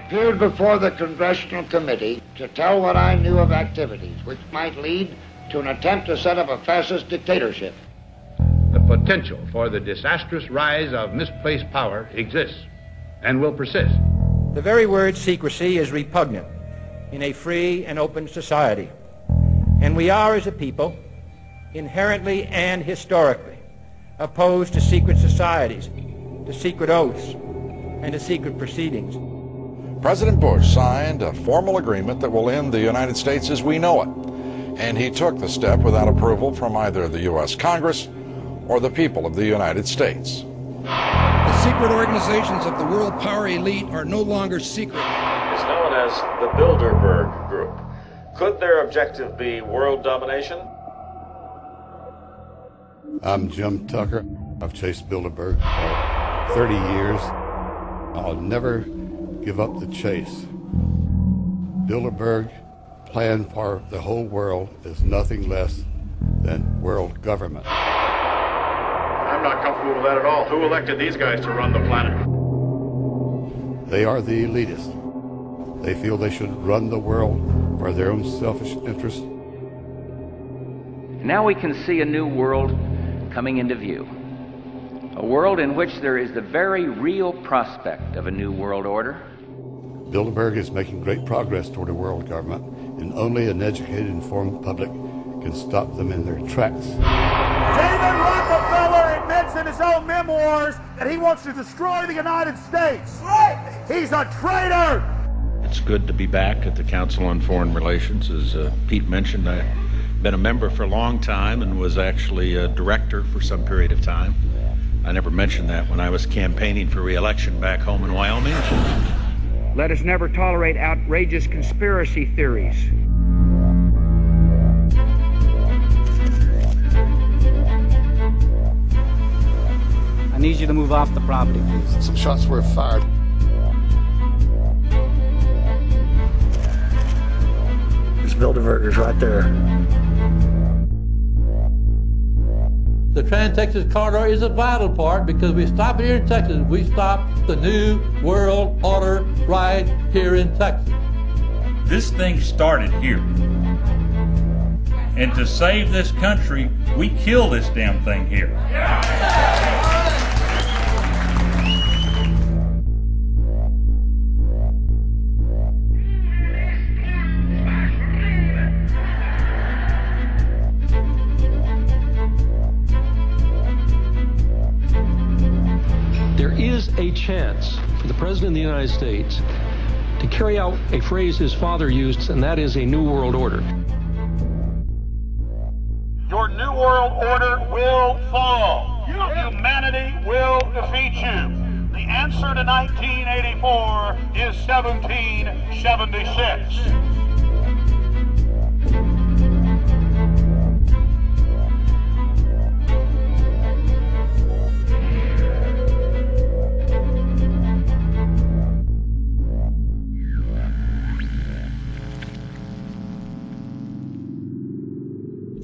appeared before the Congressional Committee to tell what I knew of activities which might lead to an attempt to set up a fascist dictatorship. The potential for the disastrous rise of misplaced power exists and will persist. The very word secrecy is repugnant in a free and open society. And we are, as a people, inherently and historically opposed to secret societies, to secret oaths, and to secret proceedings. President Bush signed a formal agreement that will end the United States as we know it. And he took the step without approval from either the U.S. Congress or the people of the United States. The secret organizations of the world power elite are no longer secret. It's known as the Bilderberg Group. Could their objective be world domination? I'm Jim Tucker. I've chased Bilderberg for 30 years. I'll never give up the chase. Bilderberg plan for the whole world is nothing less than world government. I'm not comfortable with that at all. Who elected these guys to run the planet? They are the elitists. They feel they should run the world for their own selfish interests. Now we can see a new world coming into view. A world in which there is the very real prospect of a new world order. Bilderberg is making great progress toward a world government, and only an educated, informed public can stop them in their tracks. David Rockefeller admits in his own memoirs that he wants to destroy the United States. Right. He's a traitor. It's good to be back at the Council on Foreign Relations. As Pete mentioned, I've been a member for a long time and was actually a director for some period of time. I never mentioned that when I was campaigning for re-election back home in Wyoming. Let us never tolerate outrageous conspiracy theories. I need you to move off the property, please. Some shots were fired. There's Bilderbergers right there. The Trans-Texas Corridor is a vital part because we stop it here in Texas. We stop the New World Order right here in Texas. This thing started here. And to save this country, we kill this damn thing here. There is a chance for the President of the United States to carry out a phrase his father used, and that is a New World Order. Your New World Order will fall. Humanity will defeat you. The answer to 1984 is 1776.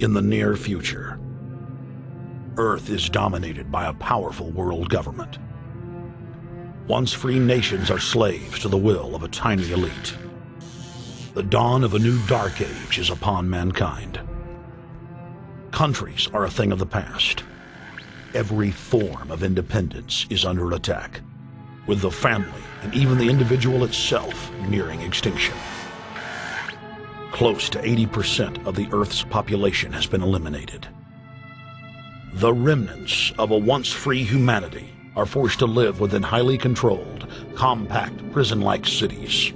In the near future, Earth is dominated by a powerful world government. Once free nations are slaves to the will of a tiny elite. The dawn of a new dark age is upon mankind. Countries are a thing of the past. Every form of independence is under attack, with the family and even the individual itself nearing extinction. Close to 80% of the Earth's population has been eliminated. The remnants of a once free humanity are forced to live within highly controlled, compact, prison-like cities.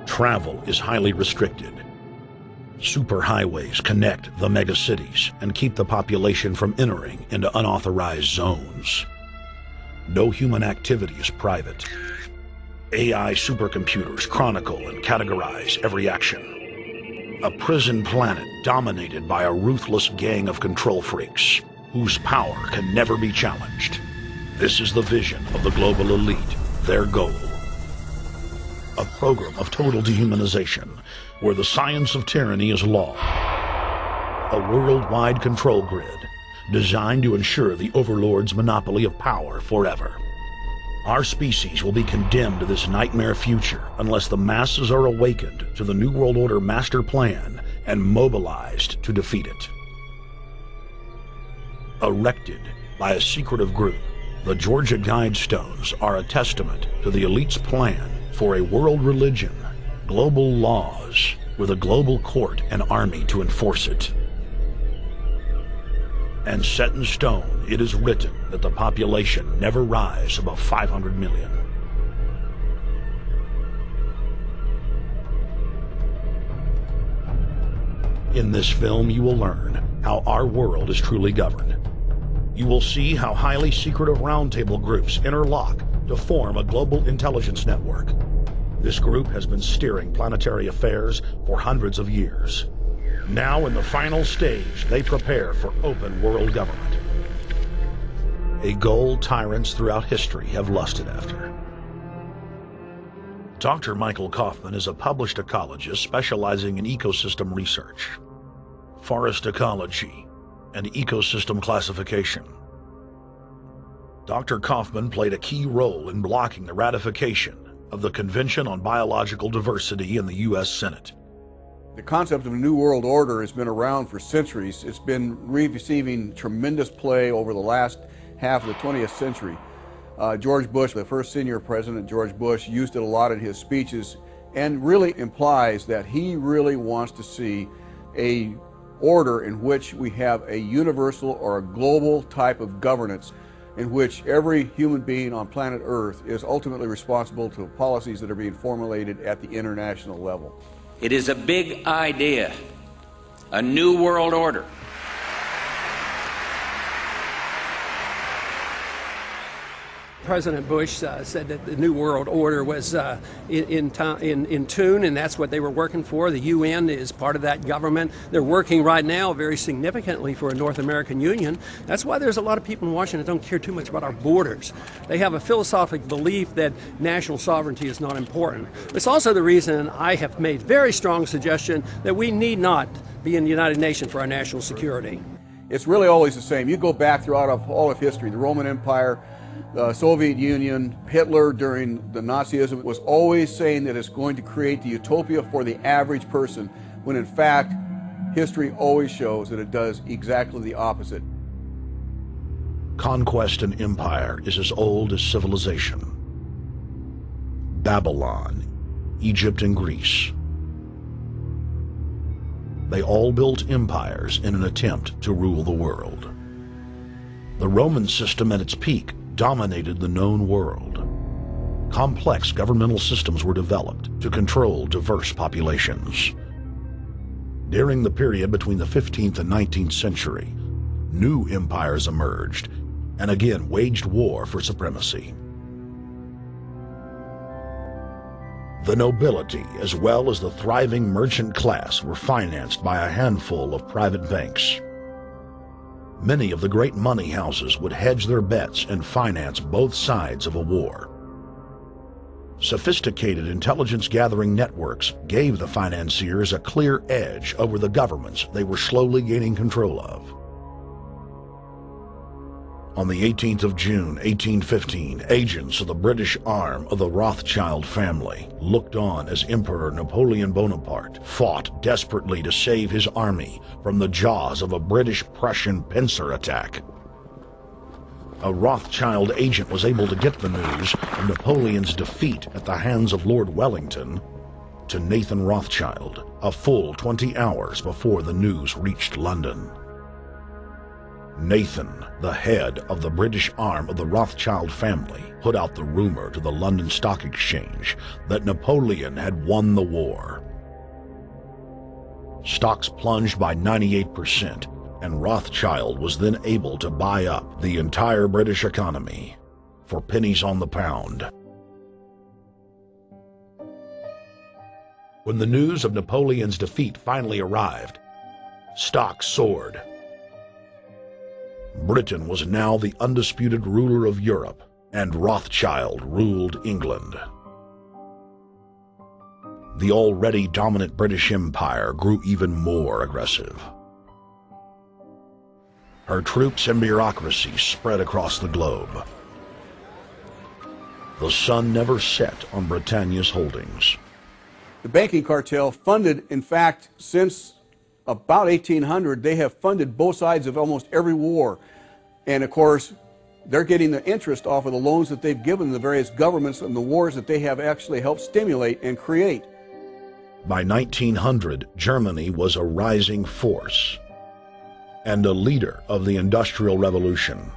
Travel is highly restricted. Superhighways connect the megacities and keep the population from entering into unauthorized zones. No human activity is private. AI supercomputers chronicle and categorize every action. A prison planet dominated by a ruthless gang of control freaks, whose power can never be challenged. This is the vision of the global elite, their goal. A program of total dehumanization, where the science of tyranny is law. A worldwide control grid, designed to ensure the overlord's monopoly of power forever. Our species will be condemned to this nightmare future unless the masses are awakened to the New World Order master plan and mobilized to defeat it. Erected by a secretive group, the Georgia Guidestones are a testament to the elite's plan for a world religion, global laws, with a global court and army to enforce it. And set in stone, it is written that the population never rise above 500 million. In this film, you will learn how our world is truly governed. You will see how highly secretive roundtable groups interlock to form a global intelligence network. This group has been steering planetary affairs for hundreds of years. Now, in the final stage, they prepare for open world government. A goal tyrants throughout history have lusted after. Dr. Michael Kaufman is a published ecologist specializing in ecosystem research, forest ecology, and ecosystem classification. Dr. Kaufman played a key role in blocking the ratification of the Convention on Biological Diversity in the U.S. Senate. The concept of a New World Order has been around for centuries. It's been receiving tremendous play over the last half of the 20th century. George Bush, the first senior president, George Bush, used it a lot in his speeches and really implies that he really wants to see a order in which we have a universal or a global type of governance in which every human being on planet Earth is ultimately responsible to policies that are being formulated at the international level. It is a big idea, a new world order. President Bush said that the New World Order was in tune, and that's what they were working for. The UN is part of that government. They're working right now very significantly for a North American Union. That's why there's a lot of people in Washington that don't care too much about our borders. They have a philosophical belief that national sovereignty is not important. It's also the reason I have made very strong suggestion that we need not be in the United Nations for our national security. It's really always the same. You go back throughout all of history, the Roman Empire, the Soviet Union, Hitler during the Nazism was always saying that it's going to create the utopia for the average person, when in fact, history always shows that it does exactly the opposite. Conquest and empire is as old as civilization. Babylon, Egypt, and Greece. They all built empires in an attempt to rule the world. The Roman system at its peak dominated the known world. Complex governmental systems were developed to control diverse populations. During the period between the 15th and 19th century, new empires emerged and again waged war for supremacy. The nobility, as well as the thriving merchant class, were financed by a handful of private banks. Many of the great money houses would hedge their bets and finance both sides of a war. Sophisticated intelligence-gathering networks gave the financiers a clear edge over the governments they were slowly gaining control of. On the 18th of June, 1815, agents of the British arm of the Rothschild family looked on as Emperor Napoleon Bonaparte fought desperately to save his army from the jaws of a British-Prussian pincer attack. A Rothschild agent was able to get the news of Napoleon's defeat at the hands of Lord Wellington to Nathan Rothschild, a full 20 hours before the news reached London. Nathan, the head of the British arm of the Rothschild family, put out the rumor to the London Stock Exchange that Napoleon had won the war. Stocks plunged by 98%, and Rothschild was then able to buy up the entire British economy for pennies on the pound. When the news of Napoleon's defeat finally arrived, stocks soared. Britain was now the undisputed ruler of Europe, and Rothschild ruled England. The already dominant British Empire grew even more aggressive. Her troops and bureaucracy spread across the globe. The sun never set on Britannia's holdings. The banking cartel funded, in fact, since about 1800, they have funded both sides of almost every war. And of course, they're getting the interest off of the loans that they've given the various governments and the wars that they have actually helped stimulate and create. By 1900, Germany was a rising force and a leader of the Industrial Revolution.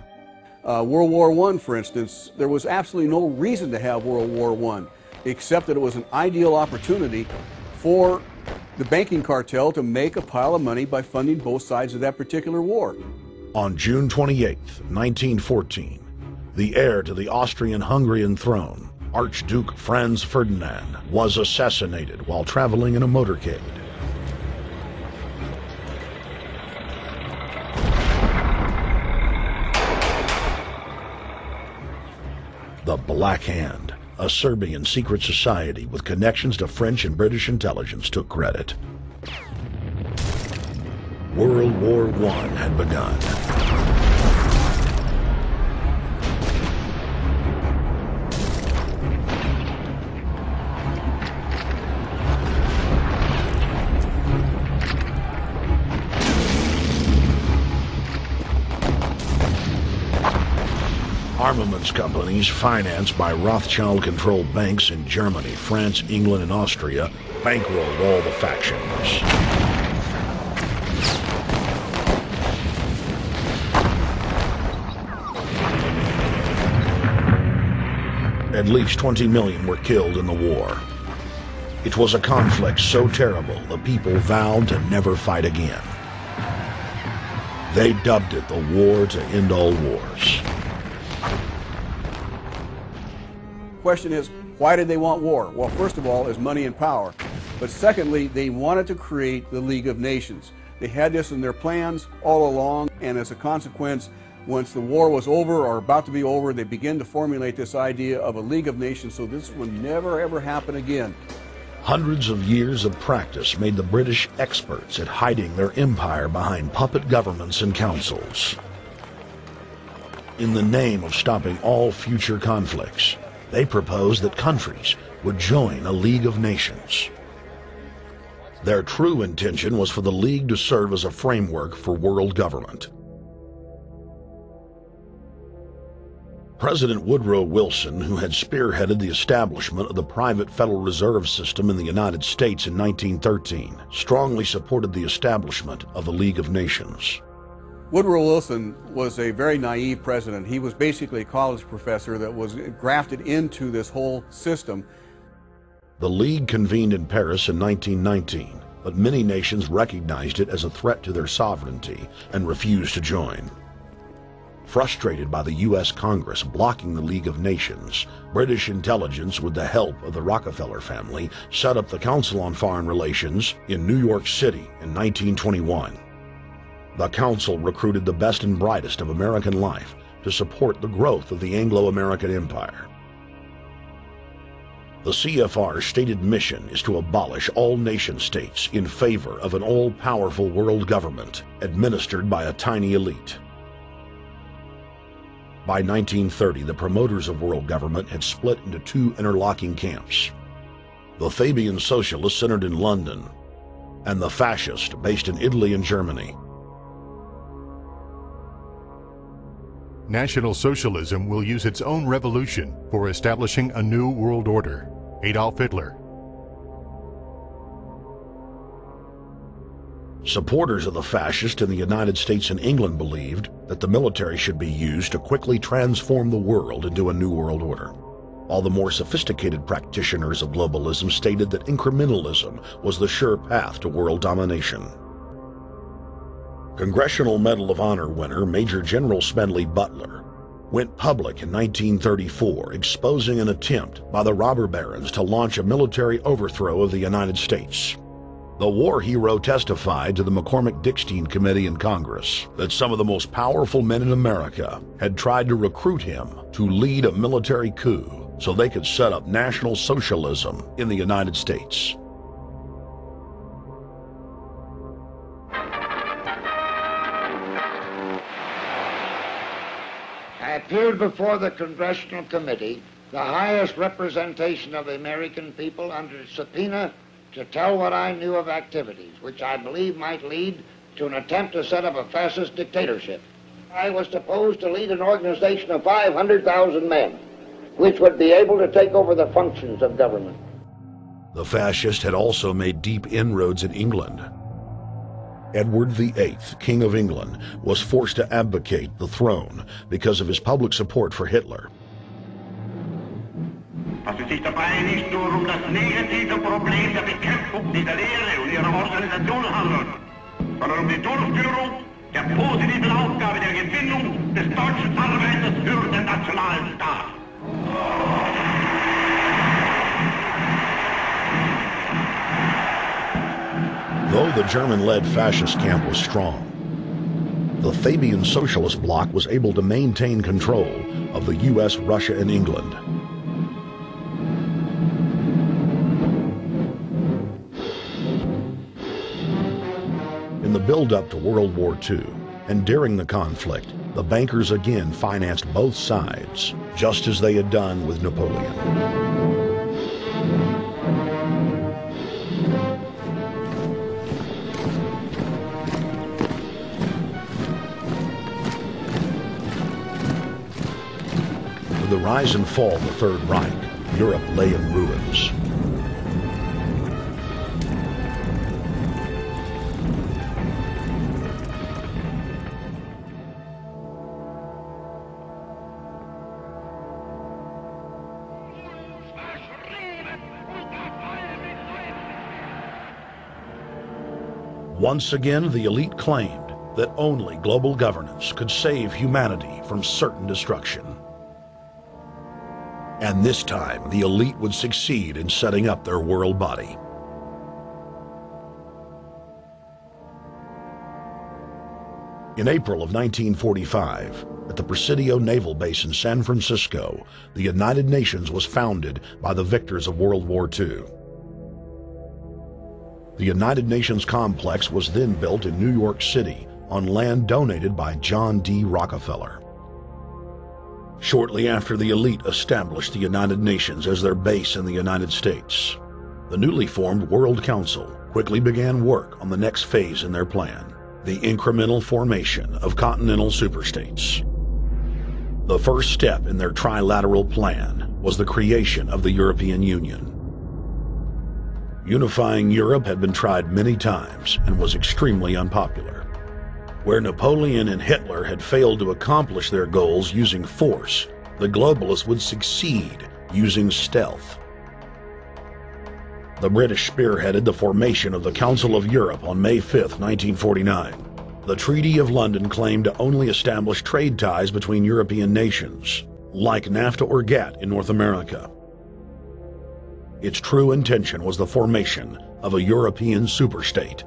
World War I, for instance, there was absolutely no reason to have World War I, except that it was an ideal opportunity for the banking cartel to make a pile of money by funding both sides of that particular war. On June 28, 1914, the heir to the Austrian-Hungarian throne, Archduke Franz Ferdinand, was assassinated while traveling in a motorcade. The Black Hand, a Serbian secret society with connections to French and British intelligence, took credit. World War I had begun. Armaments companies financed by Rothschild-controlled banks in Germany, France, England, and Austria bankrolled all the factions. At least 20 million were killed in the war. It was a conflict so terrible the people vowed to never fight again. They dubbed it the war to end all wars. Question is, why did they want war? Well, first of all, is money and power. But secondly, they wanted to create the League of Nations. They had this in their plans all along, and as a consequence, once the war was over or about to be over, they began to formulate this idea of a League of Nations, so this would never ever happen again. Hundreds of years of practice made the British experts at hiding their empire behind puppet governments and councils. In the name of stopping all future conflicts, they proposed that countries would join a League of Nations. Their true intention was for the League to serve as a framework for world government. President Woodrow Wilson, who had spearheaded the establishment of the private Federal Reserve System in the United States in 1913, strongly supported the establishment of the League of Nations. Woodrow Wilson was a very naive president. He was basically a college professor that was grafted into this whole system. The League convened in Paris in 1919, but many nations recognized it as a threat to their sovereignty and refused to join. Frustrated by the U.S. Congress blocking the League of Nations, British intelligence, with the help of the Rockefeller family, set up the Council on Foreign Relations in New York City in 1921. The Council recruited the best and brightest of American life to support the growth of the Anglo-American Empire. The CFR's stated mission is to abolish all nation-states in favor of an all-powerful world government administered by a tiny elite. By 1930, the promoters of world government had split into two interlocking camps: the Fabian socialists centered in London, and the fascists based in Italy and Germany. National Socialism will use its own revolution for establishing a new world order. Adolf Hitler. Supporters of the fascists in the United States and England believed that the military should be used to quickly transform the world into a new world order, while the more sophisticated practitioners of globalism stated that incrementalism was the sure path to world domination. Congressional Medal of Honor winner Major General Smedley Butler went public in 1934 exposing an attempt by the robber barons to launch a military overthrow of the United States. The war hero testified to the McCormick-Dickstein Committee in Congress that some of the most powerful men in America had tried to recruit him to lead a military coup so they could set up National Socialism in the United States. I appeared before the Congressional Committee the highest representation of the American people under subpoena to tell what I knew of activities which I believe might lead to an attempt to set up a fascist dictatorship. I was supposed to lead an organization of 500,000 men, which would be able to take over the functions of government. The fascist had also made deep inroads in England. Edward VIII, King of England, was forced to abdicate the throne because of his public support for Hitler. Dass es sich dabei nicht nur das negative Problem der Bekämpfung dieser Lehre und ihrer Organisation handelt, sondern die Durchführung der positiven Aufgabe der Gewinnung des deutschen Arbeiters für den nationalen Staat. Though the German-led fascist camp was strong, the Fabian Socialist bloc was able to maintain control of the U.S., Russia, and England. In the build-up to World War II, and during the conflict, the bankers again financed both sides, just as they had done with Napoleon. With the rise and fall of the Third Reich, Europe lay in ruins. Once again, the elite claimed that only global governance could save humanity from certain destruction. And this time, the elite would succeed in setting up their world body. In April of 1945, at the Presidio Naval Base in San Francisco, the United Nations was founded by the victors of World War II. The United Nations complex was then built in New York City on land donated by John D. Rockefeller. Shortly after the elite established the United Nations as their base in the United States, the newly formed World Council quickly began work on the next phase in their plan, the incremental formation of continental superstates. The first step in their trilateral plan was the creation of the European Union. Unifying Europe had been tried many times and was extremely unpopular. Where Napoleon and Hitler had failed to accomplish their goals using force, the globalists would succeed using stealth. The British spearheaded the formation of the Council of Europe on May 5, 1949. The Treaty of London claimed to only establish trade ties between European nations, like NAFTA or GATT in North America. Its true intention was the formation of a European superstate.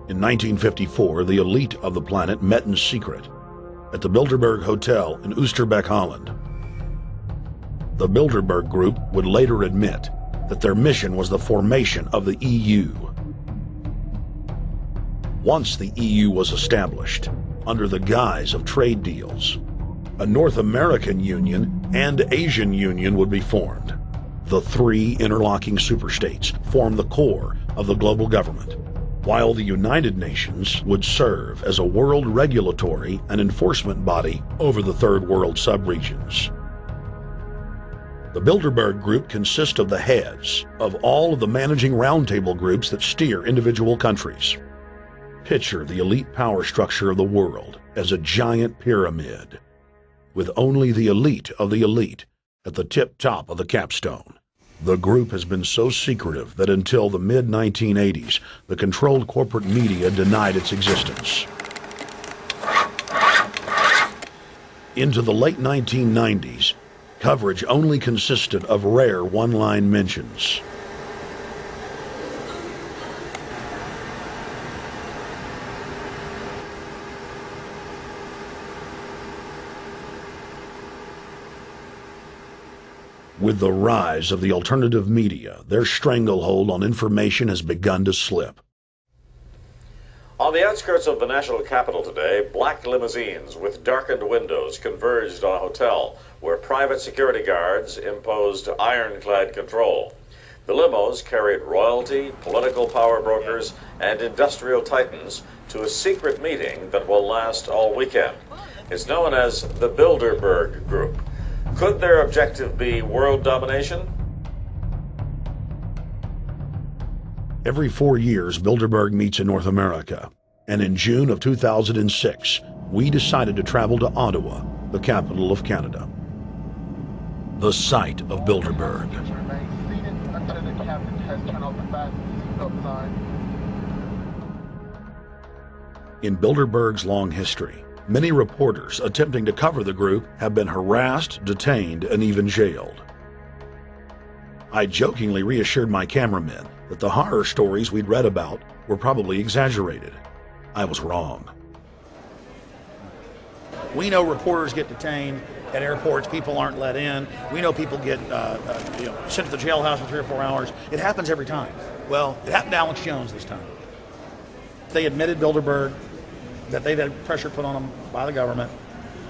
In 1954, the elite of the planet met in secret at the Bilderberg Hotel in Oosterbeek, Holland. The Bilderberg Group would later admit that their mission was the formation of the EU. Once the EU was established, under the guise of trade deals, a North American Union and Asian Union would be formed. The three interlocking superstates formed the core of the global government, while the United Nations would serve as a world regulatory and enforcement body over the Third World subregions. The Bilderberg Group consists of the heads of all of the managing roundtable groups that steer individual countries. Picture the elite power structure of the world as a giant pyramid, with only the elite of the elite at the tip-top of the capstone. The group has been so secretive that until the mid-1980s, the controlled corporate media denied its existence. Into the late 1990s, coverage only consisted of rare one-line mentions. With the rise of the alternative media, their stranglehold on information has begun to slip. On the outskirts of the national capital today, black limousines with darkened windows converged on a hotel where private security guards imposed ironclad control. The limos carried royalty, political power brokers, and industrial titans to a secret meeting that will last all weekend. It's known as the Bilderberg Group. Could their objective be world domination? Every 4 years, Bilderberg meets in North America, and in June of 2006, we decided to travel to Ottawa, the capital of Canada. The site of Bilderberg. In Bilderberg's long history, many reporters attempting to cover the group have been harassed, detained, and even jailed. I jokingly reassured my cameramen that the horror stories we'd read about were probably exaggerated. I was wrong. We know reporters get detained at airports, people aren't let in. We know people get sent to the jailhouse for 3 or 4 hours. It happens every time. Well, it happened to Alex Jones this time. They admitted Bilderberg that they had pressure put on them by the government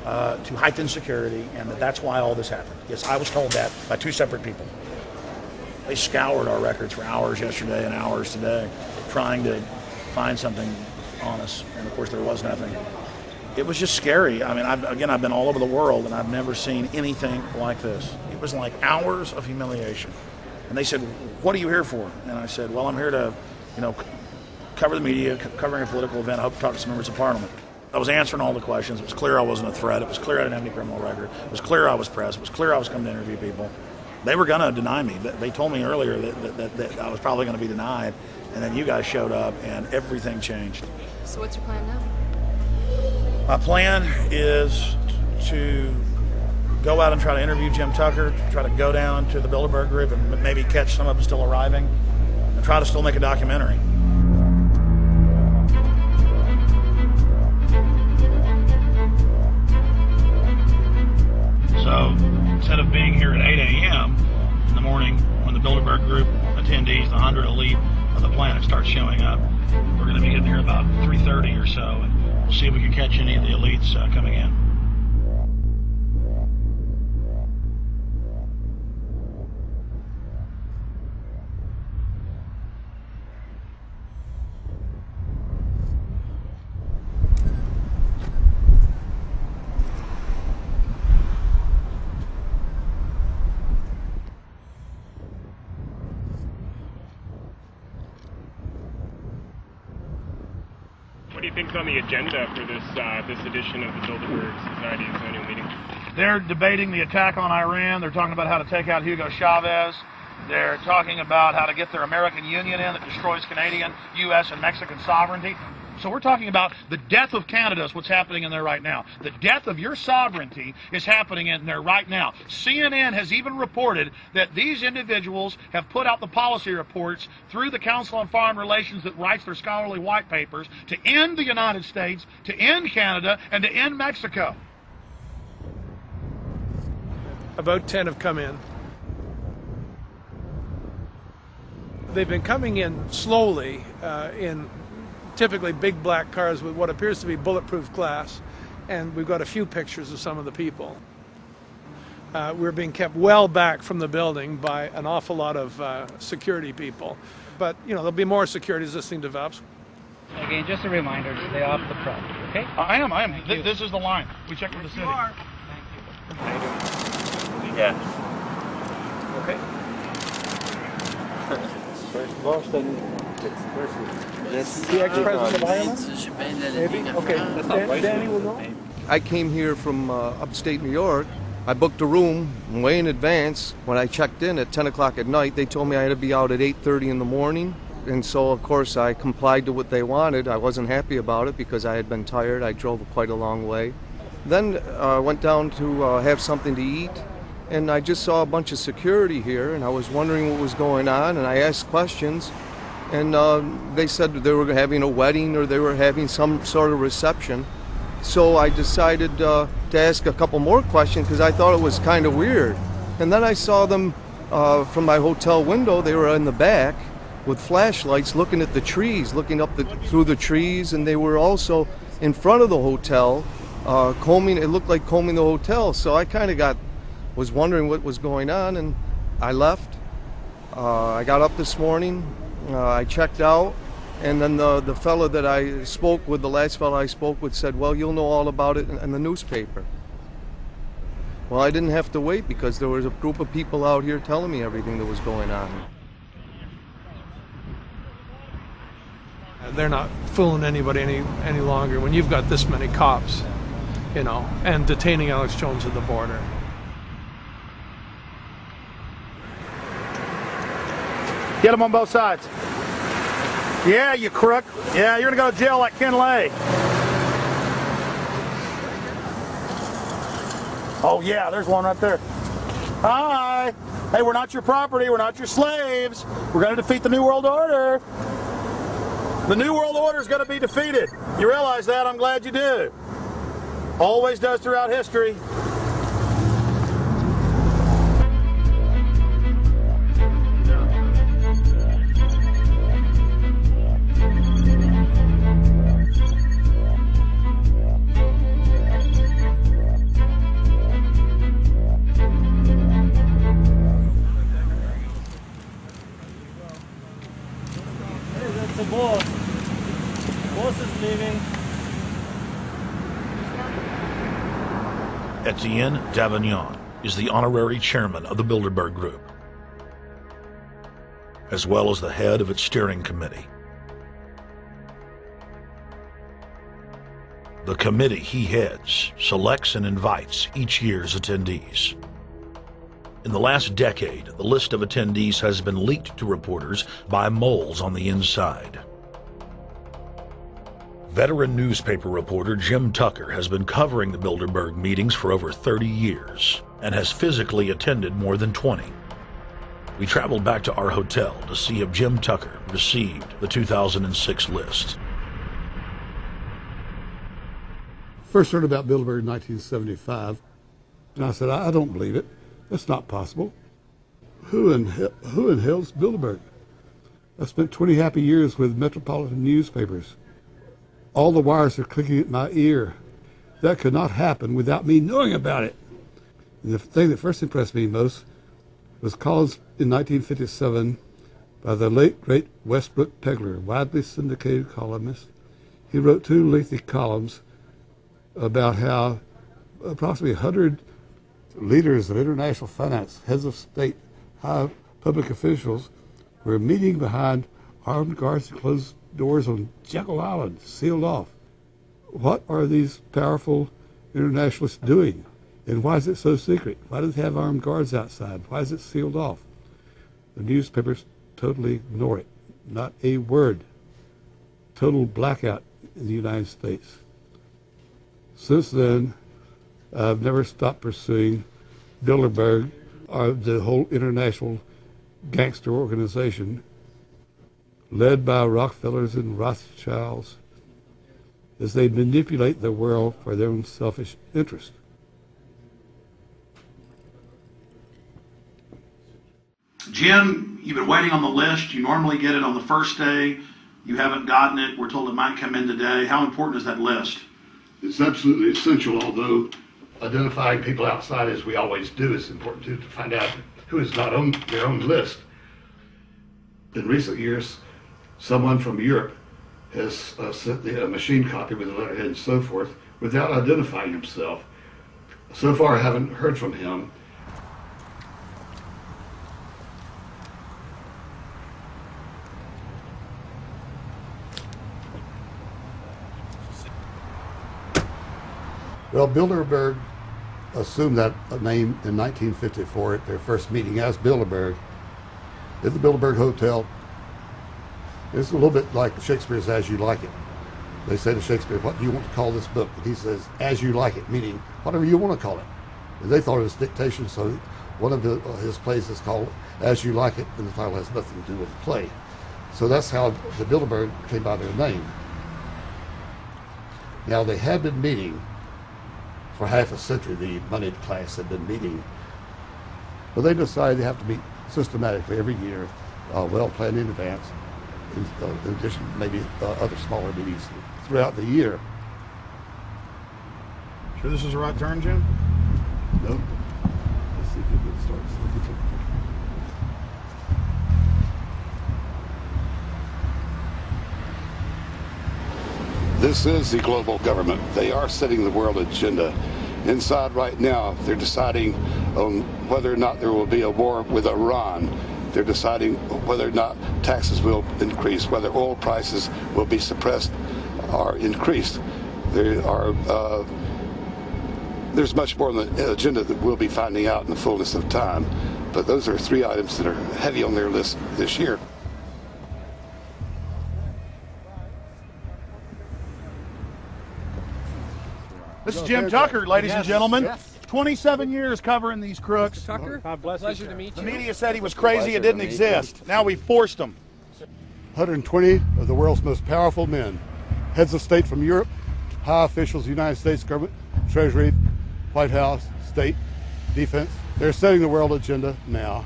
to heighten security, and that's why all this happened. Yes, I was told that by 2 separate people. They scoured our records for hours yesterday and hours today, trying to find something on us, and of course there was nothing. It was just scary. I mean, I've been all over the world, and I've never seen anything like this. It was like hours of humiliation. And they said, "What are you here for?" And I said, "Well, I'm here to, cover the media, covering a political event. I hope to talk to some members of Parliament." I was answering all the questions. It was clear I wasn't a threat. It was clear I didn't have any criminal record. It was clear I was press. It was clear I was coming to interview people. They were going to deny me. They told me earlier that I was probably going to be denied, and then you guys showed up, and everything changed. So what's your plan now? My plan is to go out and try to interview Jim Tucker, to try to go down to the Bilderberg Group and maybe catch some of them still arriving, and try to still make a documentary. So instead of being here at 8 a.m. in the morning when the Bilderberg Group attendees, the 100 elite of the planet, start showing up, we're going to be getting here about 3:30 or so, and we'll see if we can catch any of the elites coming in. What do you think's on the agenda for this edition of the Bilderberg Society's annual meeting? They're debating the attack on Iran. They're talking about how to take out Hugo Chavez. They're talking about how to get their American Union in that destroys Canadian, U.S., and Mexican sovereignty. So we're talking about the death of Canada is what's happening in there right now. The death of your sovereignty is happening in there right now. CNN has even reported that these individuals have put out the policy reports through the Council on Foreign Relations that writes their scholarly white papers to end the United States, to end Canada, and to end Mexico. About 10 have come in. They've been coming in slowly in typically big black cars with what appears to be bulletproof glass, and we've got a few pictures of some of the people. We're being kept well back from the building by an awful lot of security people, but there'll be more security as this thing develops. Again, just a reminder to stay off the front, okay? I am. This is the line. We checked with the city. Yeah. Okay. The ex-president of Ireland? Maybe? Okay, Danny will know. I came here from upstate New York. I booked a room way in advance. When I checked in at 10 o'clock at night, they told me I had to be out at 8:30 in the morning. And so, of course, I complied to what they wanted. I wasn't happy about it because I had been tired. I drove quite a long way. Then I went down to have something to eat, and I just saw a bunch of security here, and I was wondering what was going on, and I asked questions, and they said they were having a wedding or they were having some sort of reception. So I decided to ask a couple more questions because I thought it was kind of weird. And then I saw them from my hotel window. They were in the back with flashlights looking at the trees, looking up through the trees, and they were also in front of the hotel combing. It looked like combing the hotel. So I kind of was wondering what was going on, and I left. I got up this morning, I checked out, and then the fellow that I spoke with, the last fellow I spoke with, said, well, you'll know all about it in the newspaper. Well, I didn't have to wait because there was a group of people out here telling me everything that was going on. They're not fooling anybody any longer when you've got this many cops, you know, and detaining Alex Jones at the border. Get them on both sides. Yeah, you crook. Yeah, you're gonna go to jail like Ken Lay. Oh yeah, there's one right there. Hi. Hey, we're not your property. We're not your slaves. We're gonna defeat the New World Order. The New World Order is gonna be defeated. You realize that? I'm glad you do. Always does throughout history. Etienne Davignon is the honorary chairman of the Bilderberg Group, as well as the head of its steering committee. The committee he heads selects and invites each year's attendees. In the last decade, the list of attendees has been leaked to reporters by moles on the inside. Veteran newspaper reporter Jim Tucker has been covering the Bilderberg meetings for over 30 years and has physically attended more than 20. We traveled back to our hotel to see if Jim Tucker received the 2006 list. First heard about Bilderberg in 1975, and I said, I don't believe it. That's not possible. Who in hell's Bilderberg? I spent 20 happy years with metropolitan newspapers. All the wires are clicking at my ear. That could not happen without me knowing about it. And the thing that first impressed me most was columns in 1957 by the late, great Westbrook Pegler, widely syndicated columnist. He wrote 2 lengthy columns about how approximately 100 leaders of international finance, heads of state, high public officials were meeting behind armed guards and closed doors on Jekyll Island, sealed off. What are these powerful internationalists doing? And why is it so secret? Why do they have armed guards outside? Why is it sealed off? The newspapers totally ignore it. Not a word. Total blackout in the United States. Since then, I've never stopped pursuing Bilderberg, or the whole international gangster organization led by Rockefellers and Rothschilds, as they manipulate the world for their own selfish interest. Jim, you've been waiting on the list. You normally get it on the first day. You haven't gotten it. We're told it might come in today. How important is that list? It's absolutely essential, although identifying people outside, as we always do, is important too, to find out who is not on their own list. In recent years, someone from Europe has sent a machine copy with a letterhead and so forth without identifying himself. So far, I haven't heard from him. Well, Bilderberg assumed that name in 1954 at their first meeting as Bilderberg at the Bilderberg Hotel. It's a little bit like Shakespeare's As You Like It. They say to Shakespeare, what do you want to call this book? And he says, As You Like It, meaning whatever you want to call it. And they thought it was dictation, so one of his plays is called As You Like It, and the title has nothing to do with the play. So that's how the Bilderberg came by their name. Now, they had been meeting for half a century. The moneyed class had been meeting But they decide they have to meet systematically every year, well planned in advance, in addition to maybe other smaller meetings throughout the year. Sure this is the right turn, Jim? No. Let's see if you can start. This is the global government. They are setting the world agenda. Inside right now, they're deciding on whether or not there will be a war with Iran. They're deciding whether or not taxes will increase, whether oil prices will be suppressed or increased. There's much more on the agenda that we'll be finding out in the fullness of time. But those are 3 items that are heavy on their list this year. This is Jim Tucker, ladies and gentlemen. 27 years covering these crooks. Mr. Tucker, pleasure to meet The you. media said he was crazy, it didn't exist. Now we forced him. 120 of the world's most powerful men, heads of state from Europe, high officials, United States government, Treasury, White House, state, defense. They're setting the world agenda now.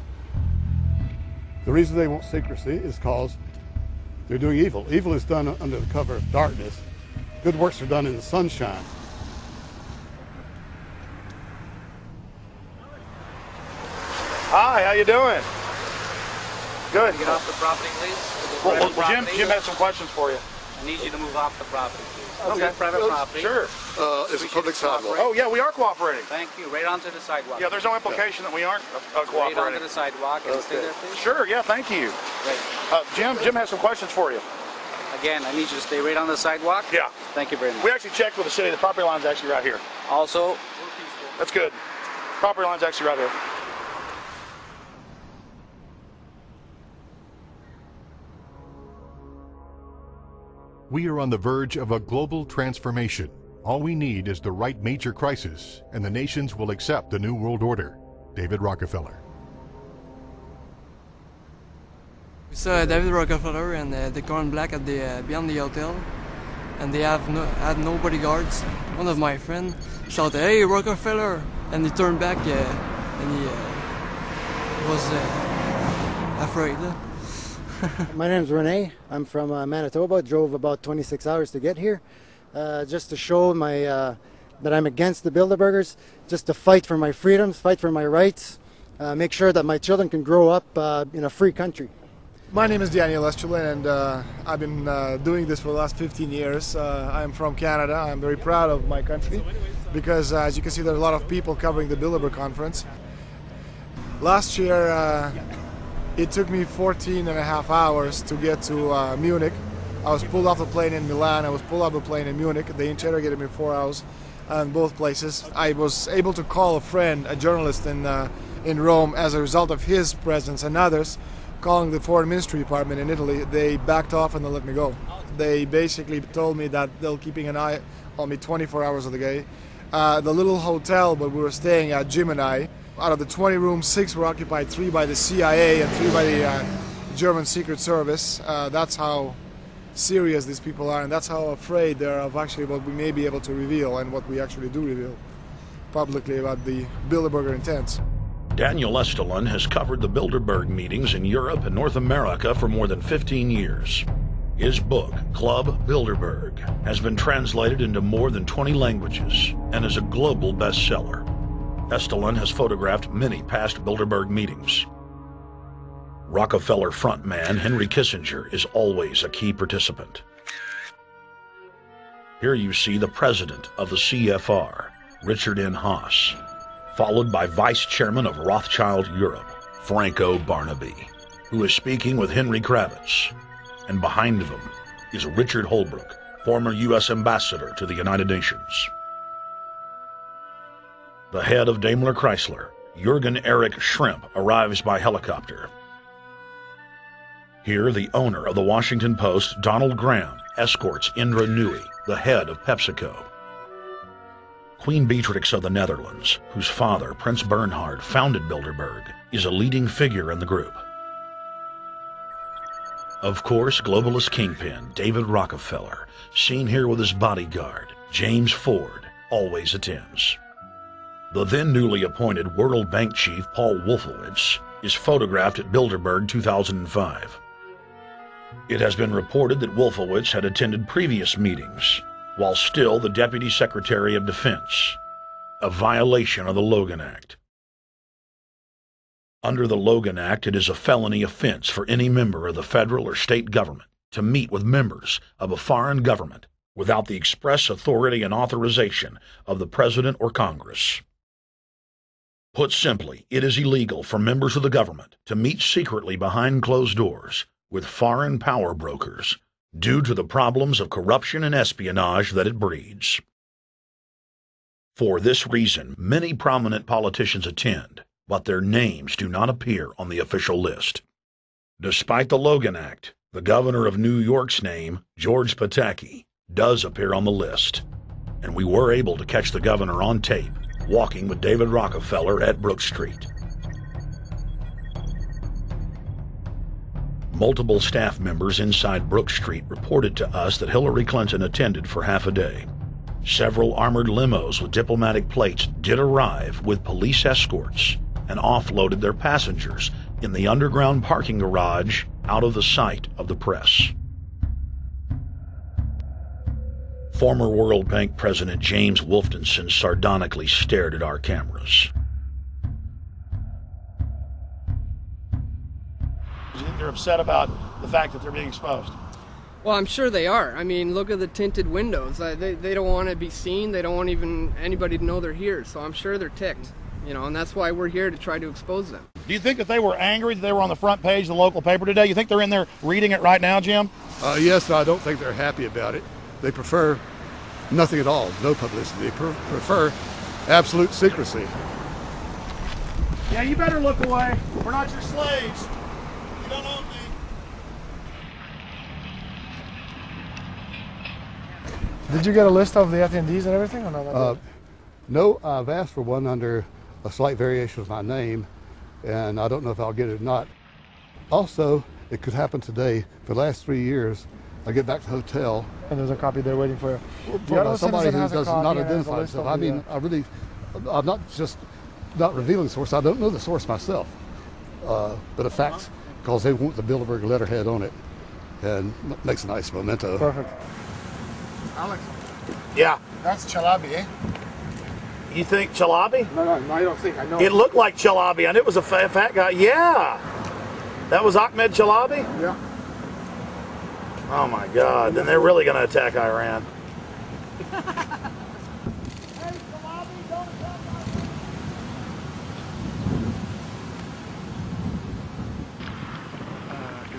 The reason they want secrecy is because they're doing evil. Evil is done under the cover of darkness. Good works are done in the sunshine. Hi, how you doing? Good. Get off the property, please. Well, Jim has some questions for you. I need you to move off the property, please. Okay. Private property. Sure. It's a public sidewalk. Oh, yeah, we are cooperating. Thank you. Right onto the sidewalk. Yeah, there's no implication that we aren't Right cooperating. onto the sidewalk and stay there, please. Sure, yeah, thank you. Great. Jim has some questions for you. Again, I need you to stay right on the sidewalk. Yeah. Thank you very much. We actually checked with the city. The property line's actually right here. Also, That's good. Property line's actually right here. We are on the verge of a global transformation. All we need is the right major crisis, and the nations will accept the New World Order. David Rockefeller. We saw David Rockefeller and the Corn Black at the beyond the hotel, and they had no bodyguards. One of my friends shouted, "Hey, Rockefeller!" and he turned back and he was afraid. My name's Rene. I'm from Manitoba. Drove about 26 hours to get here, just to show that I'm against the Bilderbergers, just to fight for my freedoms, fight for my rights, make sure that my children can grow up in a free country. My name is Daniel Estrelin, and I've been doing this for the last 15 years. I'm from Canada. I'm very proud of my country because, as you can see, there are a lot of people covering the Bilderberg conference. Last year, it took me 14 and a half hours to get to Munich. I was pulled off the plane in Milan. I was pulled off the plane in Munich. They interrogated me 4 hours in both places. I was able to call a friend, a journalist in Rome, as a result of his presence and others. Calling the foreign ministry department in Italy, they backed off and they let me go. They basically told me that they're keeping an eye on me 24 hours of the day. The little hotel where we were staying at, Jim and I, out of the 20 rooms, 6 were occupied, 3 by the CIA and 3 by the German Secret Service. That's how serious these people are, and that's how afraid they are of actually what we may be able to reveal and what we actually do reveal publicly about the Bilderberger intents. Daniel Estrelin has covered the Bilderberg meetings in Europe and North America for more than 15 years. His book, Club Bilderberg, has been translated into more than 20 languages and is a global bestseller. Estrelin has photographed many past Bilderberg meetings. Rockefeller frontman Henry Kissinger is always a key participant. Here you see the president of the CFR, Richard N. Haas, followed by Vice Chairman of Rothschild Europe, Franco Barnaby, who is speaking with Henry Kravitz. And behind them is Richard Holbrooke, former U.S. Ambassador to the United Nations. The head of Daimler Chrysler, Jürgen Erich Schrimp, arrives by helicopter. Here, the owner of the Washington Post, Donald Graham, escorts Indra Nooyi, the head of PepsiCo. Queen Beatrix of the Netherlands, whose father, Prince Bernhard, founded Bilderberg, is a leading figure in the group. Of course, globalist kingpin David Rockefeller, seen here with his bodyguard, James Ford, always attends. The then newly appointed World Bank chief Paul Wolfowitz is photographed at Bilderberg 2005. It has been reported that Wolfowitz had attended previous meetings while still the Deputy Secretary of Defense, a violation of the Logan Act. Under the Logan Act, it is a felony offense for any member of the federal or state government to meet with members of a foreign government without the express authority and authorization of the President or Congress. Put simply, it is illegal for members of the government to meet secretly behind closed doors with foreign power brokers due to the problems of corruption and espionage that it breeds. For this reason, many prominent politicians attend, but their names do not appear on the official list. Despite the Logan Act, the governor of New York's name, George Pataki, does appear on the list, and we were able to catch the governor on tape walking with David Rockefeller at Brook Street. Multiple staff members inside Brook Street reported to us that Hillary Clinton attended for half a day. Several armored limos with diplomatic plates did arrive with police escorts and offloaded their passengers in the underground parking garage out of the sight of the press. Former World Bank President James Wolfenson sardonically stared at our cameras. They're upset about the fact that they're being exposed. Well, I'm sure they are. I mean, look at the tinted windows. They don't want to be seen. They don't want even anybody to know they're here. So I'm sure they're ticked, you know, and that's why we're here to try to expose them. Do you think that they were angry that they were on the front page of the local paper today? You think they're in there reading it right now, Jim? Yes, I don't think they're happy about it. They prefer nothing at all, no publicity. They prefer absolute secrecy. Yeah, you better look away. We're not your slaves. You don't own me. Did you get a list of the attendees and everything? Or not? No, I've asked for one under a slight variation of my name, and I don't know if I'll get it or not. Also, it could happen today. For the last 3 years, I get back to the hotel. And there's a copy there waiting for you. Somebody who does not identify himself. I mean, I'm not just not revealing the source. I don't know the source myself. But a fact, because they want the Bilderberg letterhead on it, and makes a nice memento. Perfect. Alex. Yeah. That's Chalabi, eh? You think Chalabi? No, I don't think. I know. It looked like Chalabi, and it was a fat guy. Yeah. That was Ahmed Chalabi? Yeah. Oh my God, then they're really going to attack Iran. Because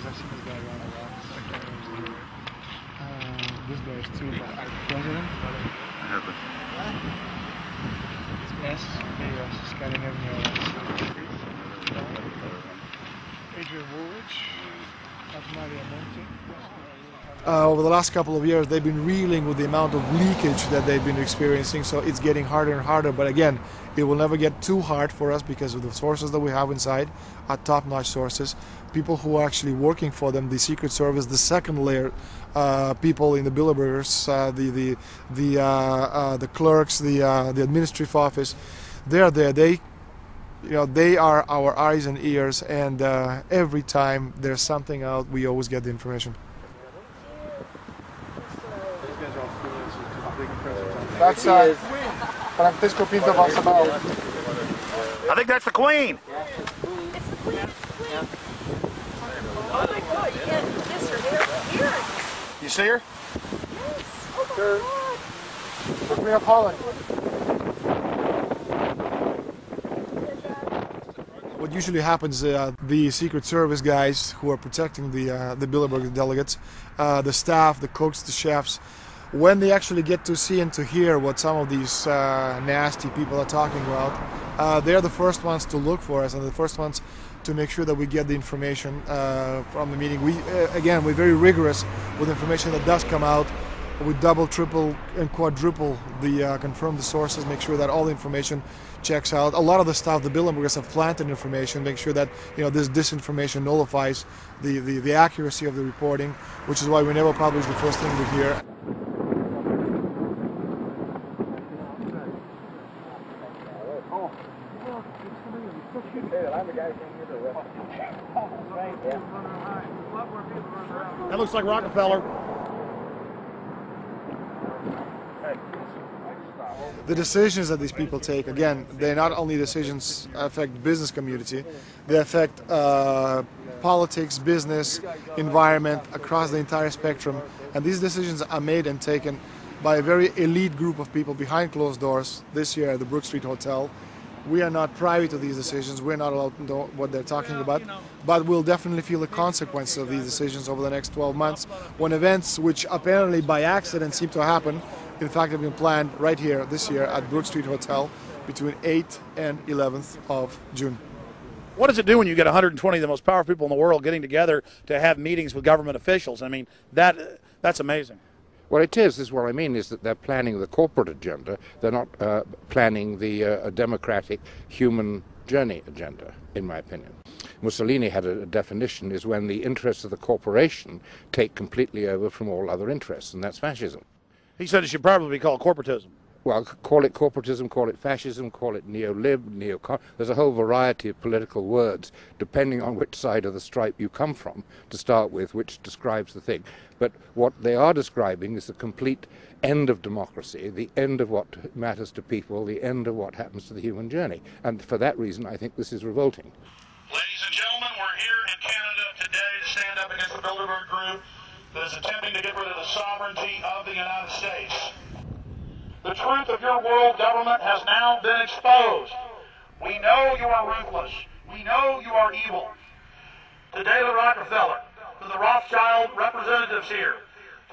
I've seen this guy around a lot. This guy is too, but our president. It's S, Scandinavian. Adrian Woolwich. That's Maria Monti. Over the last couple of years, they've been reeling with the amount of leakage that they've been experiencing, so it's getting harder and harder. But again, it will never get too hard for us because of the sources that we have inside are top-notch sources. People who are actually working for them, the Secret Service, the second layer, people in the Bilderbergers, the clerks, the administrative office, they're there. They are our eyes and ears, and every time there's something out, we always get the information. That's Francisco Pinto Balsamao. I think that's the Queen. It's the Queen. Yeah. Oh my God, yes, her hair. You see her? Yes. Oh my God. The Queen of Holland. What usually happens, the Secret Service guys who are protecting the Bilderberg delegates, the staff, the cooks, the chefs, when they actually get to see and to hear what some of these nasty people are talking about, they're the first ones to look for us and the first ones to make sure that we get the information from the meeting. We're very rigorous with information that does come out. We double, triple, and quadruple confirm the sources, make sure that all the information checks out. A lot of the stuff, the Bilderbergers have planted information, make sure that this disinformation nullifies the accuracy of the reporting, which is why we never publish the first thing we hear. Oh. That looks like Rockefeller. The decisions that these people take, again, they're not only decisions affect business community, they affect politics, business, environment, across the entire spectrum. And these decisions are made and taken by a very elite group of people behind closed doors this year at the Brook Street Hotel. We are not privy to these decisions. We're not allowed to know what they're talking about, but we'll definitely feel the consequences of these decisions over the next 12 months when events which apparently by accident seem to happen, in fact, have been planned right here this year at Brook Street Hotel between 8th and 11th of June. What does it do when you get 120 of the most powerful people in the world getting together to have meetings with government officials? I mean, that's amazing. Well, it is what I mean is that they're planning the corporate agenda. They're not planning the democratic human journey agenda, in my opinion. Mussolini had a definition, is when the interests of the corporation take completely over from all other interests, and that's fascism. He said it should probably be called corporatism. Well, call it corporatism, call it fascism, call it neo-lib, neocon. There's a whole variety of political words, depending on which side of the stripe you come from, to start with, which describes the thing. But what they are describing is the complete end of democracy, the end of what matters to people, the end of what happens to the human journey. And for that reason, I think this is revolting. Ladies and gentlemen, we're here in Canada today to stand up against the Bilderberg Group that is attempting to get rid of the sovereignty of the United States. The truth of your world government has now been exposed. We know you are ruthless. We know you are evil. To David Rockefeller, to the Rothschild representatives here,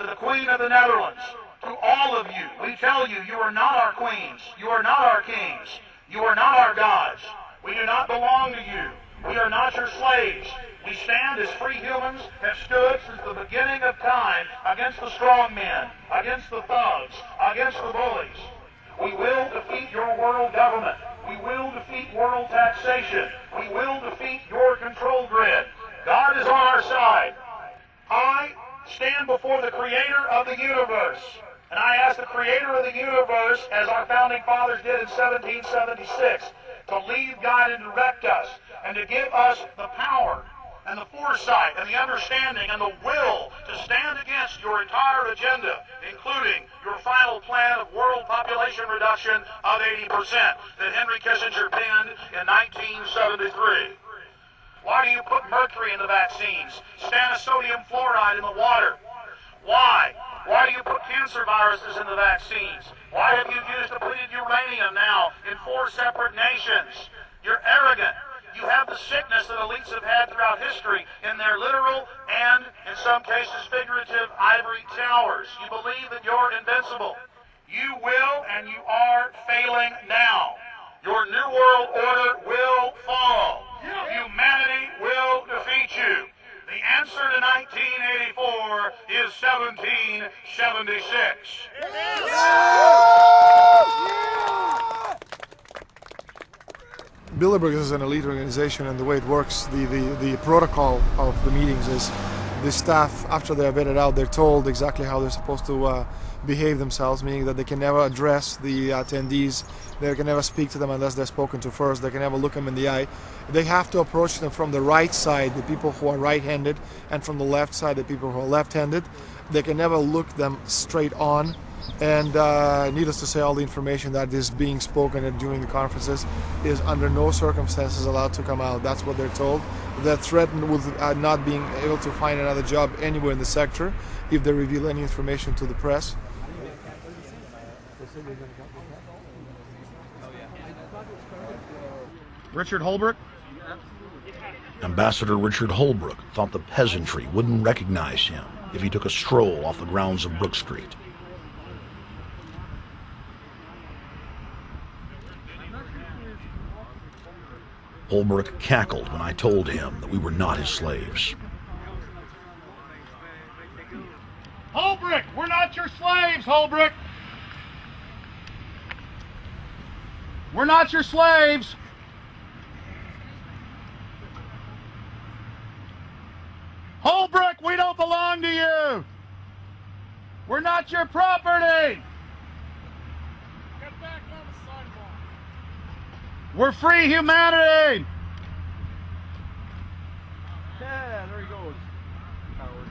to the Queen of the Netherlands, to all of you, we tell you, you are not our queens. You are not our kings. You are not our gods. We do not belong to you. We are not your slaves. We stand as free humans, have stood since the beginning of time against the strong men, against the thugs, against the bullies. We will defeat your world government. We will defeat world taxation. We will defeat your control grid. God is on our side. I stand before the creator of the universe, and I ask the creator of the universe, as our founding fathers did in 1776, to lead, guide, and direct us, and to give us the power and the foresight and the understanding and the will to stand against your entire agenda, including your final plan of world population reduction of 80% that Henry Kissinger penned in 1973. Why do you put mercury in the vaccines, sodium fluoride in the water? Why? Why do you put cancer viruses in the vaccines? Why have you used depleted uranium now in 4 separate nations? You're arrogant. You have the sickness that elites have had throughout history in their literal and, in some cases, figurative ivory towers. You believe that you're invincible. You will and you are failing now. Your New World Order will fall. Humanity will defeat you. The answer to 1984 is 1776. Bilderberg is an elite organization, and the way it works, the protocol of the meetings is the staff, after they're vetted out, they're told exactly how they're supposed to behave themselves, meaning that they can never address the attendees, they can never speak to them unless they're spoken to first, they can never look them in the eye. They have to approach them from the right side, the people who are right-handed, and from the left side, the people who are left-handed. They can never look them straight on. And needless to say, all the information that is being spoken during the conferences is under no circumstances allowed to come out. That's what they're told. They're threatened with not being able to find another job anywhere in the sector if they reveal any information to the press. Richard Holbrooke? Ambassador Richard Holbrooke thought the peasantry wouldn't recognize him if he took a stroll off the grounds of Brook Street. Holbrooke cackled when I told him that we were not his slaves. Holbrooke, we're not your slaves, Holbrooke. We're not your slaves. Holbrooke, we don't belong to you. We're not your property. Get back on the sidewalk. We're free humanity! Yeah, there he goes. Howard.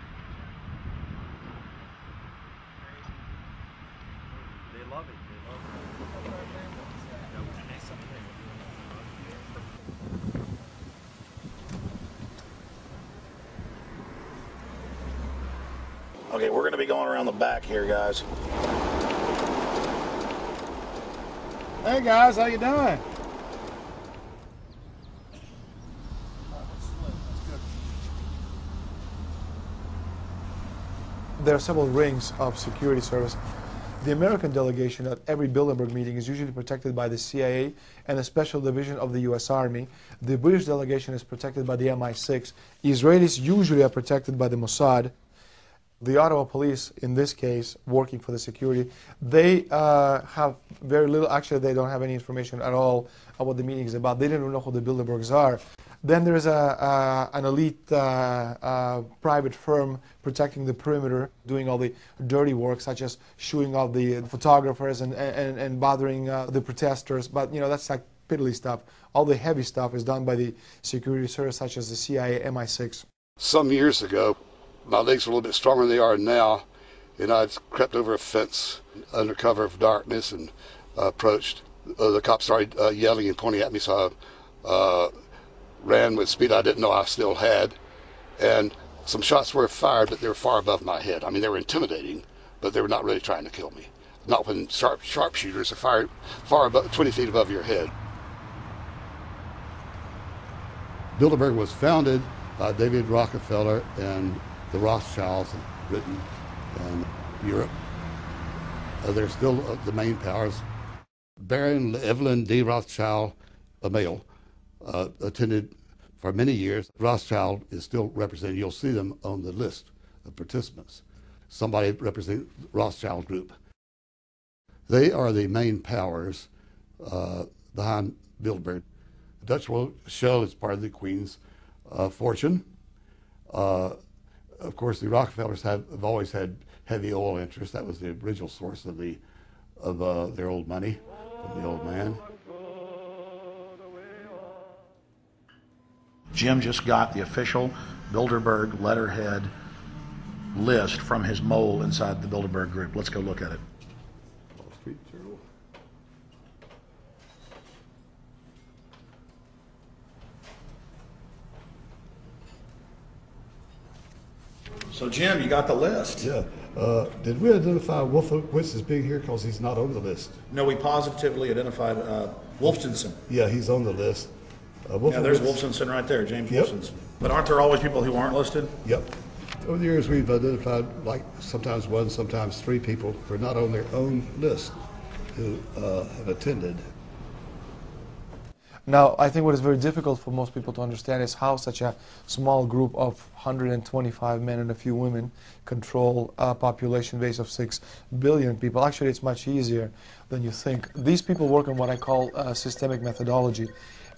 They love it. Okay, we're going to be going around the back here, guys. Hey guys, how you doing? There are several rings of security service. The American delegation at every Bilderberg meeting is usually protected by the CIA and a special division of the US Army. The British delegation is protected by the MI6. Israelis usually are protected by the Mossad. The Ottawa police, in this case, working for the security, they have very little, actually they don't have any information at all on what the meeting is about. They didn't know who the Bilderbergs are. Then there's an elite private firm protecting the perimeter, doing all the dirty work, such as shooing all the photographers and bothering the protesters. But, you know, that's like piddly stuff. All the heavy stuff is done by the security service, such as the CIA, MI6. Some years ago, my legs were a little bit stronger than they are now, and I'd crept over a fence under cover of darkness and approached. The cops started yelling and pointing at me, so I ran with speed I didn't know I still had, and some shots were fired, but they were far above my head. I mean, they were intimidating, but they were not really trying to kill me. Not when sharpshooters are fired far above, 20 feet above your head. Bilderberg was founded by David Rockefeller and the Rothschilds in Britain and Europe. They're still the main powers. Baron Evelyn D. Rothschild, a male, attended for many years. Rothschild is still represented. You'll see them on the list of participants. Somebody representing Rothschild Group. They are the main powers behind Bilderberg. The Dutch Shell is part of the Queen's fortune. Of course, the Rockefellers have always had heavy oil interests. That was the original source of their old money from the old man. Jim just got the official Bilderberg letterhead list from his mole inside the Bilderberg Group. Let's go look at it. Wall Street Journal. So, Jim, you got the list. Yeah. Did we identify Wolfowitz as being here because he's not on the list? No, we positively identified Wolfenson. Yeah, he's on the list. Yeah, there's Wolfenson right there, James Wolfenson. But aren't there always people who aren't listed? Yep. Over the years, we've identified like sometimes one, sometimes three people who are not on their own list who have attended. Now, I think what is very difficult for most people to understand is how such a small group of 125 men and a few women control a population base of 6 billion people. Actually, it's much easier than you think. These people work on what I call systemic methodology,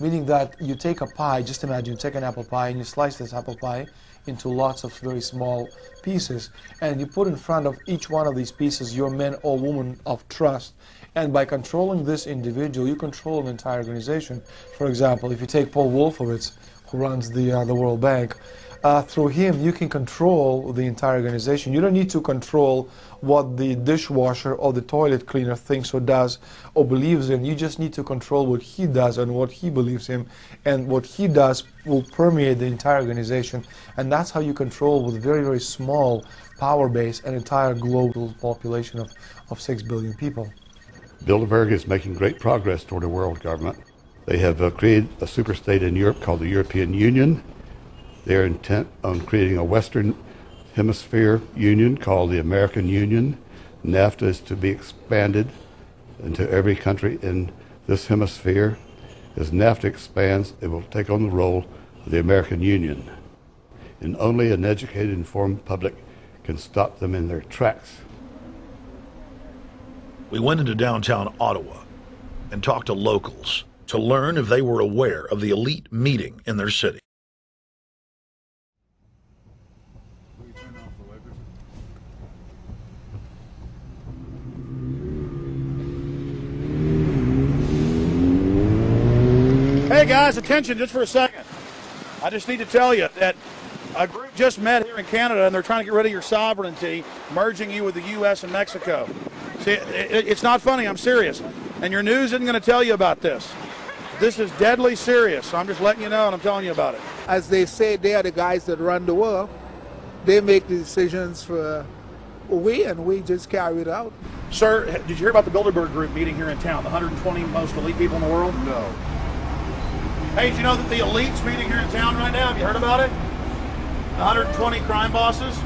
meaning that you take a pie, just imagine you take an apple pie and you slice this apple pie into lots of very small pieces, and you put in front of each one of these pieces your men or women of trust. And by controlling this individual, you control an entire organization. For example, if you take Paul Wolfowitz, who runs the World Bank, through him you can control the entire organization. You don't need to control what the dishwasher or the toilet cleaner thinks or does or believes in. You just need to control what he does and what he believes in, and what he does will permeate the entire organization. And that's how you control, with a very, very small power base, an entire global population of 6 billion people. Bilderberg is making great progress toward a world government. They have created a superstate in Europe called the European Union. They're intent on creating a Western Hemisphere Union called the American Union. NAFTA is to be expanded into every country in this hemisphere. As NAFTA expands, it will take on the role of the American Union. And only an educated, informed public can stop them in their tracks. We went into downtown Ottawa and talked to locals to learn if they were aware of the elite meeting in their city. Hey guys, attention just for a second. I just need to tell you that a group just met here in Canada and they're trying to get rid of your sovereignty, merging you with the U.S. and Mexico. See, it's not funny, I'm serious. And your news isn't going to tell you about this. This is deadly serious, so I'm just letting you know and I'm telling you about it. As they say, they are the guys that run the world. They make the decisions for and we just carry it out. Sir, did you hear about the Bilderberg Group meeting here in town, the 120 most elite people in the world? No. Hey, did you know that the elite's meeting here in town right now? Have you heard about it? The 120 crime bosses?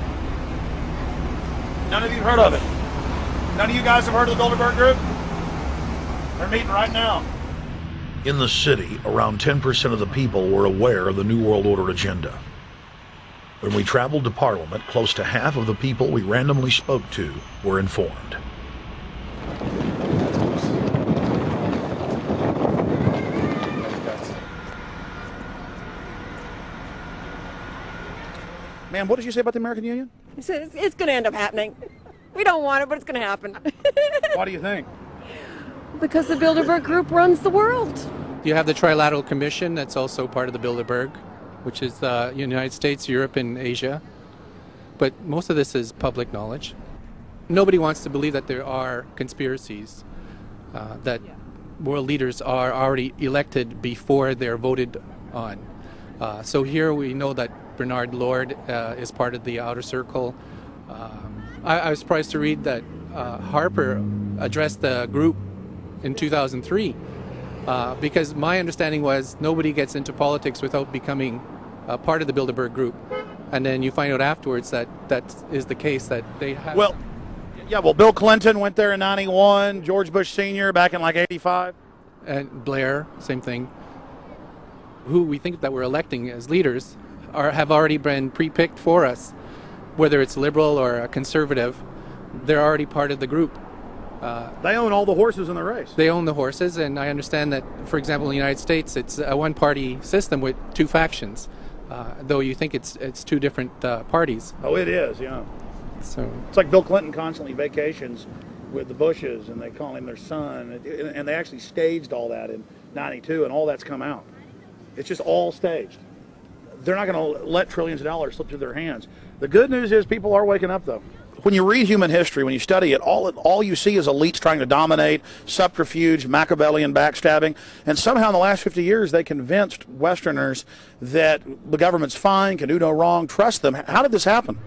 None of you have heard of it. None of you guys have heard of the Bilderberg Group? They're meeting right now. In the city, around 10% of the people were aware of the New World Order agenda. When we traveled to Parliament, close to half of the people we randomly spoke to were informed. Ma'am, what did you say about the American Union? It's going to end up happening. We don't want it, but it's going to happen. Why do you think? Because the Bilderberg Group runs the world. You have the Trilateral Commission that's also part of the Bilderberg, which is the United States, Europe, and Asia. But most of this is public knowledge. Nobody wants to believe that there are conspiracies, that world leaders are already elected before they're voted on. So here we know that Bernard Lord is part of the outer circle. I was surprised to read that Harper addressed the group in 2003 because my understanding was nobody gets into politics without becoming part of the Bilderberg Group. And then you find out afterwards that that is the case, that they have... Well, Bill Clinton went there in 91, George Bush Sr. back in like 85. And Blair, same thing. Who we think that we're electing as leaders have already been pre-picked for us. Whether it's liberal or a conservative, they're already part of the group. They own all the horses in the race. They own the horses, and I understand that, for example, in the United States, it's a one-party system with two factions, though you think it's two different parties. Oh, it is, yeah. So it's like Bill Clinton constantly vacations with the Bushes, and they call him their son, and they actually staged all that in '92, and all that's come out. It's just all staged. They're not going to let trillions of dollars slip through their hands. The good news is people are waking up, though. When you read human history, when you study it, all you see is elites trying to dominate, subterfuge, Machiavellian backstabbing, and somehow in the last 50 years they convinced Westerners that the government's fine, can do no wrong, trust them. How did this happen?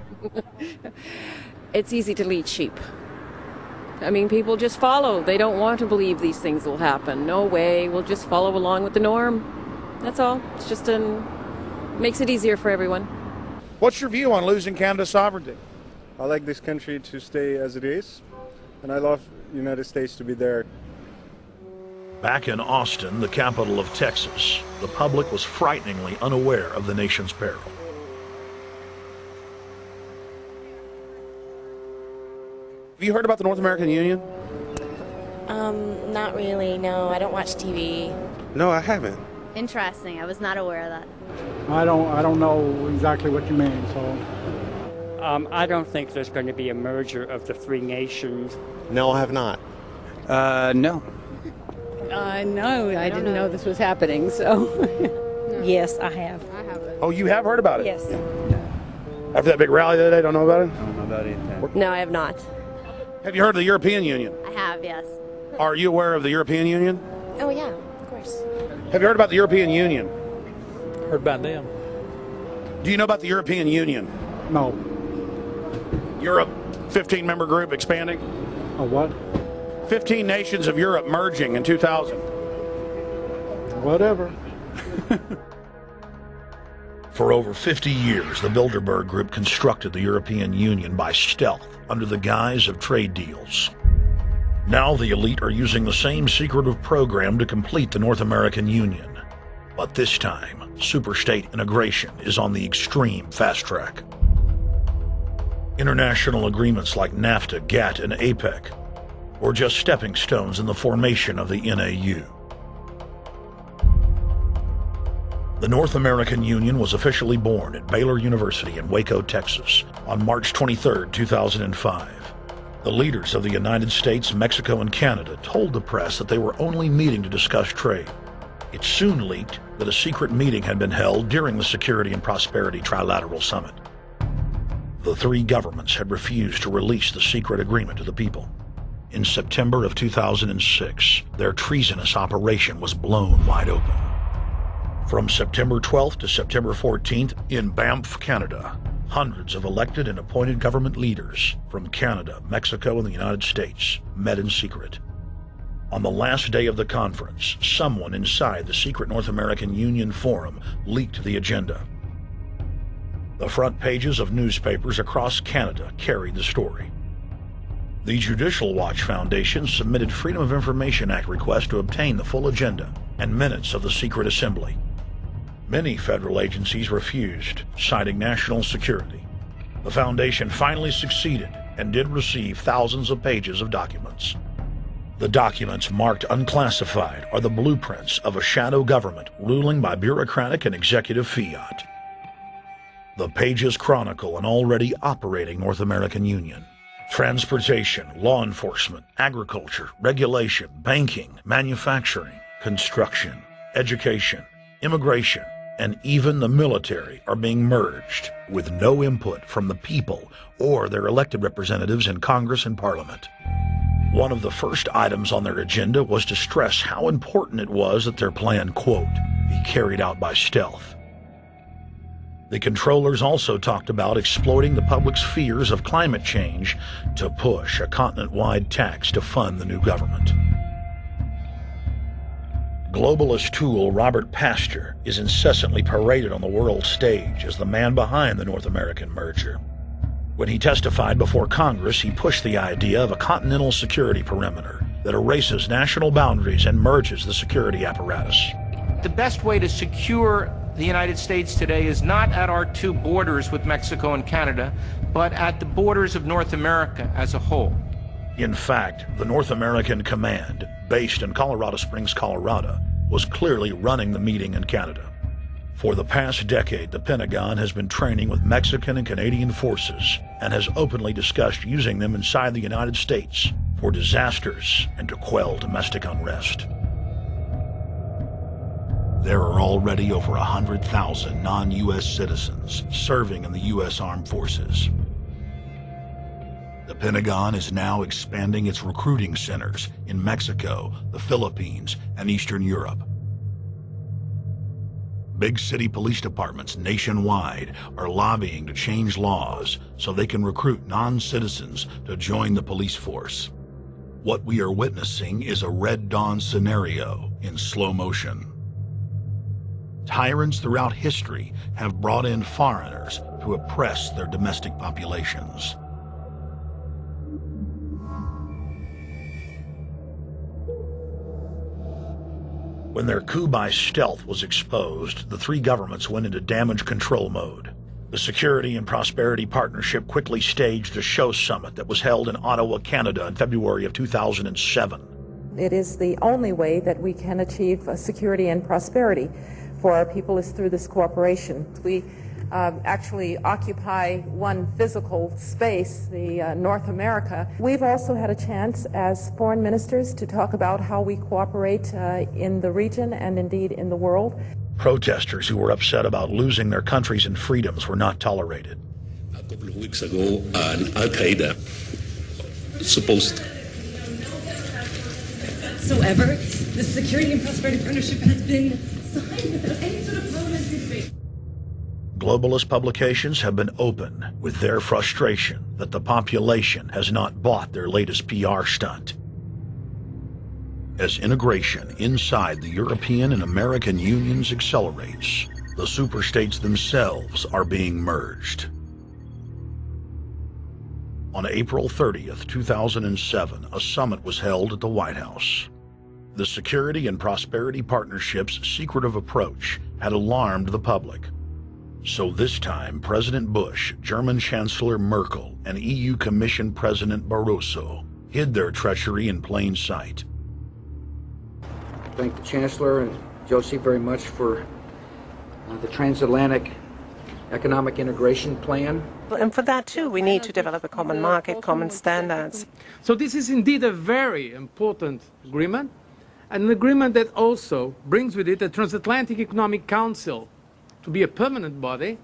It's easy to lead sheep. I mean, people just follow. They don't want to believe these things will happen. No way. We'll just follow along with the norm. That's all. It's just makes it easier for everyone. What's your view on losing Canada's sovereignty? I like this country to stay as it is, and I love the United States to be there. Back in Austin, the capital of Texas, the public was frighteningly unaware of the nation's peril. Have you heard about the North American Union? Not really, no. I don't watch TV. No, I haven't. Interesting. I was not aware of that. I don't know exactly what you mean, so... I don't think there's going to be a merger of the three nations. No, I have not. No. No, I didn't know this was happening, so... Yes, I have. Oh, you have heard about it? Yes. After that big rally the other day, don't know about it? I don't know about anything. No, I have not. Have you heard of the European Union? I have, yes. Are you aware of the European Union? Oh, yeah, of course. Have you heard about the European Union? Heard about them. Do you know about the European Union? No. Europe, 15-member group expanding? A what? 15 nations of Europe merging in 2000. Whatever. For over 50 years, the Bilderberg Group constructed the European Union by stealth under the guise of trade deals. Now the elite are using the same secretive program to complete the North American Union. But this time, superstate integration is on the extreme fast track. International agreements like NAFTA, GATT, and APEC were just stepping stones in the formation of the NAU. The North American Union was officially born at Baylor University in Waco, Texas, on March 23, 2005. The leaders of the United States, Mexico, and Canada told the press that they were only meeting to discuss trade. It soon leaked that a secret meeting had been held during the Security and Prosperity Trilateral Summit. The three governments had refused to release the secret agreement to the people. In September of 2006, their treasonous operation was blown wide open. From September 12th to September 14th, in Banff, Canada, hundreds of elected and appointed government leaders from Canada, Mexico, and the United States met in secret. On the last day of the conference, someone inside the secret North American Union Forum leaked the agenda. The front pages of newspapers across Canada carried the story. The Judicial Watch Foundation submitted Freedom of Information Act requests to obtain the full agenda and minutes of the secret assembly. Many federal agencies refused, citing national security. The foundation finally succeeded and did receive thousands of pages of documents. The documents marked unclassified are the blueprints of a shadow government ruling by bureaucratic and executive fiat. The pages chronicle an already operating North American Union. Transportation, law enforcement, agriculture, regulation, banking, manufacturing, construction, education, immigration, and even the military are being merged with no input from the people or their elected representatives in Congress and Parliament. One of the first items on their agenda was to stress how important it was that their plan, quote, be carried out by stealth. The controllers also talked about exploiting the public's fears of climate change to push a continent-wide tax to fund the new government. Globalist tool Robert Pastor is incessantly paraded on the world stage as the man behind the North American merger. When he testified before Congress, he pushed the idea of a continental security perimeter that erases national boundaries and merges the security apparatus. The best way to secure the United States today is not at our two borders with Mexico and Canada, but at the borders of North America as a whole. In fact, the North American Command, based in Colorado Springs, Colorado, was clearly running the meeting in Canada. For the past decade, the Pentagon has been training with Mexican and Canadian forces and has openly discussed using them inside the United States for disasters and to quell domestic unrest. There are already over 100,000 non-U.S. citizens serving in the U.S. Armed Forces. The Pentagon is now expanding its recruiting centers in Mexico, the Philippines, and Eastern Europe. Big city police departments nationwide are lobbying to change laws so they can recruit non-citizens to join the police force. What we are witnessing is a Red Dawn scenario in slow motion. Tyrants throughout history have brought in foreigners to oppress their domestic populations. When their coup by stealth was exposed, the three governments went into damage control mode. The Security and Prosperity Partnership quickly staged a show summit that was held in Ottawa, Canada in February of 2007. It is the only way that we can achieve security and prosperity for our people is through this cooperation. We actually occupy one physical space, the North America. We've also had a chance as foreign ministers to talk about how we cooperate in the region and indeed in the world. Protesters who were upset about losing their countries and freedoms were not tolerated. A couple of weeks ago, Al-Qaeda supposed. Whatsoever, the Security and Prosperity Partnership has been signed without any sort of parliamentary debate. Globalist publications have been open with their frustration that the population has not bought their latest PR stunt. As integration inside the European and American unions accelerates, the superstates themselves are being merged. On April 30th, 2007, a summit was held at the White House. The Security and Prosperity Partnership's secretive approach had alarmed the public. So this time, President Bush, German Chancellor Merkel, and EU Commission President Barroso hid their treachery in plain sight. Thank the Chancellor and Josie very much for the transatlantic economic integration plan. And for that too, we need to develop a common market, common standards. So this is indeed a very important agreement. An agreement that also brings with it a transatlantic economic council to be a permanent body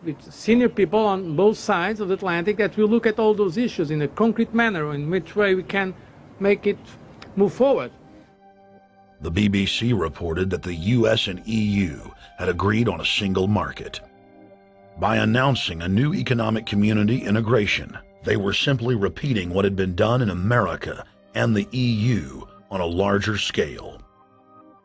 with senior people on both sides of the Atlantic that will look at all those issues in a concrete manner, in which way we can make it move forward. The BBC reported that the US and EU had agreed on a single market. By announcing a new economic community integration, they were simply repeating what had been done in America and the EU on a larger scale.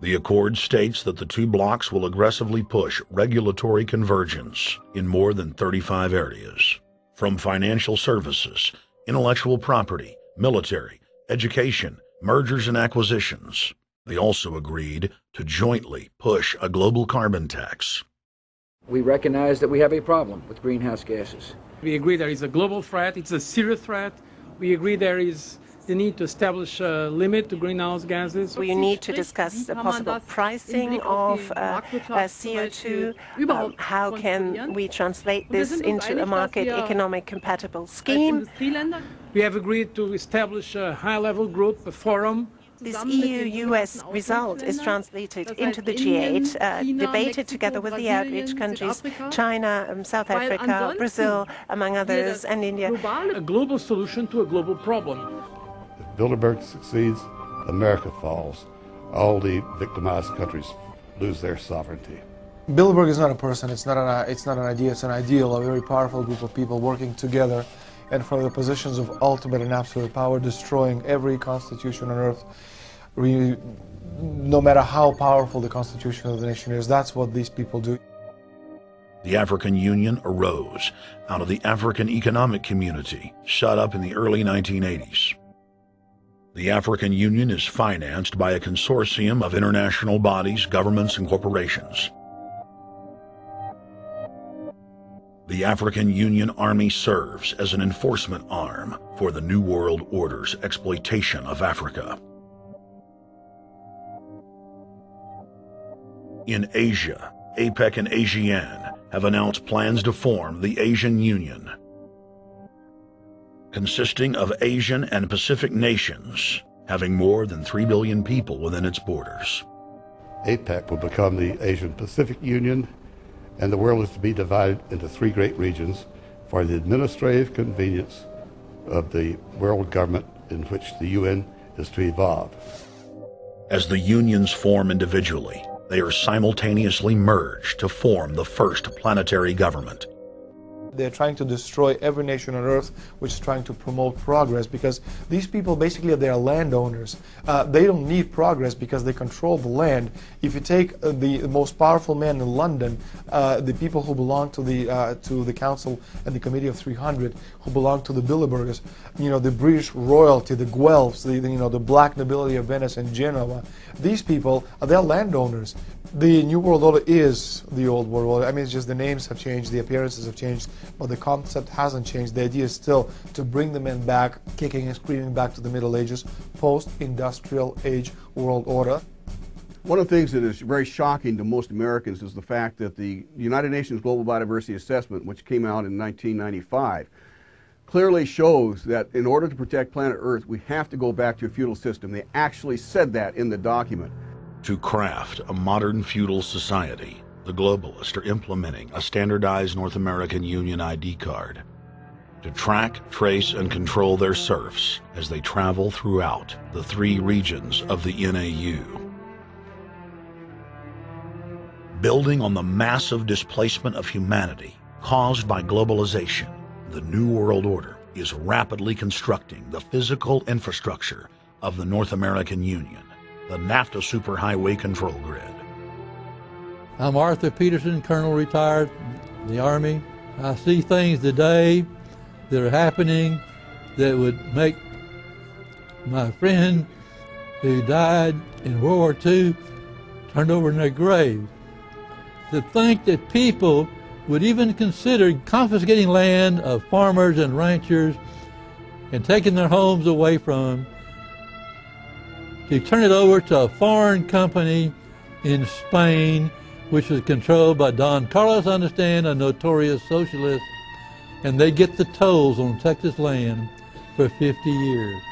The accord states that the two blocs will aggressively push regulatory convergence in more than 35 areas, from financial services, intellectual property, military, education, mergers and acquisitions. They also agreed to jointly push a global carbon tax. We recognize that we have a problem with greenhouse gases. We agree there is a global threat, it's a serious threat. We agree there is the need to establish a limit to greenhouse gases. We need to discuss the possible pricing of CO2. How can we translate this into a market economic compatible scheme? We have agreed to establish a high-level group, a forum. This EU-US result is translated into the G8, debated together with the outreach countries, China, South Africa, Brazil, among others, and India. A global solution to a global problem. If Bilderberg succeeds, America falls. All the victimized countries lose their sovereignty. Bilderberg is not a person, it's not an idea, it's an ideal, a very powerful group of people working together and from the positions of ultimate and absolute power, destroying every constitution on earth, no matter how powerful the constitution of the nation is. That's what these people do. The African Union arose out of the African Economic Community, set up in the early 1980s. The African Union is financed by a consortium of international bodies, governments, and corporations. The African Union Army serves as an enforcement arm for the New World Order's exploitation of Africa. In Asia, APEC and ASEAN have announced plans to form the Asian Union, consisting of Asian and Pacific nations, having more than 3 billion people within its borders. APEC will become the Asian Pacific Union, and the world is to be divided into 3 great regions for the administrative convenience of the world government in which the UN is to evolve. As the unions form individually, they are simultaneously merged to form the first planetary government. They're trying to destroy every nation on earth which is trying to promote progress, because these people basically they are landowners. They don't need progress because they control the land. If you take the most powerful man in London, the people who belong to the Council and the Committee of 300, who belong to the Bilderbergers, the British royalty, the Guelphs, the black nobility of Venice and Genoa, these people they're landowners. The New World Order is the Old World Order. I mean, it's just the names have changed, the appearances have changed, but the concept hasn't changed. The idea is still to bring the men back, kicking and screaming back to the Middle Ages, post-industrial age world order. One of the things that is very shocking to most Americans is the fact that the United Nations Global Biodiversity Assessment, which came out in 1995, clearly shows that in order to protect planet Earth, we have to go back to a feudal system. They actually said that in the document. To craft a modern feudal society, the globalists are implementing a standardized North American Union ID card to track, trace, and control their serfs as they travel throughout the 3 regions of the NAU. Building on the massive displacement of humanity caused by globalization, the New World Order is rapidly constructing the physical infrastructure of the North American Union, the NAFTA Superhighway Control Grid. I'm Arthur Peterson, Colonel retired in the Army. I see things today that are happening that would make my friend who died in World War II turn over in their grave. To think that people would even consider confiscating land of farmers and ranchers and taking their homes away from them to turn it over to a foreign company in Spain, which was controlled by Don Carlos, I understand, a notorious socialist, and they get the tolls on Texas land for 50 years.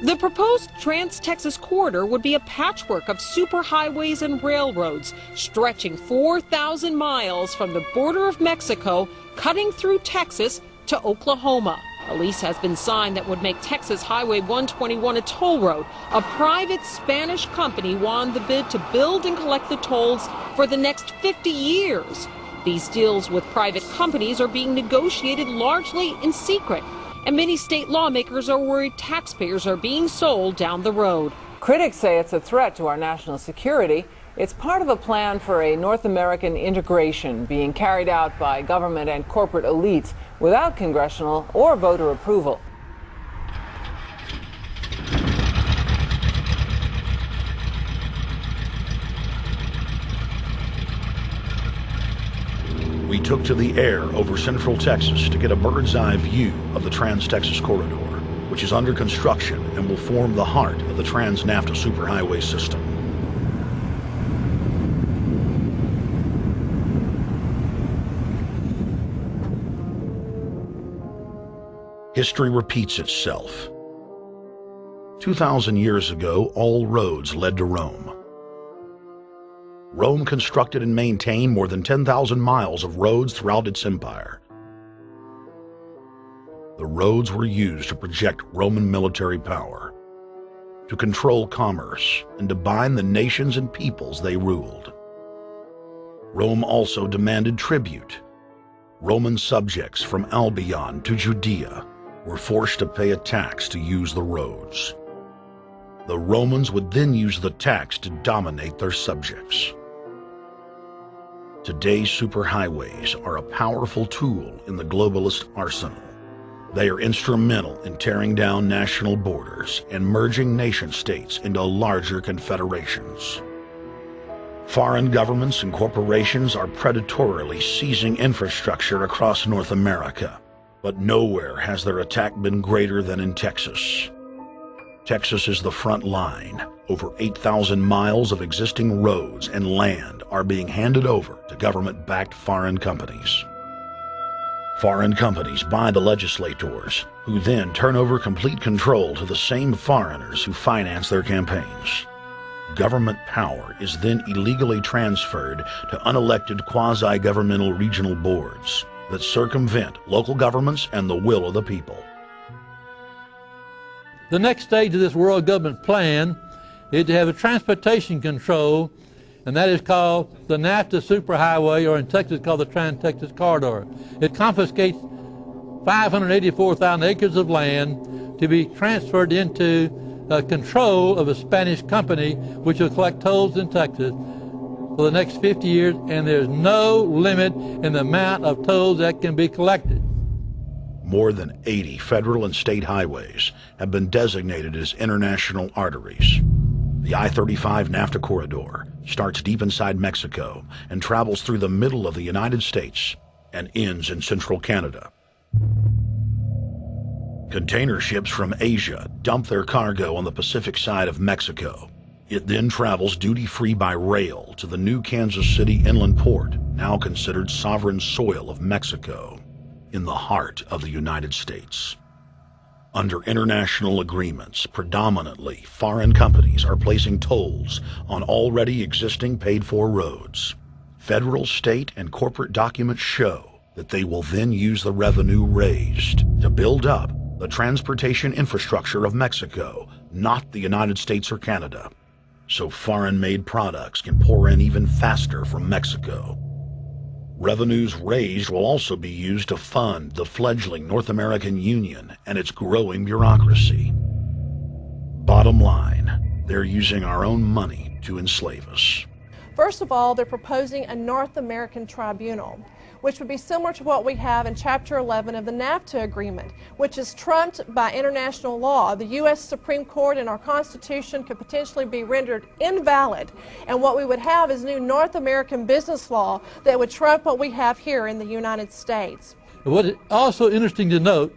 The proposed Trans-Texas corridor would be a patchwork of superhighways and railroads stretching 4,000 miles from the border of Mexico, cutting through Texas to Oklahoma. A lease has been signed that would make Texas Highway 121 a toll road. A private Spanish company won the bid to build and collect the tolls for the next 50 years. These deals with private companies are being negotiated largely in secret, and many state lawmakers are worried taxpayers are being sold down the road. Critics say it's a threat to our national security. It's part of a plan for a North American integration being carried out by government and corporate elites without congressional or voter approval. We took to the air over central Texas to get a bird's eye view of the Trans-Texas Corridor, which is under construction and will form the heart of the Trans-NAFTA superhighway system. History repeats itself. 2,000 years ago, all roads led to Rome. Rome constructed and maintained more than 10,000 miles of roads throughout its empire. The roads were used to project Roman military power, to control commerce, and to bind the nations and peoples they ruled. Rome also demanded tribute. Roman subjects from Albion to Judea were forced to pay a tax to use the roads. The Romans would then use the tax to dominate their subjects. Today's superhighways are a powerful tool in the globalist arsenal. They are instrumental in tearing down national borders and merging nation-states into larger confederations. Foreign governments and corporations are predatorily seizing infrastructure across North America, but nowhere has their attack been greater than in Texas. Texas is the front line. Over 8,000 miles of existing roads and land are being handed over to government-backed foreign companies. Foreign companies buy the legislators, who then turn over complete control to the same foreigners who finance their campaigns. Government power is then illegally transferred to unelected quasi-governmental regional boards that circumvent local governments and the will of the people. The next stage of this world government plan is to have a transportation control, and that is called the NAFTA superhighway, or in Texas called the Trans-Texas Corridor. It confiscates 584,000 acres of land to be transferred into control of a Spanish company which will collect tolls in Texas for the next 50 years, and there's no limit in the amount of tolls that can be collected. More than 80 federal and state highways have been designated as international arteries. The I-35 NAFTA corridor starts deep inside Mexico and travels through the middle of the United States and ends in central Canada. Container ships from Asia dump their cargo on the Pacific side of Mexico. It then travels duty-free by rail to the new Kansas City inland port, now considered sovereign soil of Mexico, in the heart of the United States. Under international agreements, predominantly foreign companies are placing tolls on already existing paid-for roads. Federal, state, and corporate documents show that they will then use the revenue raised to build up the transportation infrastructure of Mexico, not the United States or Canada, so foreign-made products can pour in even faster from Mexico. Revenues raised will also be used to fund the fledgling North American Union and its growing bureaucracy. Bottom line, they're using our own money to enslave us. First of all, they're proposing a North American tribunal, which would be similar to what we have in Chapter 11 of the NAFTA agreement, which is trumped by international law. The U.S. Supreme Court and our Constitution could potentially be rendered invalid, and what we would have is new North American business law that would trump what we have here in the United States. What is also interesting to note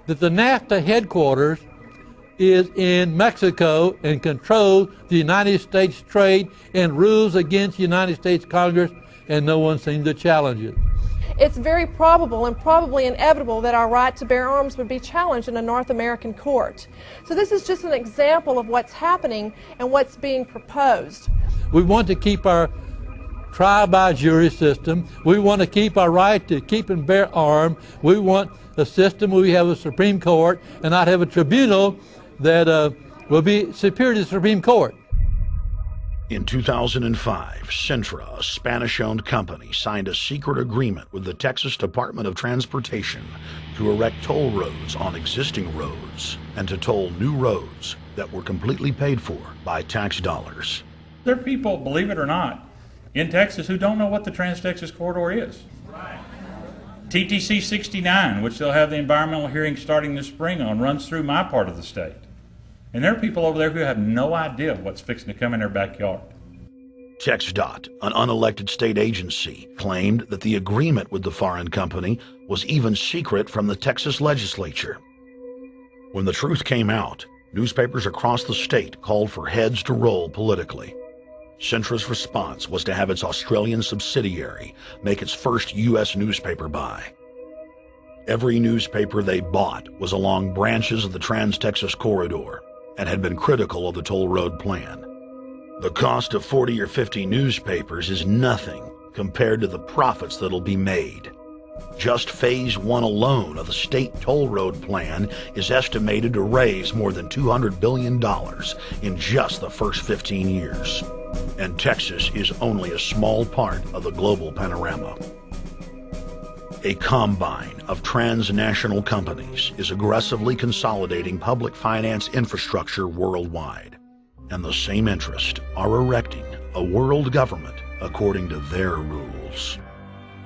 that the NAFTA headquarters is in Mexico and controls the United States trade and rules against the United States Congress, and no one seems to challenge it. it's very probable and probably inevitable that our right to bear arms would be challenged in a North American court. So this is just an example of what's happening and what's being proposed. We want to keep our trial by jury system. We want to keep our right to keep and bear arms. We want a system where we have a Supreme Court and not have a tribunal that will be superior to the Supreme Court. In 2005, Centra, a Spanish-owned company, signed a secret agreement with the Texas Department of Transportation to erect toll roads on existing roads and to toll new roads that were completely paid for by tax dollars. There are people, believe it or not, in Texas who don't know what the Trans-Texas Corridor is. TTC 69, which they'll have the environmental hearing starting this spring on, runs through my part of the state. And there are people over there who have no idea what's fixing to come in their backyard. TxDOT, an unelected state agency, claimed that the agreement with the foreign company was even secret from the Texas legislature. When the truth came out, newspapers across the state called for heads to roll politically. Centra's response was to have its Australian subsidiary make its first U.S. newspaper buy. Every newspaper they bought was along branches of the Trans-Texas Corridor and had been critical of the toll road plan. The cost of 40 or 50 newspapers is nothing compared to the profits that'll be made. Just Phase 1 alone of the state toll road plan is estimated to raise more than $200 billion in just the first 15 years. And Texas is only a small part of the global panorama. A combine of transnational companies is aggressively consolidating public finance infrastructure worldwide, and the same interests are erecting a world government according to their rules.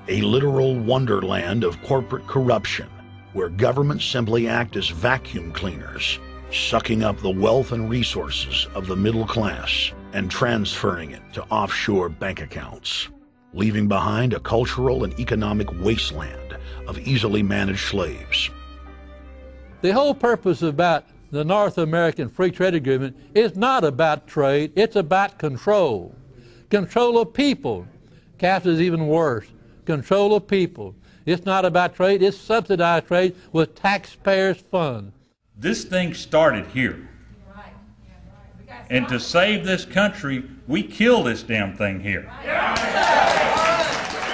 A literal wonderland of corporate corruption, where governments simply act as vacuum cleaners, sucking up the wealth and resources of the middle class and transferring it to offshore bank accounts, leaving behind a cultural and economic wasteland of easily managed slaves. The whole purpose about the North American Free Trade Agreement is not about trade, it's about control. Control of people. CAFTA is even worse. Control of people. It's not about trade, it's subsidized trade with taxpayers' funds. This thing started here. And to save this country, we kill this damn thing here.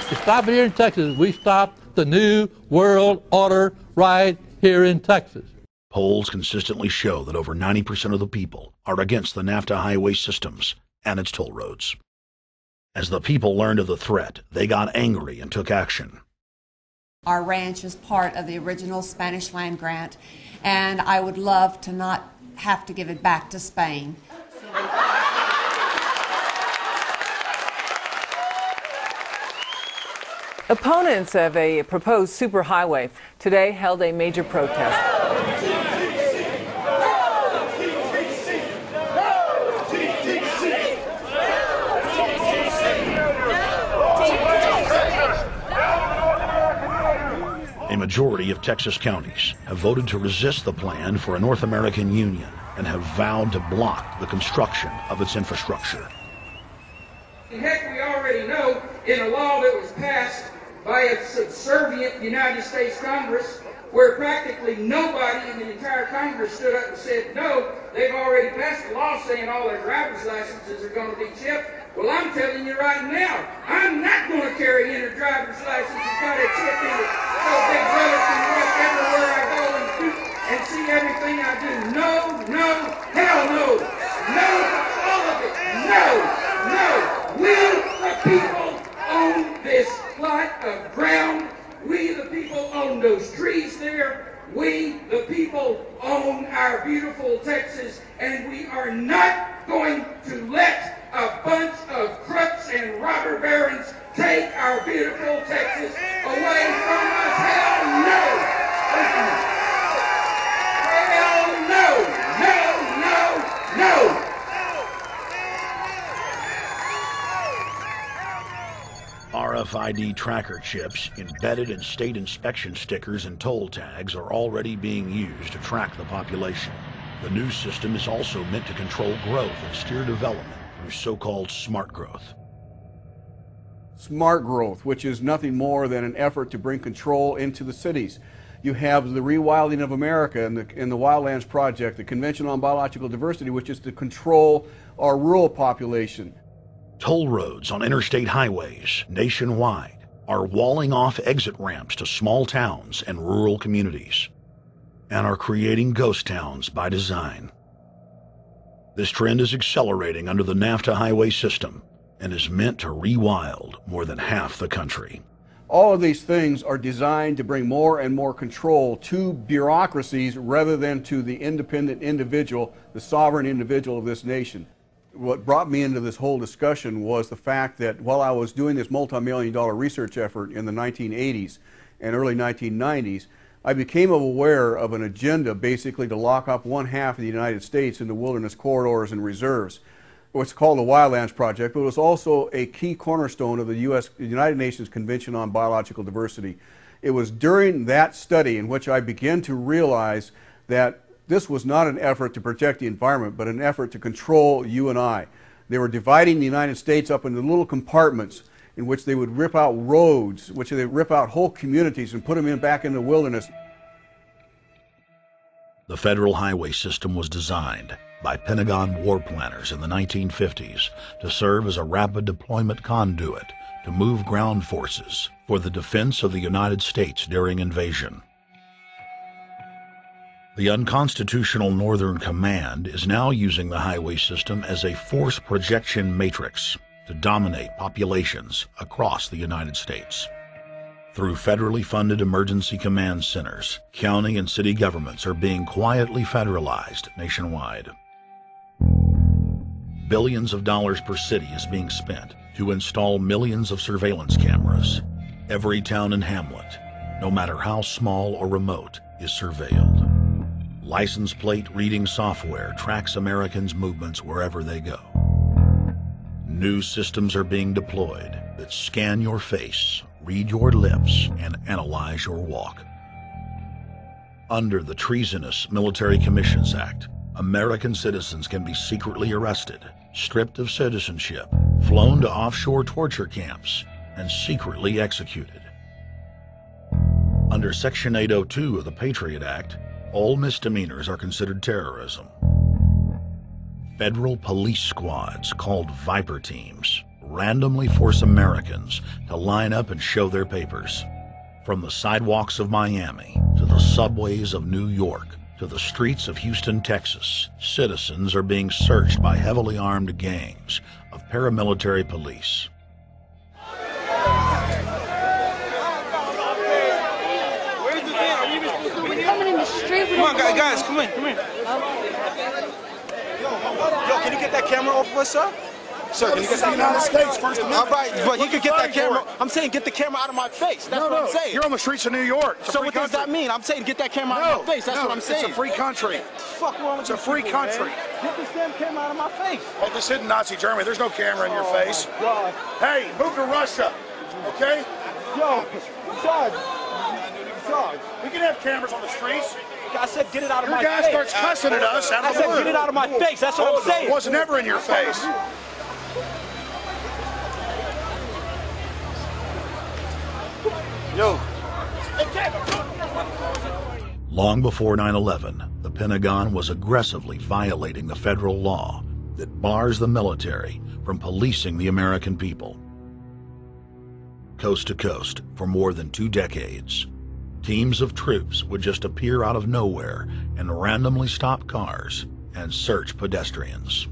To stop it here in Texas, we stop the new world order right here in Texas. Polls consistently show that over 90% of the people are against the NAFTA highway systems and its toll roads. As the people learned of the threat, they got angry and took action. Our ranch is part of the original Spanish land grant, and I would love to not have to give it back to Spain. Opponents of a proposed superhighway today held a major protest. A majority of Texas counties have voted to resist the plan for a North American Union and have vowed to block the construction of its infrastructure. Heck, we already know in a law that was passed by a subservient United States Congress, where practically nobody in the entire Congress stood up and said no, they've already passed a law saying all their driver's licenses are going to be chipped. Well, I'm telling you right now, I'm not going to carry in a driver's license that's got a chip in it so Big Brother can watch everywhere I go and see everything I do. No, no, hell no. No, all of it. No, no. We, the people, own this plot of ground. We, the people, own those trees there. We, the people, own our beautiful Texas, and we are not going to let a bunch of crooks and robber barons take our beautiful Texas away from us. Hell no! Hell no! No, no, no! RFID tracker chips embedded in state inspection stickers and toll tags are already being used to track the population. The new system is also meant to control growth and steer development through so-called smart growth. smart growth, which is nothing more than an effort to bring control into the cities. You have the rewilding of America and the Wildlands Project, the Convention on Biological Diversity, which is to control our rural population. Toll roads on interstate highways nationwide are walling off exit ramps to small towns and rural communities, and are creating ghost towns by design. This trend is accelerating under the NAFTA highway system and is meant to rewild more than half the country. All of these things are designed to bring more and more control to bureaucracies rather than to the independent individual, the sovereign individual of this nation. What brought me into this whole discussion was the fact that while I was doing this multi-million-dollar research effort in the 1980s and early 1990s, I became aware of an agenda basically to lock up one half of the United States into wilderness corridors and reserves. What's called the Wildlands Project, but it was also a key cornerstone of the United Nations Convention on Biological Diversity. It was during that study in which I began to realize that this was not an effort to protect the environment, but an effort to control you and I. They were dividing the United States up into little compartments in which they would rip out roads, which they would rip out whole communities and put them back in the wilderness. The federal highway system was designed by Pentagon war planners in the 1950s to serve as a rapid deployment conduit to move ground forces for the defense of the United States during invasion. The unconstitutional Northern Command is now using the highway system as a force projection matrix to dominate populations across the United States. Through federally funded emergency command centers, county and city governments are being quietly federalized nationwide. Billions of dollars per city is being spent to install millions of surveillance cameras. Every town and hamlet, no matter how small or remote, is surveilled. License plate reading software tracks Americans' movements wherever they go. New systems are being deployed that scan your face, read your lips, and analyze your walk. Under the treasonous Military Commissions Act, American citizens can be secretly arrested, stripped of citizenship, flown to offshore torture camps, and secretly executed. Under Section 802 of the Patriot Act, all misdemeanors are considered terrorism. Federal police squads, called Viper teams, randomly force Americans to line up and show their papers. From the sidewalks of Miami to the subways of New York to the streets of Houston, Texas, citizens are being searched by heavily armed gangs of paramilitary police. Coming in the street. Come on, guys, come in. Yo, can you get that camera off of us, sir? Sir, can you get that United States First Amendment? All right, but you can get that camera. I'm saying get the camera out of my face. That's what I'm saying. You're on the streets of New York. So what does that mean? I'm saying get that camera out of my face. That's what I'm saying. It's a free country. Fuck wrong with It's a free country. Get this damn camera out of my face. Oh, this isn't Nazi Germany. There's no camera in your face. Hey, move to Russia, okay? Yo, Sarge. We can have cameras on the streets. I said get it out of my face. Your guy starts cussing at us out of the blue. I said get it out of my face. That's what I'm saying. It was never in your face. Yo. Long before 9/11, the Pentagon was aggressively violating the federal law that bars the military from policing the American people. Coast to coast, for more than 2 decades, teams of troops would just appear out of nowhere and randomly stop cars and search pedestrians.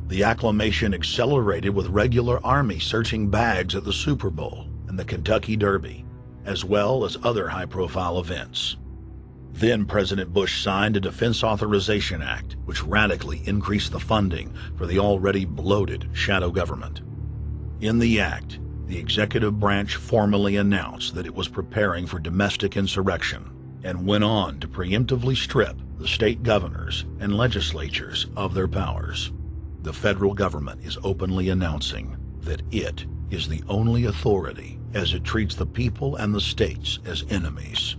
The acclamation accelerated with regular Army searching bags at the Super Bowl and the Kentucky Derby, as well as other high-profile events. Then President Bush signed a Defense Authorization Act, which radically increased the funding for the already bloated shadow government. In the act, the executive branch formally announced that it was preparing for domestic insurrection and went on to preemptively strip the state governors and legislatures of their powers. The federal government is openly announcing that it is the only authority as it treats the people and the states as enemies.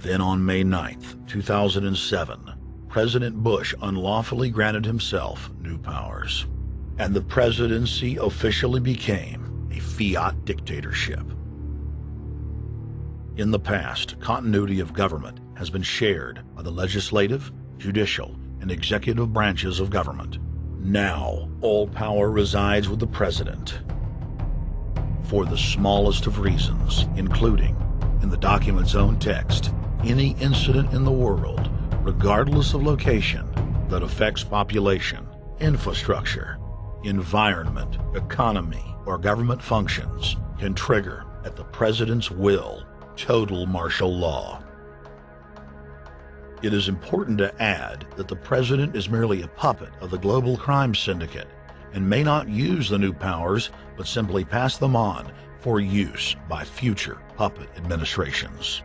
Then on May 9th, 2007, President Bush unlawfully granted himself new powers, and the presidency officially became fiat dictatorship. In the past, continuity of government has been shared by the legislative, judicial, and executive branches of government. Now, all power resides with the president. For the smallest of reasons, including, in the document's own text, any incident in the world, regardless of location, that affects population, infrastructure, environment, economy, or government functions can trigger, at the president's will, total martial law. It is important to add that the president is merely a puppet of the global crime syndicate and may not use the new powers, but simply pass them on for use by future puppet administrations.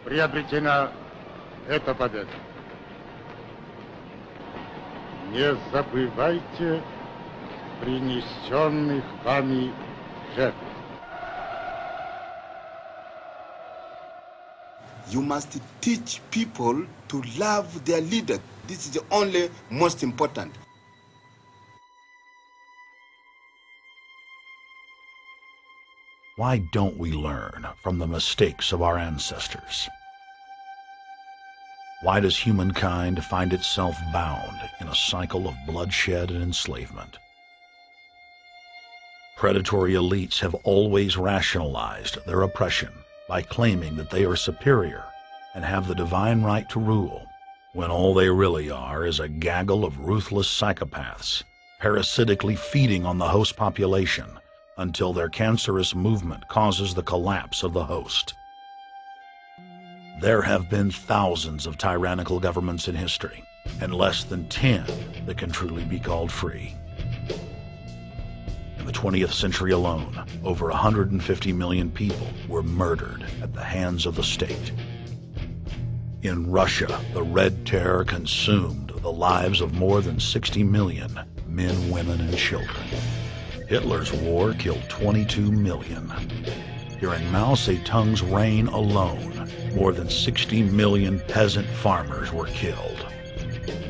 Приобретена эта победа. Не забывайте принесенных вами жертв. You must teach people to love their leader. This is the only most important. Why don't we learn from the mistakes of our ancestors? Why does humankind find itself bound in a cycle of bloodshed and enslavement? Predatory elites have always rationalized their oppression by claiming that they are superior and have the divine right to rule, when all they really are is a gaggle of ruthless psychopaths, parasitically feeding on the host population until their cancerous movement causes the collapse of the host. There have been thousands of tyrannical governments in history, and less than 10 that can truly be called free. In the 20th century alone, over 150 million people were murdered at the hands of the state. In Russia, the Red Terror consumed the lives of more than 60 million men, women, and children. Hitler's war killed 22 million. During Mao Zedong's reign alone, more than 60 million peasant farmers were killed.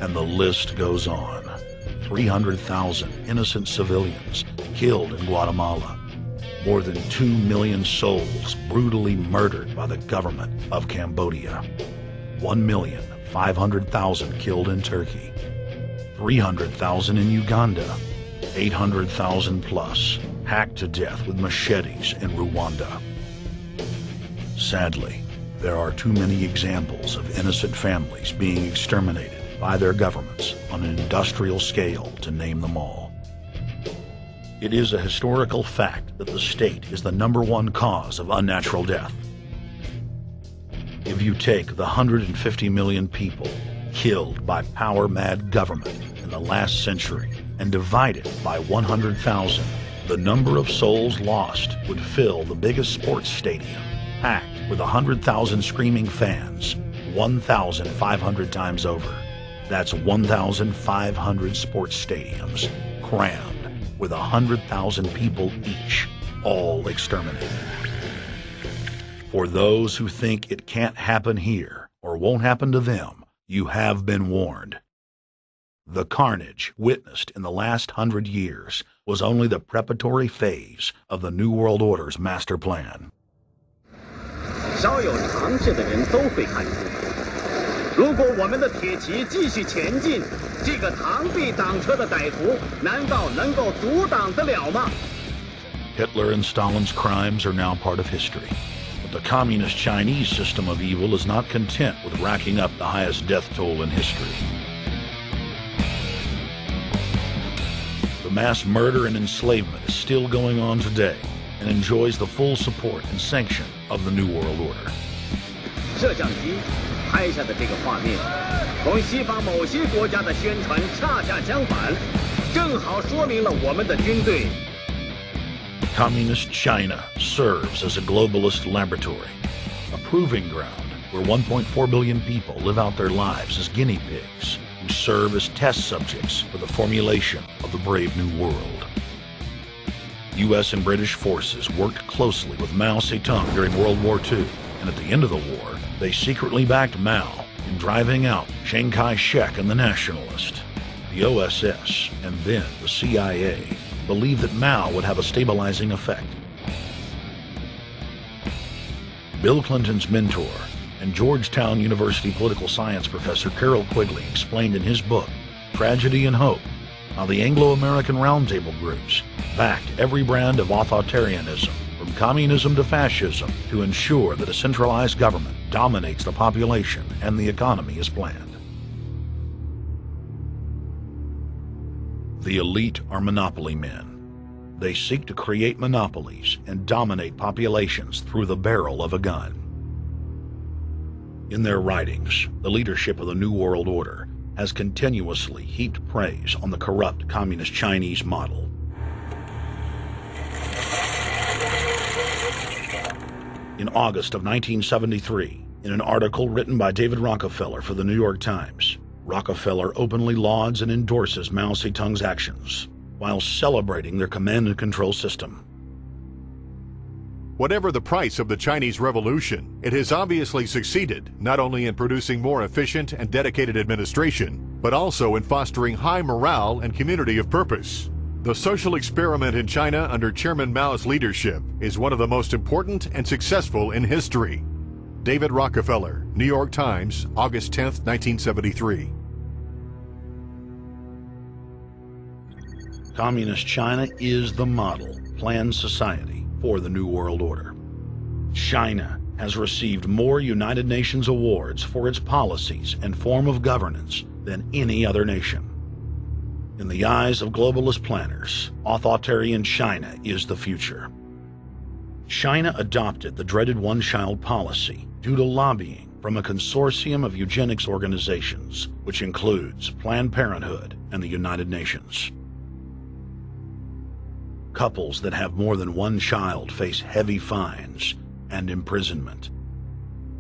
And the list goes on. 300,000 innocent civilians killed in Guatemala. More than 2 million souls brutally murdered by the government of Cambodia. 1,500,000 killed in Turkey. 300,000 in Uganda. 800,000 plus hacked to death with machetes in Rwanda. Sadly, there are too many examples of innocent families being exterminated by their governments on an industrial scale to name them all. It is a historical fact that the state is the #1 cause of unnatural death. If you take the 150 million people killed by power-mad government in the last century and divide it by 100,000, the number of souls lost would fill the biggest sports stadium, packed with 100,000 screaming fans, 1,500 times over. That's 1,500 sports stadiums, crammed with 100,000 people each, all exterminated. For those who think it can't happen here or won't happen to them, you have been warned. The carnage witnessed in the last 100 years was only the preparatory phase of the New World Order's master plan. 稍有常识的人都会看出，如果我们的铁骑继续前进，这个螳臂挡车的歹徒难道能够阻挡得了吗？ Hitler and Stalin's crimes are now part of history. But the communist Chinese system of evil is not content with racking up the highest death toll in history. The mass murder and enslavement is still going on today and enjoys the full support and sanction of the New World Order. 摄像机拍下的这个画面，同西方某些国家的宣传恰恰相反，正好说明了我们的军队 Communist China serves as a globalist laboratory, a proving ground where 1.4 billion people live out their lives as guinea pigs who serve as test subjects for the formulation of the brave new world. U.S. and British forces worked closely with Mao Zedong during World War II, and at the end of the war, they secretly backed Mao in driving out Chiang Kai-shek and the Nationalist. The OSS, and then the CIA, believed that Mao would have a stabilizing effect. Bill Clinton's mentor and Georgetown University political science professor Carroll Quigley explained in his book, Tragedy and Hope, how the Anglo-American Roundtable groups backed every brand of authoritarianism, from communism to fascism, to ensure that a centralized government dominates the population and the economy as planned. The elite are monopoly men. They seek to create monopolies and dominate populations through the barrel of a gun. In their writings, the leadership of the New World Order has continuously heaped praise on the corrupt communist Chinese model. In August of 1973, in an article written by David Rockefeller for the New York Times, Rockefeller openly lauds and endorses Mao Zedong's actions, while celebrating their command and control system. Whatever the price of the Chinese Revolution, it has obviously succeeded not only in producing more efficient and dedicated administration, but also in fostering high morale and community of purpose. The social experiment in China under Chairman Mao's leadership is one of the most important and successful in history. David Rockefeller, New York Times, August 10, 1973. Communist China is the model, planned society for the New World Order. China has received more United Nations awards for its policies and form of governance than any other nation. In the eyes of globalist planners, authoritarian China is the future. China adopted the dreaded one-child policy due to lobbying from a consortium of eugenics organizations, which includes Planned Parenthood and the United Nations. Couples that have more than one child face heavy fines and imprisonment.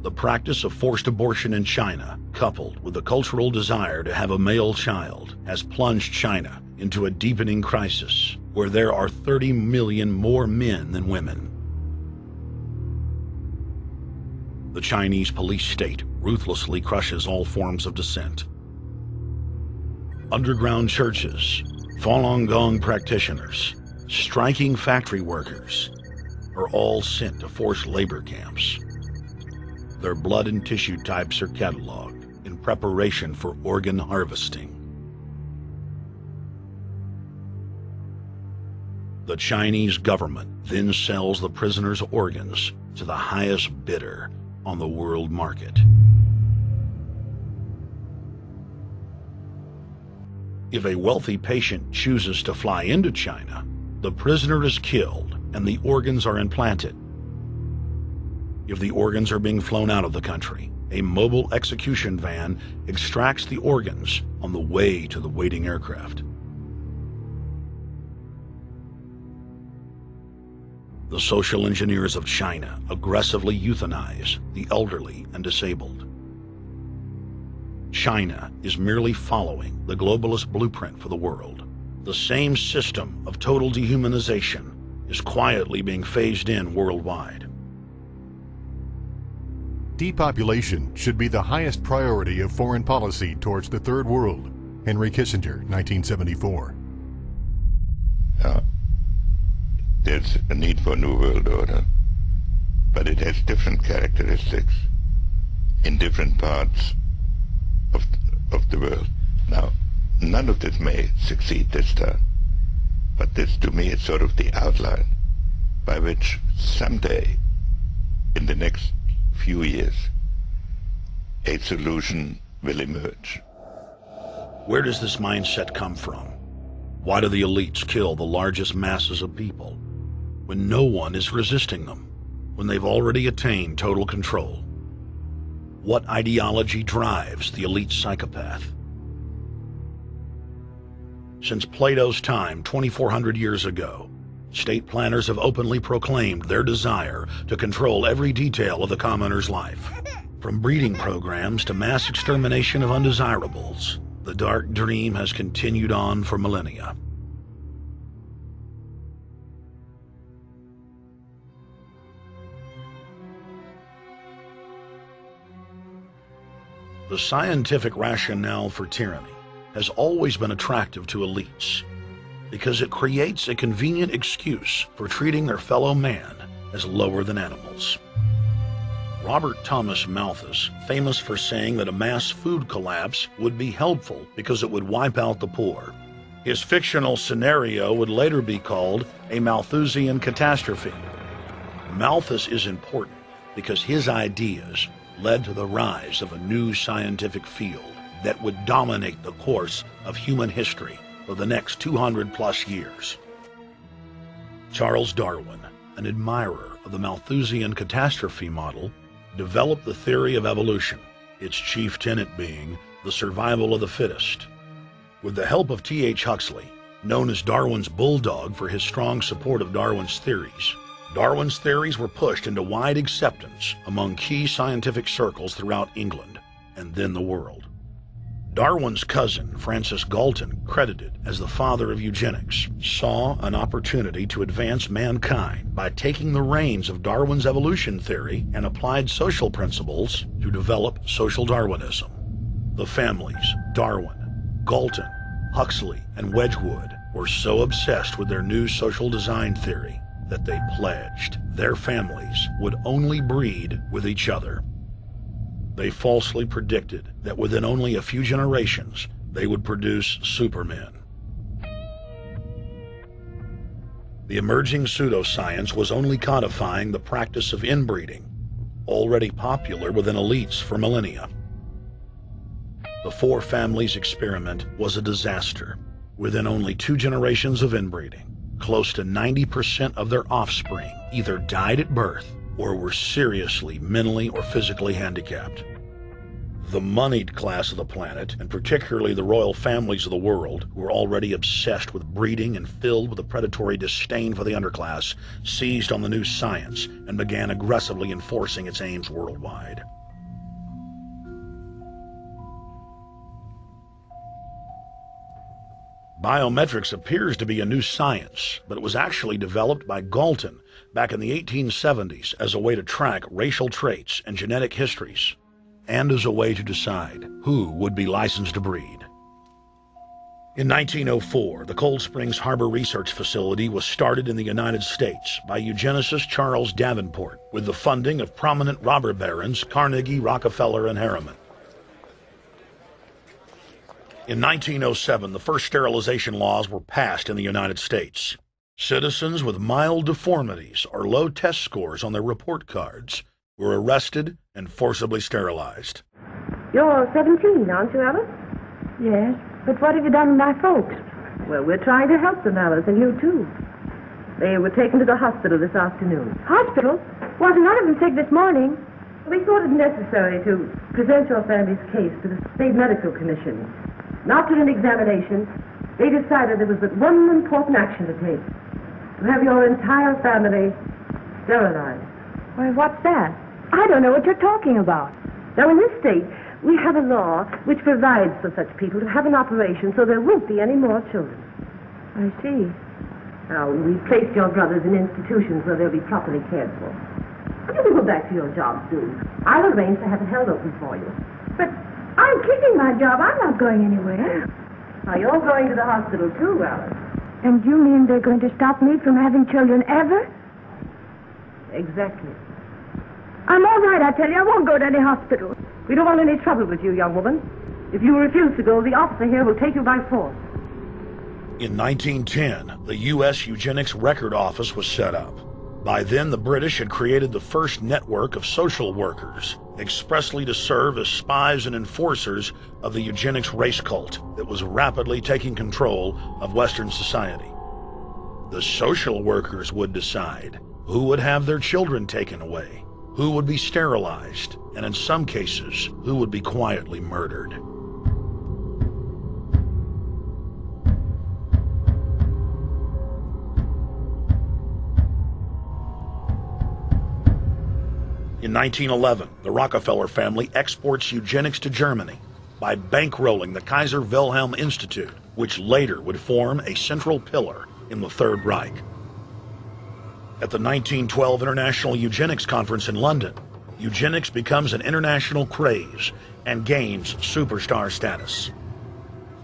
The practice of forced abortion in China, coupled with the cultural desire to have a male child, has plunged China into a deepening crisis where there are 30 million more men than women. The Chinese police state ruthlessly crushes all forms of dissent. Underground churches, Falun Gong practitioners, striking factory workers are all sent to forced labor camps. Their blood and tissue types are cataloged in preparation for organ harvesting. The Chinese government then sells the prisoners' organs to the highest bidder on the world market. If a wealthy patient chooses to fly into China, the prisoner is killed and the organs are implanted. If the organs are being flown out of the country, a mobile execution van extracts the organs on the way to the waiting aircraft. The social engineers of China aggressively euthanize the elderly and disabled. China is merely following the globalist blueprint for the world. The same system of total dehumanization is quietly being phased in worldwide. Depopulation should be the highest priority of foreign policy towards the Third World. Henry Kissinger, 1974. There's a need for a new world order, but it has different characteristics in different parts of the world. Now, none of this may succeed this time, but this to me is sort of the outline by which someday, in the next few years, a solution will emerge. Where does this mindset come from? Why do the elites kill the largest masses of people when no one is resisting them, when they've already attained total control? What ideology drives the elite psychopath? Since Plato's time 2,400 years ago, State planners have openly proclaimed their desire to control every detail of the commoner's life. From breeding programs to mass extermination of undesirables, the dark dream has continued on for millennia. The scientific rationale for tyranny has always been attractive to elites because it creates a convenient excuse for treating their fellow man as lower than animals. Robert Thomas Malthus, famous for saying that a mass food collapse would be helpful because it would wipe out the poor. His fictional scenario would later be called a Malthusian catastrophe. Malthus is important because his ideas led to the rise of a new scientific field that would dominate the course of human history for the next 200+ years. Charles Darwin, an admirer of the Malthusian catastrophe model, developed the theory of evolution, its chief tenet being the survival of the fittest. With the help of T.H. Huxley, known as Darwin's bulldog for his strong support of Darwin's theories were pushed into wide acceptance among key scientific circles throughout England and then the world. Darwin's cousin, Francis Galton, credited as the father of eugenics, saw an opportunity to advance mankind by taking the reins of Darwin's evolution theory and applied social principles to develop social Darwinism. The families Darwin, Galton, Huxley, and Wedgwood were so obsessed with their new social design theory that they pledged their families would only breed with each other. They falsely predicted that within only a few generations, they would produce supermen. The emerging pseudoscience was only codifying the practice of inbreeding, already popular within elites for millennia. The four families experiment was a disaster. Within only 2 generations of inbreeding, close to 90% of their offspring either died at birth or were seriously mentally or physically handicapped. The moneyed class of the planet, and particularly the royal families of the world, who were already obsessed with breeding and filled with a predatory disdain for the underclass, seized on the new science and began aggressively enforcing its aims worldwide. Biometrics appears to be a new science, but it was actually developed by Galton back in the 1870s as a way to track racial traits and genetic histories, and as a way to decide who would be licensed to breed. In 1904, the Cold Springs Harbor Research Facility was started in the United States by eugenicist Charles Davenport with the funding of prominent robber barons Carnegie, Rockefeller, and Harriman. In 1907, the first sterilization laws were passed in the United States. Citizens with mild deformities or low test scores on their report cards were arrested and forcibly sterilized. You're 17, aren't you, Alice? Yes, but what have you done with my folks? Well, we're trying to help them, Alice, and you too. They were taken to the hospital this afternoon. Hospital? Wasn't none of them sick this morning? We thought it necessary to present your family's case to the State Medical Commission. And after an examination, they decided there was but one important action to take: to have your entire family sterilized. Why, what's that? I don't know what you're talking about. Now, in this state, we have a law which provides for such people to have an operation so there won't be any more children. I see. Now, we've placed your brothers in institutions where they'll be properly cared for. You can go back to your job soon. I'll arrange to have it held open for you. But I'm keeping my job. I'm not going anywhere. Now, you're going to the hospital too, Alice. And you mean they're going to stop me from having children ever? Exactly. I'm all right, I tell you. I won't go to any hospital. We don't want any trouble with you, young woman. If you refuse to go, the officer here will take you by force. In 1910, the U.S. Eugenics Record Office was set up. By then, the British had created the first network of social workers, expressly to serve as spies and enforcers of the eugenics race cult that was rapidly taking control of Western society. The social workers would decide who would have their children taken away, who would be sterilized, and in some cases, who would be quietly murdered. In 1911, the Rockefeller family exports eugenics to Germany by bankrolling the Kaiser Wilhelm Institute, which later would form a central pillar in the Third Reich. At the 1912 International Eugenics Conference in London, eugenics becomes an international craze and gains superstar status.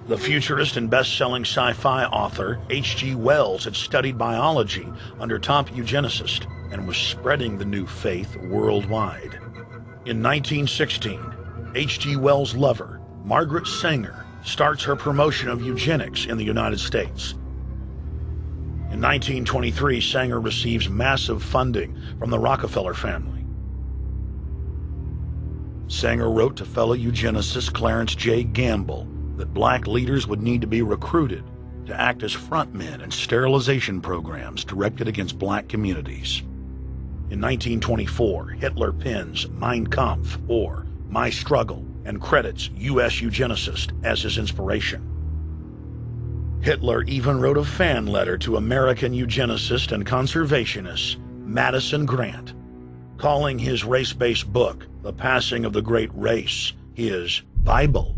The futurist and best-selling sci-fi author H.G. Wells had studied biology under top eugenicists and was spreading the new faith worldwide. In 1916, H.G. Wells' lover, Margaret Sanger, starts her promotion of eugenics in the United States. In 1923, Sanger receives massive funding from the Rockefeller family. Sanger wrote to fellow eugenicist Clarence J. Gamble that black leaders would need to be recruited to act as frontmen in sterilization programs directed against black communities. In 1924, Hitler pens Mein Kampf, or My Struggle, and credits U.S. eugenicist as his inspiration. Hitler even wrote a fan letter to American eugenicist and conservationist Madison Grant, calling his race-based book, The Passing of the Great Race, his Bible.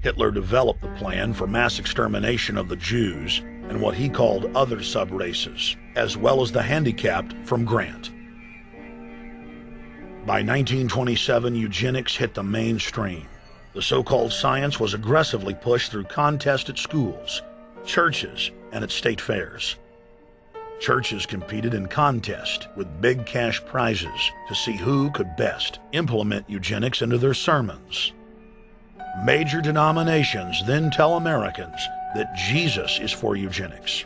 Hitler developed the plan for mass extermination of the Jews and what he called other sub-races, as well as the handicapped from Grant. By 1927, eugenics hit the mainstream. The so-called science was aggressively pushed through contests at schools, churches, and at state fairs. Churches competed in contests with big cash prizes to see who could best implement eugenics into their sermons. Major denominations then tell Americans that Jesus is for eugenics.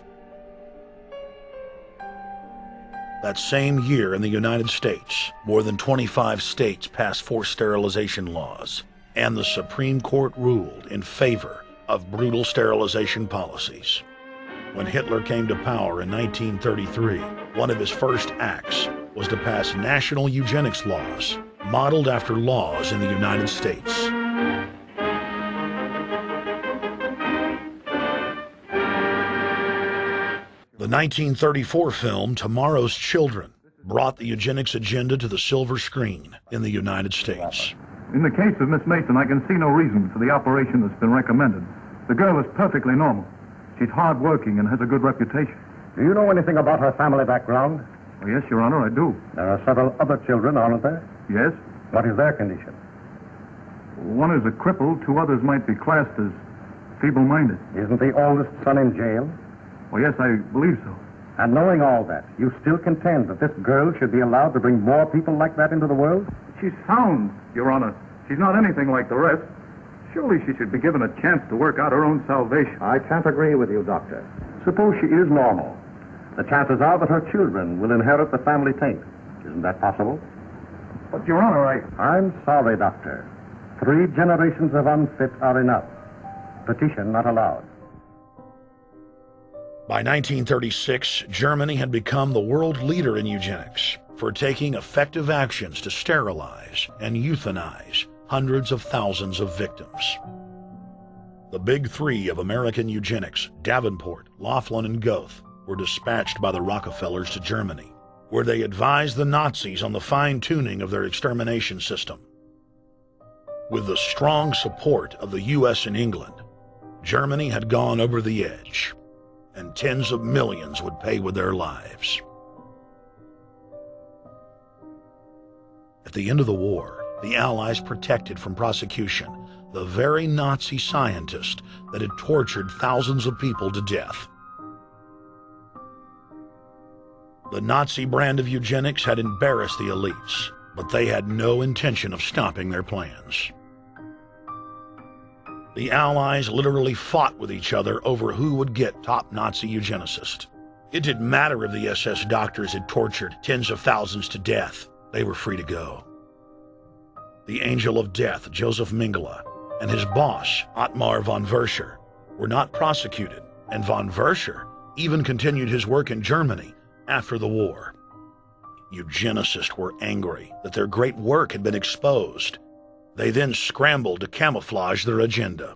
That same year in the United States, more than 25 states passed forced sterilization laws, and the Supreme Court ruled in favor of brutal sterilization policies. When Hitler came to power in 1933, one of his first acts was to pass national eugenics laws, modeled after laws in the United States. The 1934 film Tomorrow's Children brought the eugenics agenda to the silver screen in the United States. In the case of Miss Mason, I can see no reason for the operation that's been recommended. The girl is perfectly normal. She's hard-working and has a good reputation. Do you know anything about her family background? Oh, yes, Your Honor, I do. There are several other children, aren't there? Yes. What is their condition? One is a cripple. Two others might be classed as feeble-minded. Isn't the oldest son in jail? Oh, yes, I believe so. And knowing all that, you still contend that this girl should be allowed to bring more people like that into the world? She's sound, Your Honor. She's not anything like the rest. Surely she should be given a chance to work out her own salvation. I can't agree with you, Doctor. Suppose she is normal. The chances are that her children will inherit the family taint. Isn't that possible? But, Your Honor, I'm sorry, Doctor. 3 generations of unfit are enough. Petition not allowed. By 1936, Germany had become the world leader in eugenics for taking effective actions to sterilize and euthanize hundreds of thousands of victims. The big 3 of American eugenics, Davenport, Laughlin, and Goethe, were dispatched by the Rockefellers to Germany, where they advised the Nazis on the fine-tuning of their extermination system. With the strong support of the U.S. and England, Germany had gone over the edge, and tens of millions would pay with their lives. At the end of the war, the Allies protected from prosecution the very Nazi scientist that had tortured thousands of people to death. The Nazi brand of eugenics had embarrassed the elites, but they had no intention of stopping their plans. The Allies literally fought with each other over who would get top Nazi eugenicist. It didn't matter if the SS doctors had tortured tens of thousands to death. They were free to go. The Angel of Death, Joseph Mengele, and his boss, Ottmar von Verscher, were not prosecuted, and von Verscher even continued his work in Germany after the war. Eugenicists were angry that their great work had been exposed. They then scrambled to camouflage their agenda.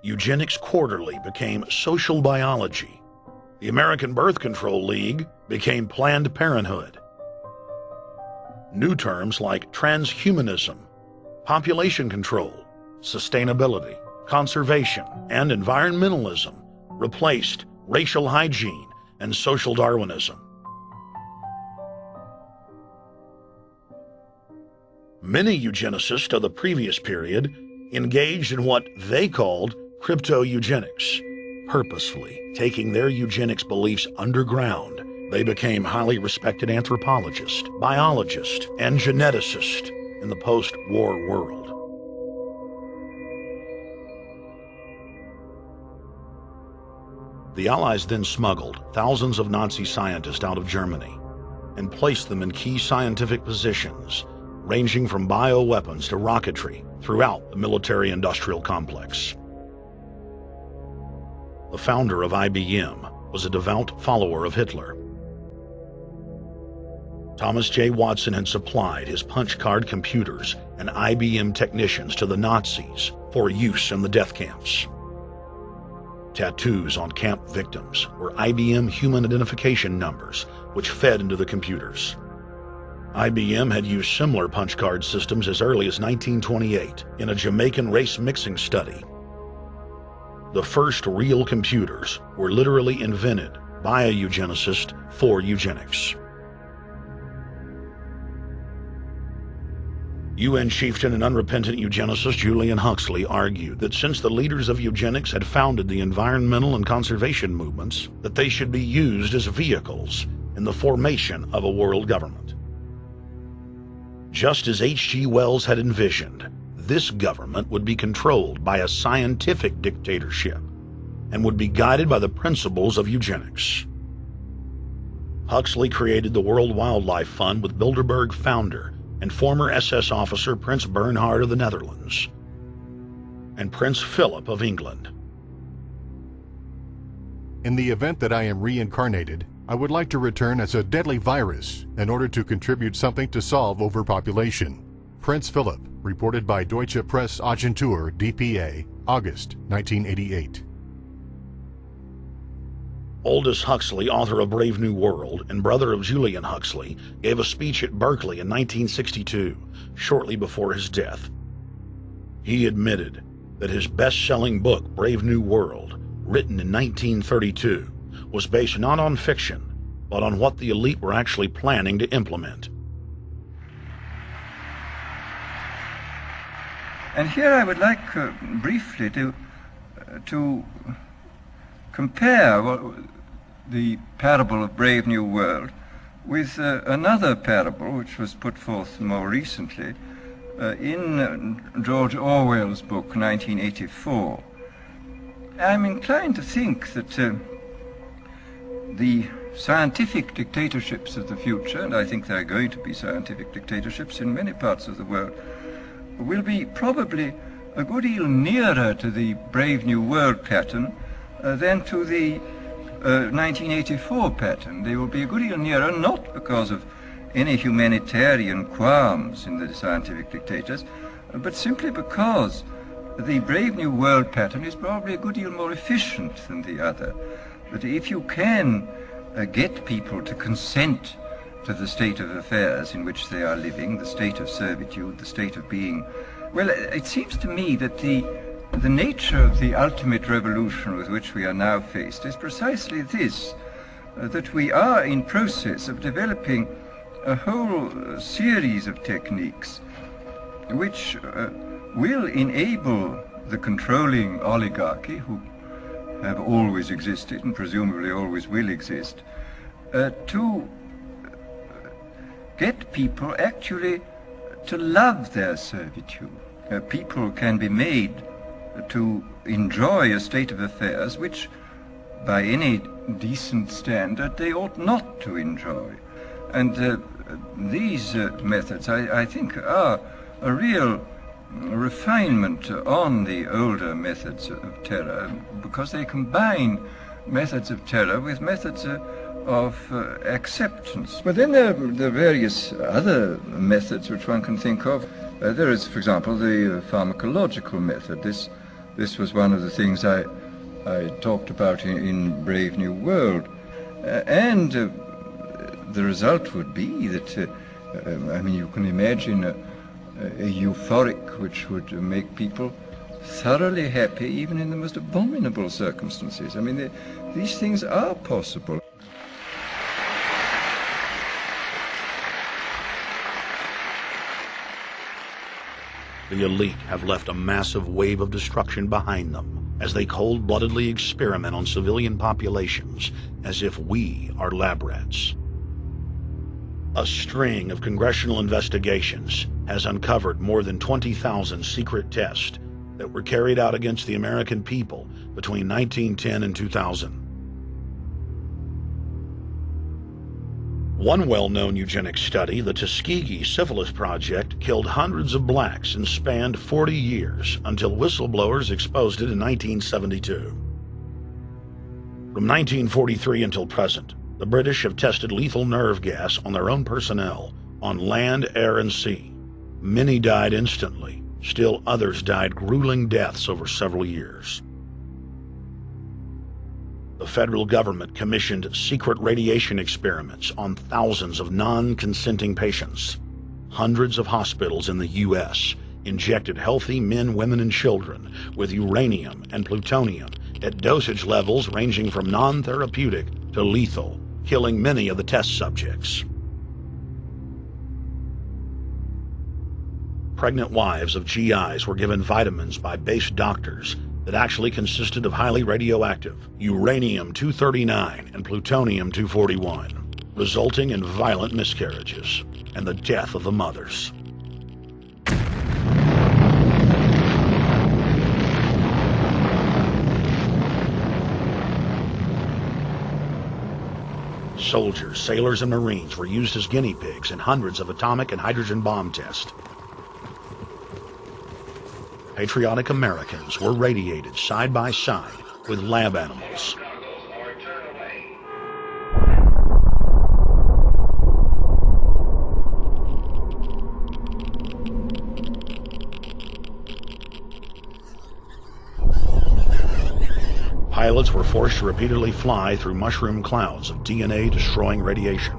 Eugenics Quarterly became Social Biology. The American Birth Control League became Planned Parenthood. New terms like transhumanism, population control, sustainability, conservation, and environmentalism replaced racial hygiene and social Darwinism. Many eugenicists of the previous period engaged in what they called crypto-eugenics, purposefully taking their eugenics beliefs underground. They became highly respected anthropologists, biologists, and geneticists in the post-war world. The Allies then smuggled thousands of Nazi scientists out of Germany and placed them in key scientific positions, ranging from bioweapons to rocketry throughout the military-industrial complex. The founder of IBM was a devout follower of Hitler. Thomas J. Watson had supplied his punch card computers and IBM technicians to the Nazis for use in the death camps. Tattoos on camp victims were IBM human identification numbers, which fed into the computers. IBM had used similar punch card systems as early as 1928 in a Jamaican race mixing study. The first real computers were literally invented by a eugenicist for eugenics. UN chieftain and unrepentant eugenicist Julian Huxley argued that since the leaders of eugenics had founded the environmental and conservation movements, that they should be used as vehicles in the formation of a world government. Just as H.G. Wells had envisioned, this government would be controlled by a scientific dictatorship and would be guided by the principles of eugenics. Huxley created the World Wildlife Fund with Bilderberg founder and former SS officer Prince Bernhard of the Netherlands and Prince Philip of England. In the event that I am reincarnated, I would like to return as a deadly virus in order to contribute something to solve overpopulation. Prince Philip, reported by Deutsche Presse-Agentur, DPA, August 1988. Aldous Huxley, author of Brave New World and brother of Julian Huxley, gave a speech at Berkeley in 1962, shortly before his death. He admitted that his best-selling book, Brave New World, written in 1932, was based not on fiction, but on what the elite were actually planning to implement. And here I would like briefly to compare the parable of Brave New World with another parable which was put forth more recently in George Orwell's book 1984. I'm inclined to think that the scientific dictatorships of the future, and I think there are going to be scientific dictatorships in many parts of the world, will be probably a good deal nearer to the Brave New World pattern than to the 1984 pattern. They will be a good deal nearer, not because of any humanitarian qualms in the scientific dictators, but simply because the Brave New World pattern is probably a good deal more efficient than the other. That if you can get people to consent to the state of affairs in which they are living, the state of servitude, the state of being, well, it seems to me that the nature of the ultimate revolution with which we are now faced is precisely this, that we are in process of developing a whole series of techniques which will enable the controlling oligarchy, who have always existed and presumably always will exist, to get people actually to love their servitude. People can be made to enjoy a state of affairs which, by any decent standard, they ought not to enjoy. And these methods, I think, are a real refinement on the older methods of terror, because they combine methods of terror with methods of acceptance. But then there are various other methods which one can think of. There is, for example, the pharmacological method. This was one of the things I talked about in Brave New World. And the result would be that I mean, you can imagine a euphoric which would make people thoroughly happy even in the most abominable circumstances. I mean, these things are possible. The elite have left a massive wave of destruction behind them as they cold-bloodedly experiment on civilian populations as if we are lab rats. A string of congressional investigations has uncovered more than 20,000 secret tests that were carried out against the American people between 1910 and 2000. One well-known eugenics study, the Tuskegee Syphilis Project, killed hundreds of blacks and spanned 40 years until whistleblowers exposed it in 1972. From 1943 until present, the British have tested lethal nerve gas on their own personnel, on land, air, and sea. Many died instantly. Still others died grueling deaths over several years. The federal government commissioned secret radiation experiments on thousands of non-consenting patients. Hundreds of hospitals in the U.S. injected healthy men, women, and children with uranium and plutonium at dosage levels ranging from non-therapeutic to lethal, killing many of the test subjects. Pregnant wives of GIs were given vitamins by base doctors that actually consisted of highly radioactive uranium-239 and plutonium-241, resulting in violent miscarriages and the death of the mothers. Soldiers, sailors, and Marines were used as guinea pigs in hundreds of atomic and hydrogen bomb tests. Patriotic Americans were radiated side by side with lab animals. Pilots were forced to repeatedly fly through mushroom clouds of DNA-destroying radiation.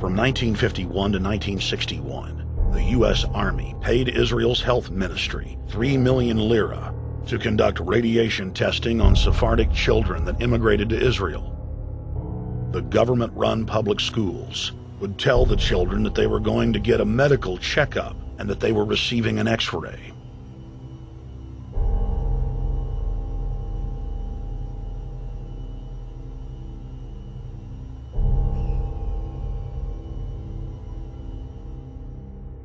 From 1951 to 1961, the U.S. Army paid Israel's health ministry 3 million lira to conduct radiation testing on Sephardic children that immigrated to Israel. The government-run public schools would tell the children that they were going to get a medical checkup and that they were receiving an X-ray.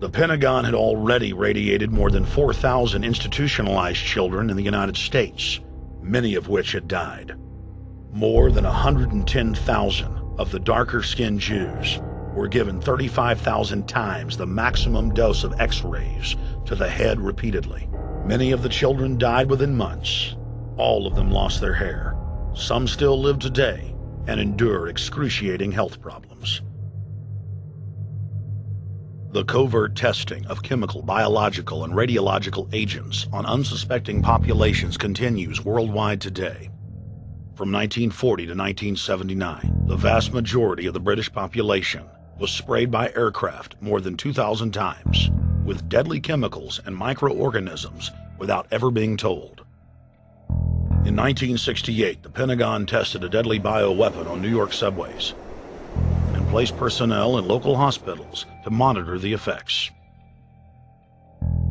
The Pentagon had already radiated more than 4,000 institutionalized children in the United States, many of which had died. More than 110,000 of the darker-skinned Jews were given 35,000 times the maximum dose of X-rays to the head repeatedly. Many of the children died within months. All of them lost their hair. Some still live today and endure excruciating health problems. The covert testing of chemical, biological, and radiological agents on unsuspecting populations continues worldwide today. From 1940 to 1979, the vast majority of the British population was sprayed by aircraft more than 2,000 times with deadly chemicals and microorganisms without ever being told. In 1968, the Pentagon tested a deadly bioweapon on New York subways and placed personnel in local hospitals to monitor the effects.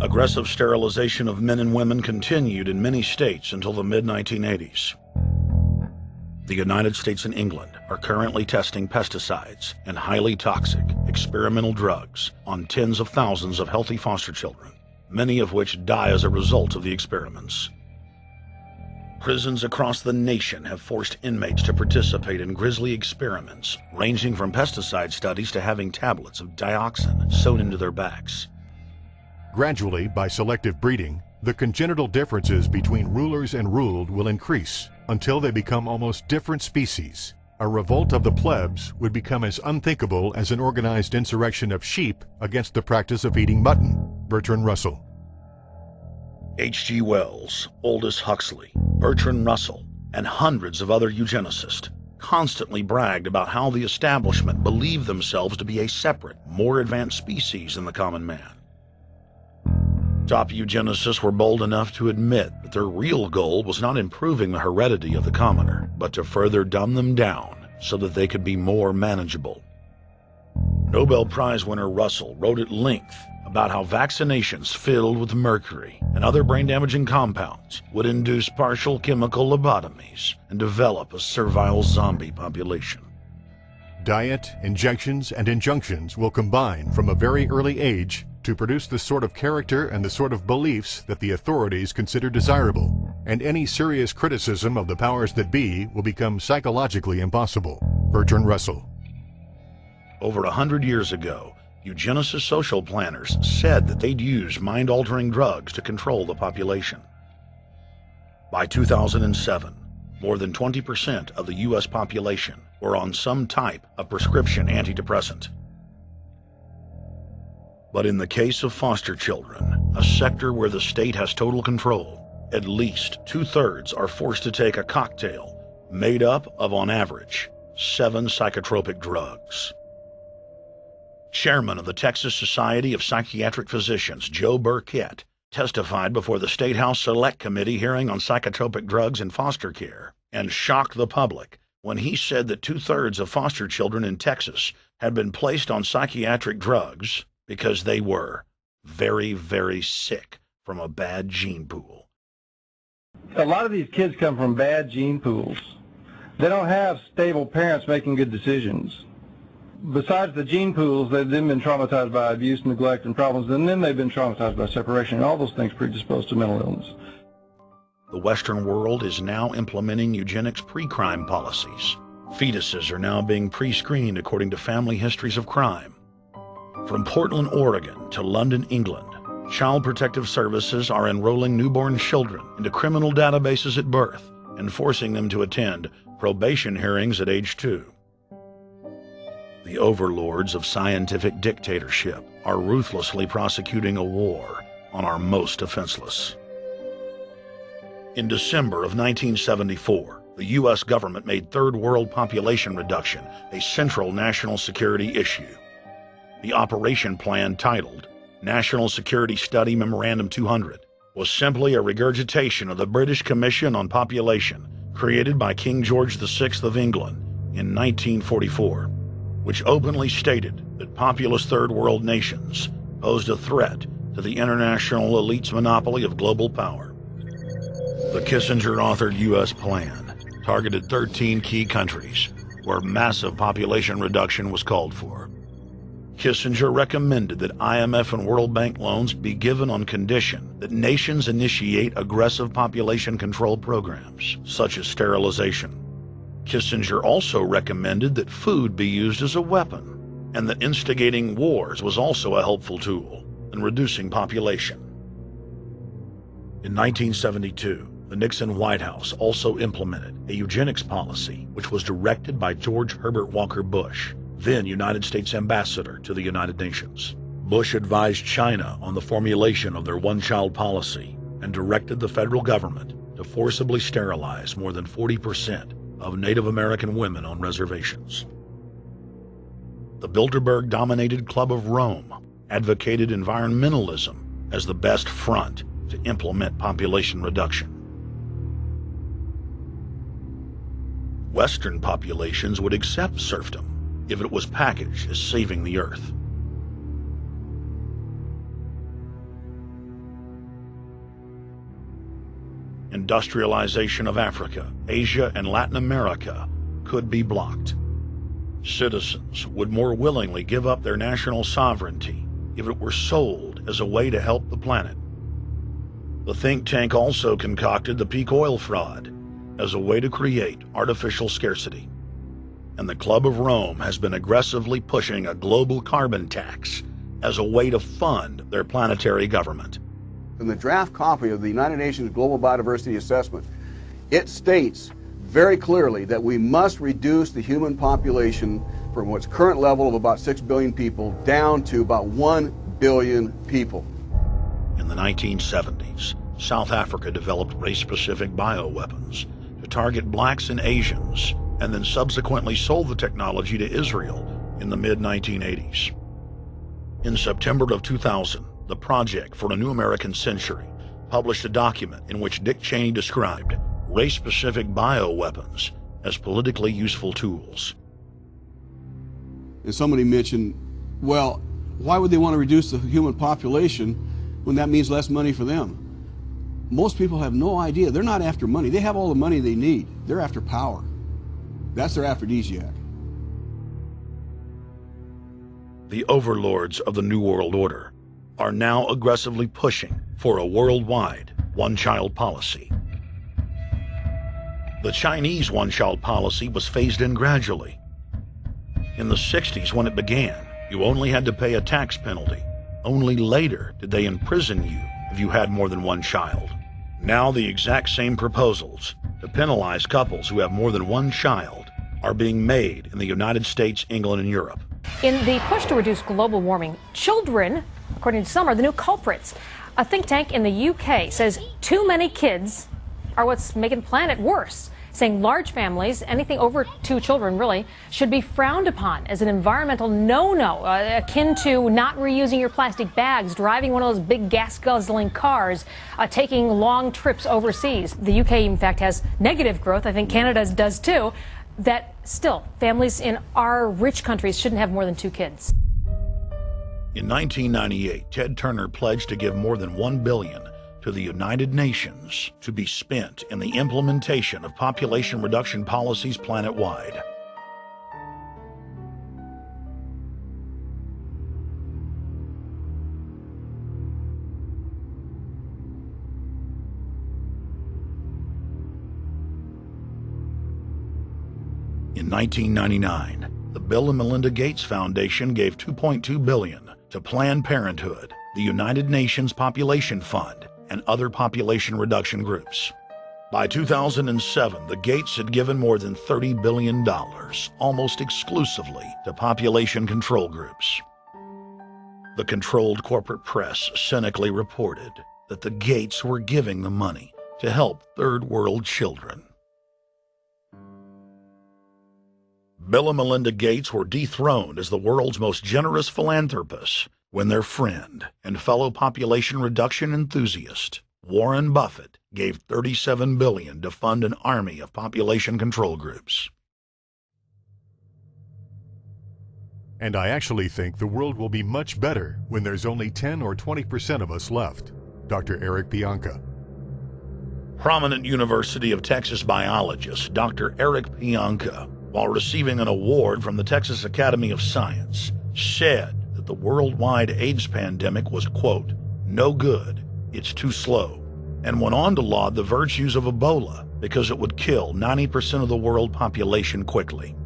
Aggressive sterilization of men and women continued in many states until the mid-1980s. The United States and England are currently testing pesticides and highly toxic experimental drugs on tens of thousands of healthy foster children, many of which die as a result of the experiments. Prisons across the nation have forced inmates to participate in grisly experiments, ranging from pesticide studies to having tablets of dioxin sewn into their backs. Gradually, by selective breeding, the congenital differences between rulers and ruled will increase until they become almost different species. A revolt of the plebs would become as unthinkable as an organized insurrection of sheep against the practice of eating mutton. Bertrand Russell. H.G. Wells, Aldous Huxley, Bertrand Russell, and hundreds of other eugenicists constantly bragged about how the establishment believed themselves to be a separate, more advanced species than the common man. Top eugenicists were bold enough to admit that their real goal was not improving the heredity of the commoner, but to further dumb them down so that they could be more manageable. Nobel Prize winner Russell wrote at length about how vaccinations filled with mercury and other brain-damaging compounds would induce partial chemical lobotomies and develop a servile zombie population. Diet, injections, and injunctions will combine from a very early age to produce the sort of character and the sort of beliefs that the authorities consider desirable, and any serious criticism of the powers that be will become psychologically impossible. Bertrand Russell. Over 100 years ago, eugenicist social planners said that they'd use mind-altering drugs to control the population. By 2007, more than 20% of the U.S. population were on some type of prescription antidepressant. But in the case of foster children, a sector where the state has total control, at least 2/3 are forced to take a cocktail made up of, on average, 7 psychotropic drugs. Chairman of the Texas Society of Psychiatric Physicians, Joe Burkett, testified before the State House Select Committee hearing on psychotropic drugs in foster care and shocked the public when he said that 2/3 of foster children in Texas had been placed on psychiatric drugs because they were very, very sick from a bad gene pool. A lot of these kids come from bad gene pools. They don't have stable parents making good decisions. Besides the gene pools, they've then been traumatized by abuse, neglect, and problems, and then they've been traumatized by separation, and all those things predispose to mental illness. The Western world is now implementing eugenics pre-crime policies. Fetuses are now being pre-screened according to family histories of crime. From Portland, Oregon to London, England, Child Protective Services are enrolling newborn children into criminal databases at birth and forcing them to attend probation hearings at age 2. The overlords of scientific dictatorship are ruthlessly prosecuting a war on our most defenseless. In December of 1974, the U.S. government made third world population reduction a central national security issue. The operation plan, titled National Security Study Memorandum 200, was simply a regurgitation of the British Commission on Population created by King George VI of England in 1944, which openly stated that populous third world nations posed a threat to the international elite's monopoly of global power. The Kissinger-authored U.S. plan targeted 13 key countries where massive population reduction was called for. Kissinger recommended that IMF and World Bank loans be given on condition that nations initiate aggressive population control programs, such as sterilization. Kissinger also recommended that food be used as a weapon, and that instigating wars was also a helpful tool in reducing population. In 1972, the Nixon White House also implemented a eugenics policy which was directed by George Herbert Walker Bush, then United States Ambassador to the United Nations. Bush advised China on the formulation of their one-child policy and directed the federal government to forcibly sterilize more than 40% of Native American women on reservations. The Bilderberg-dominated Club of Rome advocated environmentalism as the best front to implement population reduction. Western populations would accept serfdom if it was packaged as saving the earth. Industrialization of Africa, Asia, and Latin America could be blocked. Citizens would more willingly give up their national sovereignty if it were sold as a way to help the planet. The think tank also concocted the peak oil fraud as a way to create artificial scarcity. And the Club of Rome has been aggressively pushing a global carbon tax as a way to fund their planetary government. In the draft copy of the United Nations Global Biodiversity Assessment, it states very clearly that we must reduce the human population from its current level of about 6 billion people down to about 1 billion people. In the 1970s, South Africa developed race-specific bioweapons to target blacks and Asians, and then subsequently sold the technology to Israel in the mid-1980s. In September of 2000, the Project for a New American Century published a document in which Dick Cheney described race-specific bioweapons as politically useful tools. And somebody mentioned, well, why would they want to reduce the human population when that means less money for them? Most people have no idea. They're not after money. They have all the money they need. They're after power. That's their aphrodisiac. The overlords of the New World Order are now aggressively pushing for a worldwide one-child policy. The Chinese one-child policy was phased in gradually. In the 60s, when it began, you only had to pay a tax penalty. Only later did they imprison you if you had more than one child. Now the exact same proposals to penalize couples who have more than one child are being made in the United States, England, and Europe. In the push to reduce global warming, children, according to some, are the new culprits. A think tank in the UK says too many kids are what's making the planet worse, saying large families, anything over 2 children really, should be frowned upon as an environmental no-no, akin to not reusing your plastic bags, driving one of those big gas-guzzling cars, taking long trips overseas. The UK, in fact, has negative growth. I think Canada does too. That still, families in our rich countries shouldn't have more than 2 kids. In 1998, Ted Turner pledged to give more than $1 billion to the United Nations to be spent in the implementation of population reduction policies planet-wide. In 1999, the Bill and Melinda Gates Foundation gave $2.2 billion to Planned Parenthood, the United Nations Population Fund, and other population reduction groups. By 2007, the Gates had given more than $30 billion, almost exclusively to population control groups. The controlled corporate press cynically reported that the Gates were giving the money to help third world children. Bill and Melinda Gates were dethroned as the world's most generous philanthropists when their friend and fellow population reduction enthusiast, Warren Buffett, gave $37 billion to fund an army of population control groups. And I actually think the world will be much better when there's only 10 or 20% of us left. Dr. Eric Pianka. Prominent University of Texas biologist Dr. Eric Pianka, while receiving an award from the Texas Academy of Science, said that the worldwide AIDS pandemic was, quote, no good, it's too slow, and went on to laud the virtues of Ebola because it would kill 90% of the world population quickly.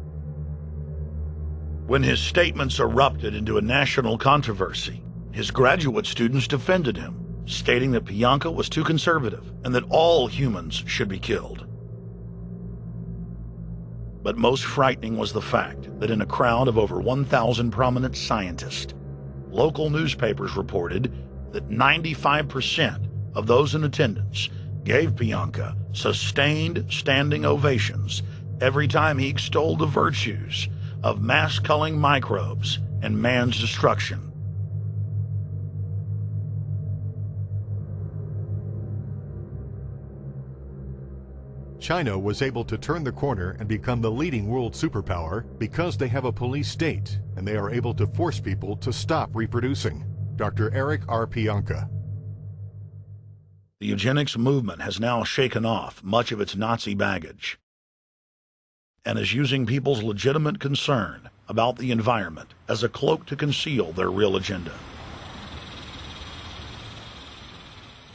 When his statements erupted into a national controversy, his graduate students defended him, stating that Pianka was too conservative and that all humans should be killed. But most frightening was the fact that in a crowd of over 1,000 prominent scientists, local newspapers reported that 95% of those in attendance gave Pianka sustained standing ovations every time he extolled the virtues of mass-culling microbes and man's destruction. China was able to turn the corner and become the leading world superpower because they have a police state and they are able to force people to stop reproducing. Dr. Eric R. Pianka. The eugenics movement has now shaken off much of its Nazi baggage and is using people's legitimate concern about the environment as a cloak to conceal their real agenda.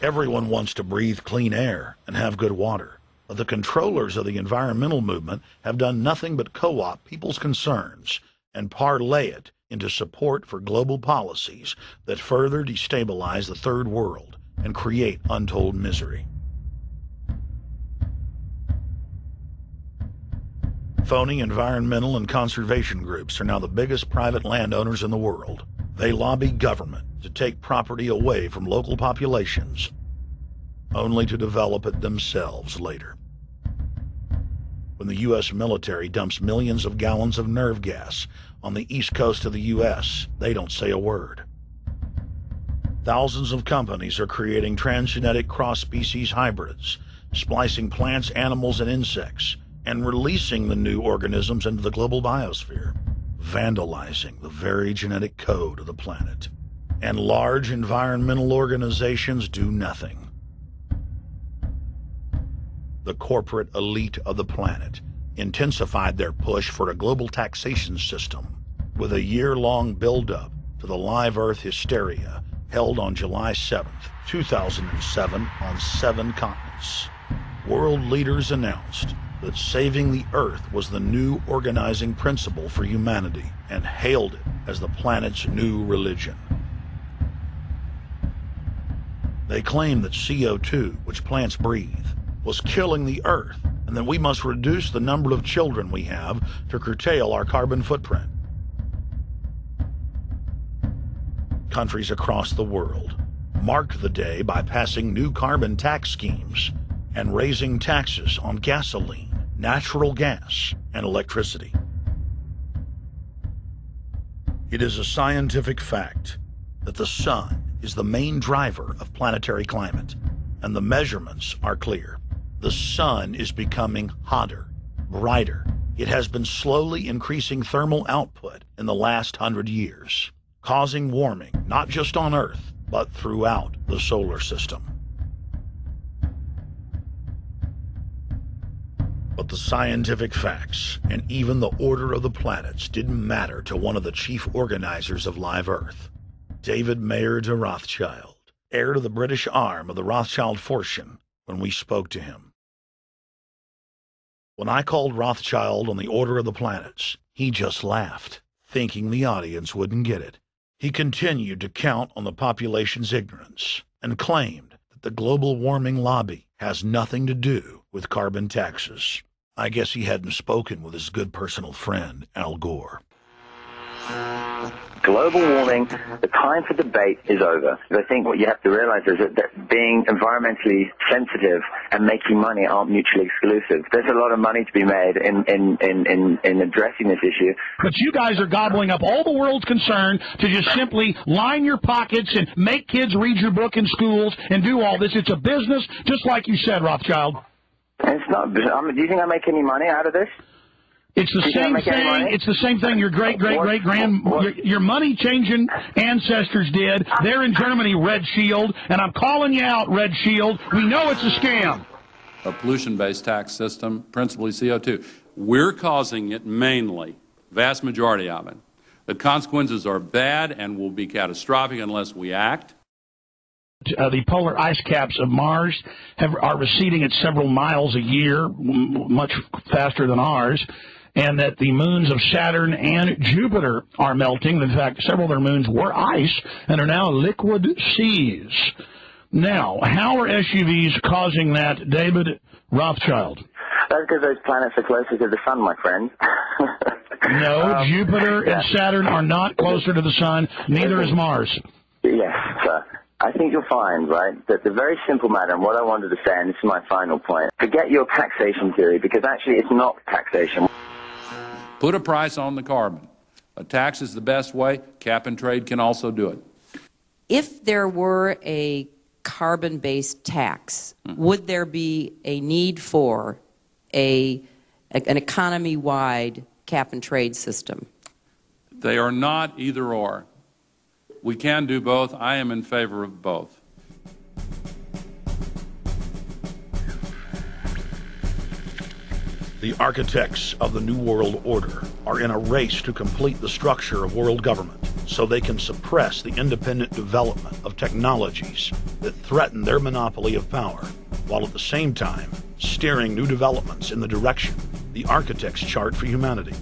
Everyone wants to breathe clean air and have good water. But the controllers of the environmental movement have done nothing but co-opt people's concerns and parlay it into support for global policies that further destabilize the third world and create untold misery. Phony environmental and conservation groups are now the biggest private landowners in the world. They lobby government to take property away from local populations, only to develop it themselves later. When the U.S. military dumps millions of gallons of nerve gas on the east coast of the U.S., they don't say a word. Thousands of companies are creating transgenetic cross-species hybrids, splicing plants, animals, and insects, and releasing the new organisms into the global biosphere, vandalizing the very genetic code of the planet. And large environmental organizations do nothing. The corporate elite of the planet intensified their push for a global taxation system with a year-long build-up to the Live Earth hysteria held on July 7th, 2007 on 7 continents. World leaders announced that saving the Earth was the new organizing principle for humanity and hailed it as the planet's new religion. They claimed that CO2, which plants breathe, was killing the Earth, and that we must reduce the number of children we have to curtail our carbon footprint. Countries across the world marked the day by passing new carbon tax schemes and raising taxes on gasoline, natural gas, and electricity. It is a scientific fact that the sun is the main driver of planetary climate, and the measurements are clear. The sun is becoming hotter, brighter. It has been slowly increasing thermal output in the last 100 years, causing warming not just on Earth, but throughout the solar system. But the scientific facts and even the order of the planets didn't matter to one of the chief organizers of Live Earth, David Mayer de Rothschild, heir to the British arm of the Rothschild fortune, when we spoke to him. When I called Rothschild on the order of the planets, he just laughed, thinking the audience wouldn't get it. He continued to count on the population's ignorance and claimed that the global warming lobby has nothing to do with carbon taxes. I guess he hadn't spoken with his good personal friend, Al Gore. Global warming, the time for debate is over. I think what you have to realize is that being environmentally sensitive and making money aren't mutually exclusive. There's a lot of money to be made in addressing this issue. But you guys are gobbling up all the world's concern to just simply line your pockets and make kids read your book in schools and do all this. It's a business, just like you said, Rothschild. It's not. Do you think I make any money out of this? It's the same thing. It's the same thing your your money-changing ancestors did. They're in Germany, Red Shield, and I'm calling you out, Red Shield. We know it's a scam. A pollution-based tax system, principally CO2. We're causing it mainly, vast majority of it. The consequences are bad and will be catastrophic unless we act. The polar ice caps of Mars are receding at several miles a year, much faster than ours. And that the moons of Saturn and Jupiter are melting. In fact, several of their moons were ice and are now liquid seas. Now, how are SUVs causing that, David Rothschild? That's because those planets are closer to the sun, my friend. No, Jupiter and Saturn are not closer to the sun. Neither is Mars. Yes, sir. I think you'll find, right, that the very simple matter, and what I wanted to say, and this is my final point, forget your taxation theory, because actually it's not taxation. Put a price on the carbon. A tax is the best way. Cap and trade can also do it. If there were a carbon-based tax, would there be a need for an economy-wide cap and trade system? They are not either or. We can do both. I am in favor of both. The architects of the New World Order are in a race to complete the structure of world government so they can suppress the independent development of technologies that threaten their monopoly of power, while at the same time steering new developments in the direction the architects chart for humanity.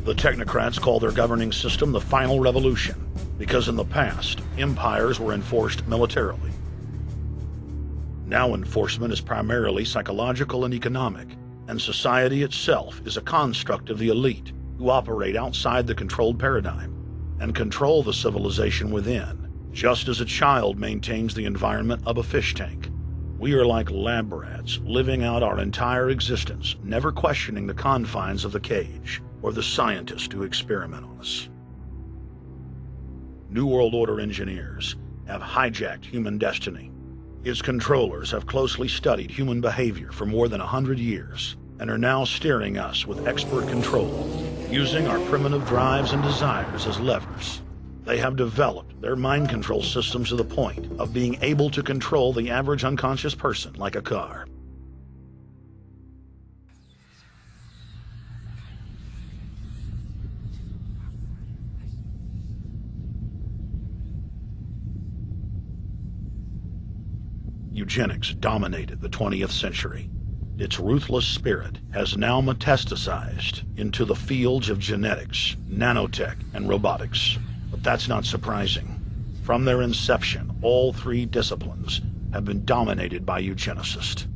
The technocrats call their governing system the final revolution because in the past, empires were enforced militarily. Now enforcement is primarily psychological and economic, and society itself is a construct of the elite who operate outside the controlled paradigm and control the civilization within, just as a child maintains the environment of a fish tank. We are like lab rats, living out our entire existence, never questioning the confines of the cage or the scientists who experiment on us. New World Order engineers have hijacked human destiny. Its controllers have closely studied human behavior for more than 100 years and are now steering us with expert control, using our primitive drives and desires as levers. They have developed their mind control systems to the point of being able to control the average unconscious person like a car. Eugenics dominated the 20th century. Its ruthless spirit has now metastasized into the fields of genetics, nanotech, and robotics. But that's not surprising. From their inception, all three disciplines have been dominated by eugenicists.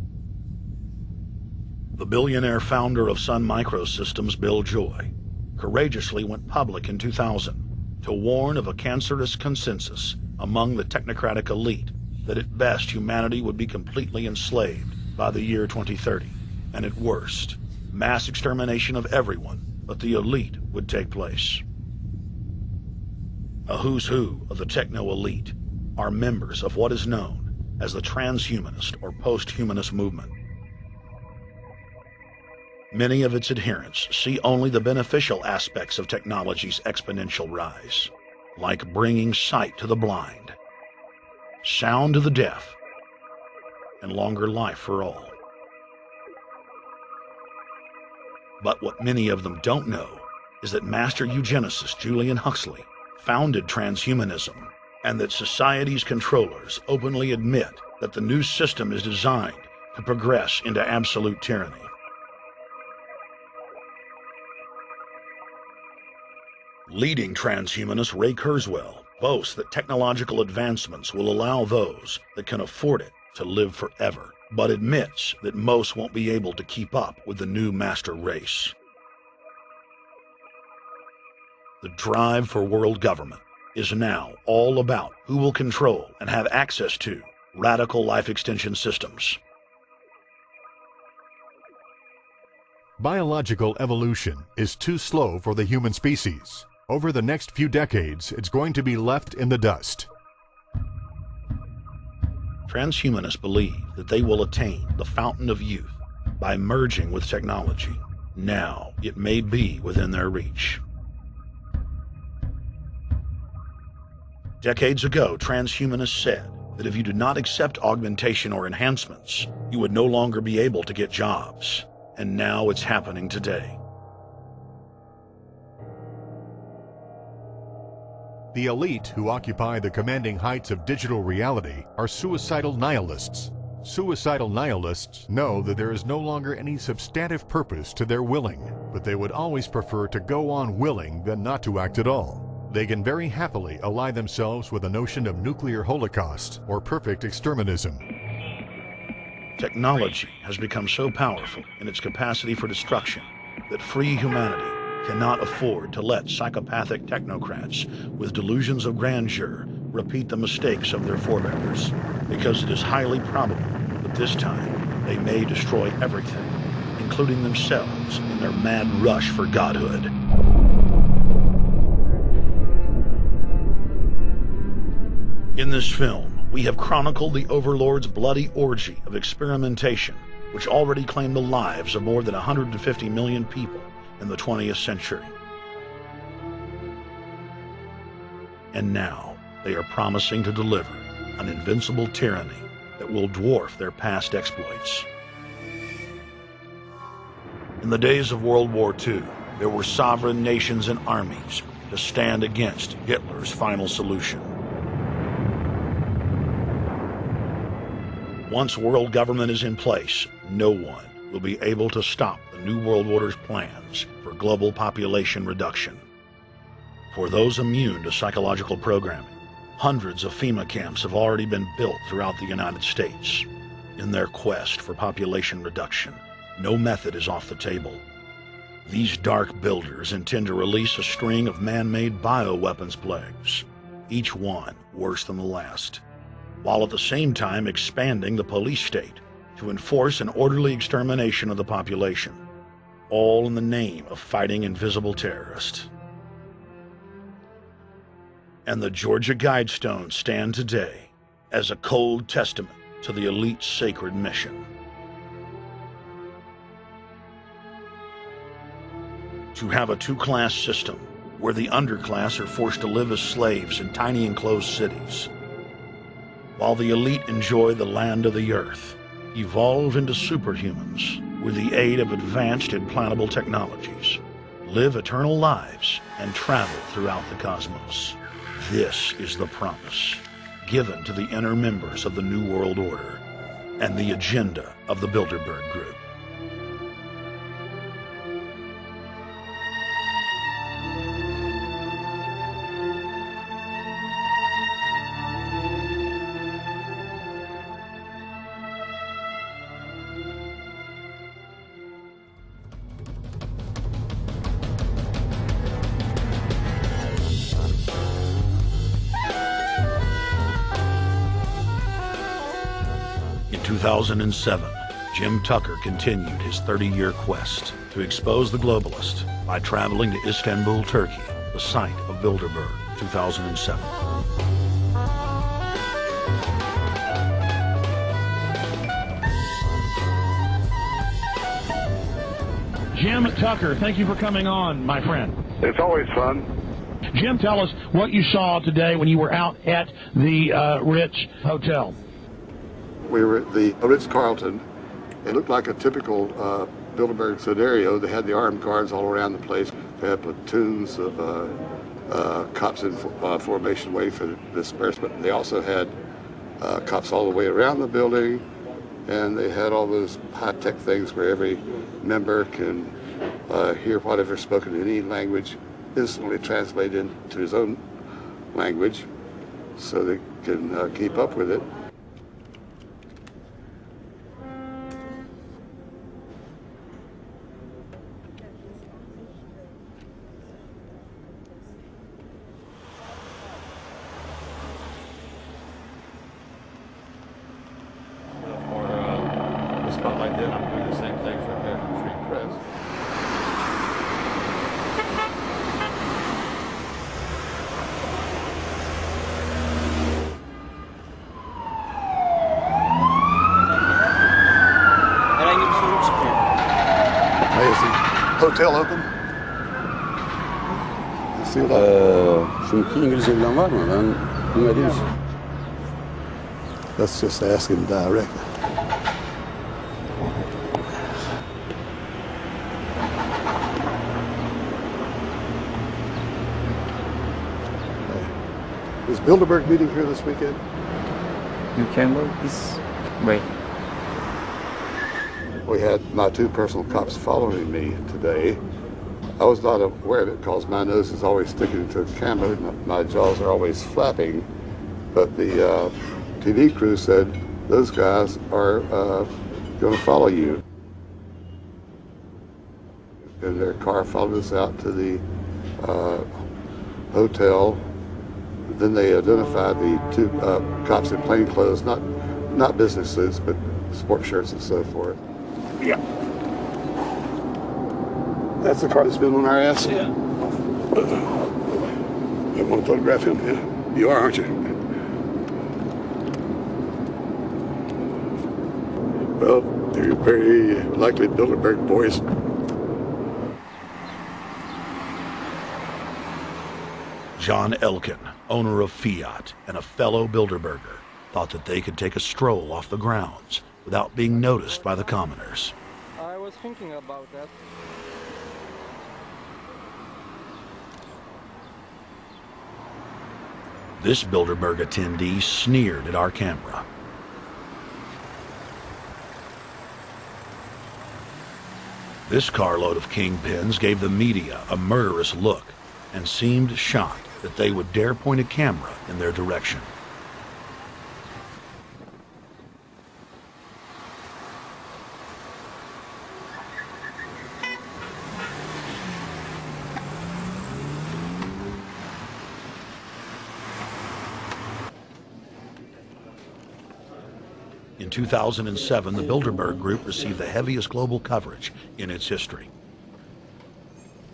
The billionaire founder of Sun Microsystems, Bill Joy, courageously went public in 2000 to warn of a cancerous consensus among the technocratic elite that at best humanity would be completely enslaved by the year 2030, and at worst, mass extermination of everyone but the elite would take place. A who's who of the techno-elite are members of what is known as the transhumanist or post-humanist movement. Many of its adherents see only the beneficial aspects of technology's exponential rise, like bringing sight to the blind, sound to the deaf, and longer life for all. But what many of them don't know is that master eugenicist Julian Huxley founded transhumanism, and that society's controllers openly admit that the new system is designed to progress into absolute tyranny. Leading transhumanist Ray Kurzweil boasts that technological advancements will allow those that can afford it to live forever, but admits that most won't be able to keep up with the new master race. The drive for world government is now all about who will control and have access to radical life extension systems. Biological evolution is too slow for the human species. Over the next few decades, it's going to be left in the dust. Transhumanists believe that they will attain the fountain of youth by merging with technology. Now, it may be within their reach. Decades ago, transhumanists said that if you did not accept augmentation or enhancements, you would no longer be able to get jobs. And now it's happening today. The elite who occupy the commanding heights of digital reality are suicidal nihilists. Suicidal nihilists know that there is no longer any substantive purpose to their willing, but they would always prefer to go on willing than not to act at all. They can very happily ally themselves with the notion of nuclear holocaust or perfect exterminism. Technology has become so powerful in its capacity for destruction that free humanity cannot afford to let psychopathic technocrats with delusions of grandeur repeat the mistakes of their forebears, because it is highly probable that this time they may destroy everything, including themselves in their mad rush for godhood. In this film, we have chronicled the Overlord's bloody orgy of experimentation, which already claimed the lives of more than 150 million people in the 20th century. And now, they are promising to deliver an invincible tyranny that will dwarf their past exploits. In the days of World War II, there were sovereign nations and armies to stand against Hitler's final solution. Once world government is in place, no one will be able to stop the New World Order's plans for global population reduction. For those immune to psychological programming, hundreds of FEMA camps have already been built throughout the United States. In their quest for population reduction, no method is off the table. These dark builders intend to release a string of man-made bioweapons plagues, each one worse than the last, while at the same time expanding the police state to enforce an orderly extermination of the population, all in the name of fighting invisible terrorists. And the Georgia Guidestones stand today as a cold testament to the elite's sacred mission. To have a two-class system where the underclass are forced to live as slaves in tiny enclosed cities, while the elite enjoy the land of the earth, evolve into superhumans with the aid of advanced implantable technologies, live eternal lives, and travel throughout the cosmos. This is the promise given to the inner members of the New World Order and the agenda of the Bilderberg Group. In 2007, Jim Tucker continued his 30-year quest to expose the globalist by traveling to Istanbul, Turkey, the site of Bilderberg, 2007. Jim Tucker, thank you for coming on, my friend. It's always fun. Jim, tell us what you saw today when you were out at the Ritz Hotel. We were at the Ritz-Carlton. It looked like a typical Bilderberg scenario. They had the armed guards all around the place. They had platoons of cops in formation waiting for the disbursement. They also had cops all the way around the building, and they had all those high-tech things where every member can hear whatever's spoken in any language, instantly translate into his own language so they can keep up with it. Spotlight did, I'm doing the same thing for American Free Press. Hey, is the hotel open? Çünkü İngilizce bilen var mı? Ben bilmediğim için. Let's just ask him directly. Is Bilderberg meeting here this weekend? You can move this way. We had my two personal cops following me today. I was not aware of it because my nose is always sticking to the camera and my jaws are always flapping. But the TV crew said those guys are going to follow you. And their car followed us out to the hotel. Then they identified the two cops in plain clothes, not business suits, but sport shirts and so forth. Yeah. That's the car that's been on our ass? Yeah. You want to photograph him? Yeah. You are, aren't you? Well, they're very likely Bilderberg boys. John Elkin, owner of Fiat and a fellow Bilderberger, thought that they could take a stroll off the grounds without being noticed by the commoners. I was thinking about that. This Bilderberg attendee sneered at our camera. This carload of kingpins gave the media a murderous look and seemed shocked that they would dare point a camera in their direction. In 2007, the Bilderberg Group received the heaviest global coverage in its history.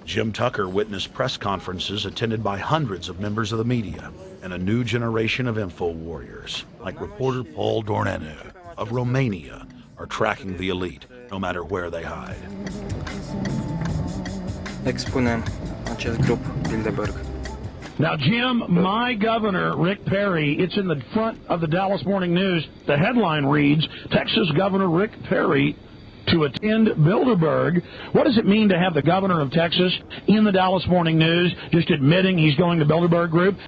Jim Tucker witnessed press conferences attended by hundreds of members of the media and a new generation of info warriors, like reporter Paul Dornanu of Romania, are tracking the elite, no matter where they hide. Expunem acest grup Bilderberg. Now, Jim, my governor, Rick Perry, it's in the front of the Dallas Morning News. The headline reads, Texas Governor Rick Perry to attend Bilderberg. What does it mean to have the governor of Texas in the Dallas Morning News just admitting he's going to Bilderberg Group?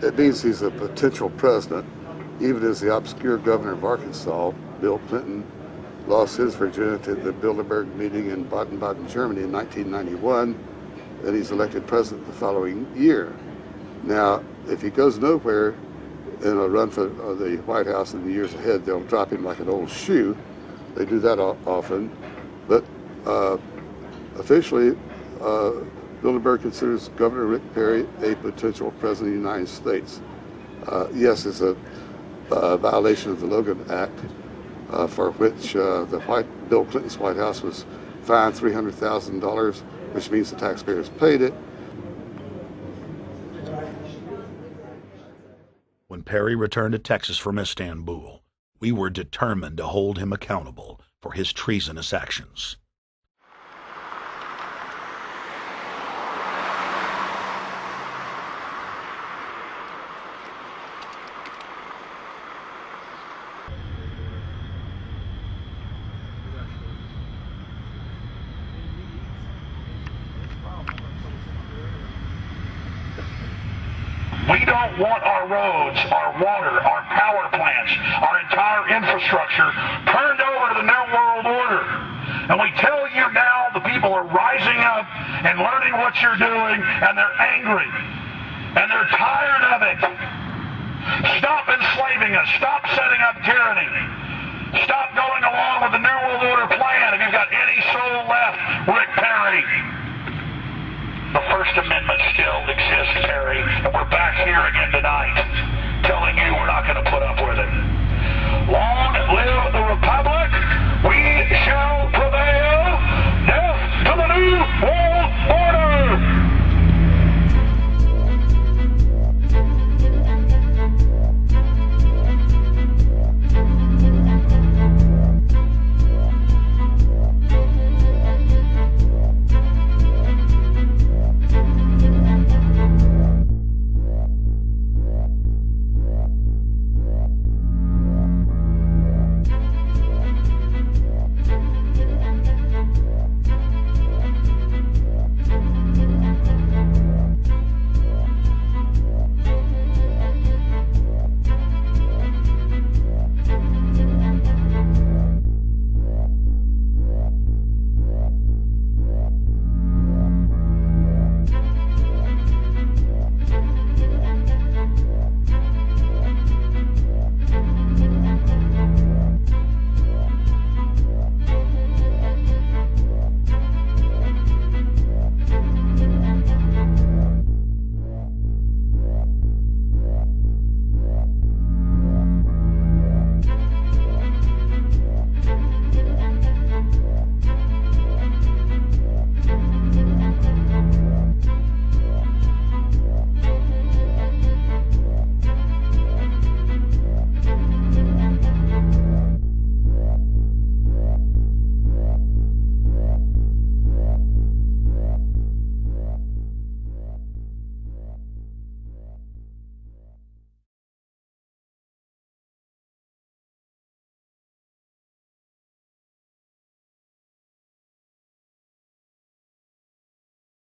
It means he's a potential president, even as the obscure governor of Arkansas, Bill Clinton, lost his virginity at the Bilderberg meeting in Baden-Baden, Germany in 1991. Then he's elected president the following year. Now, if he goes nowhere in a run for the White House in the years ahead, they'll drop him like an old shoe. They do that often. But officially, Bilderberg considers Governor Rick Perry a potential president of the United States. Yes, it's a violation of the Logan Act, for which Bill Clinton's White House was fined $300,000, which means the taxpayers paid it. When Perry returned to Texas from Istanbul, we were determined to hold him accountable for his treasonous actions. We don't want our roads, our water, our power plants, our entire infrastructure turned over to the New World Order. And we tell you now the people are rising up and learning what you're doing, and they're angry. And they're tired of it. Stop enslaving us. Stop setting up tyranny. Stop going along with the New World Order plan if you've got any soul left, Rick Perry. The First Amendment still exists, Perry, and we're back here again tonight telling you we're not going to put up with it. Long live the Republic!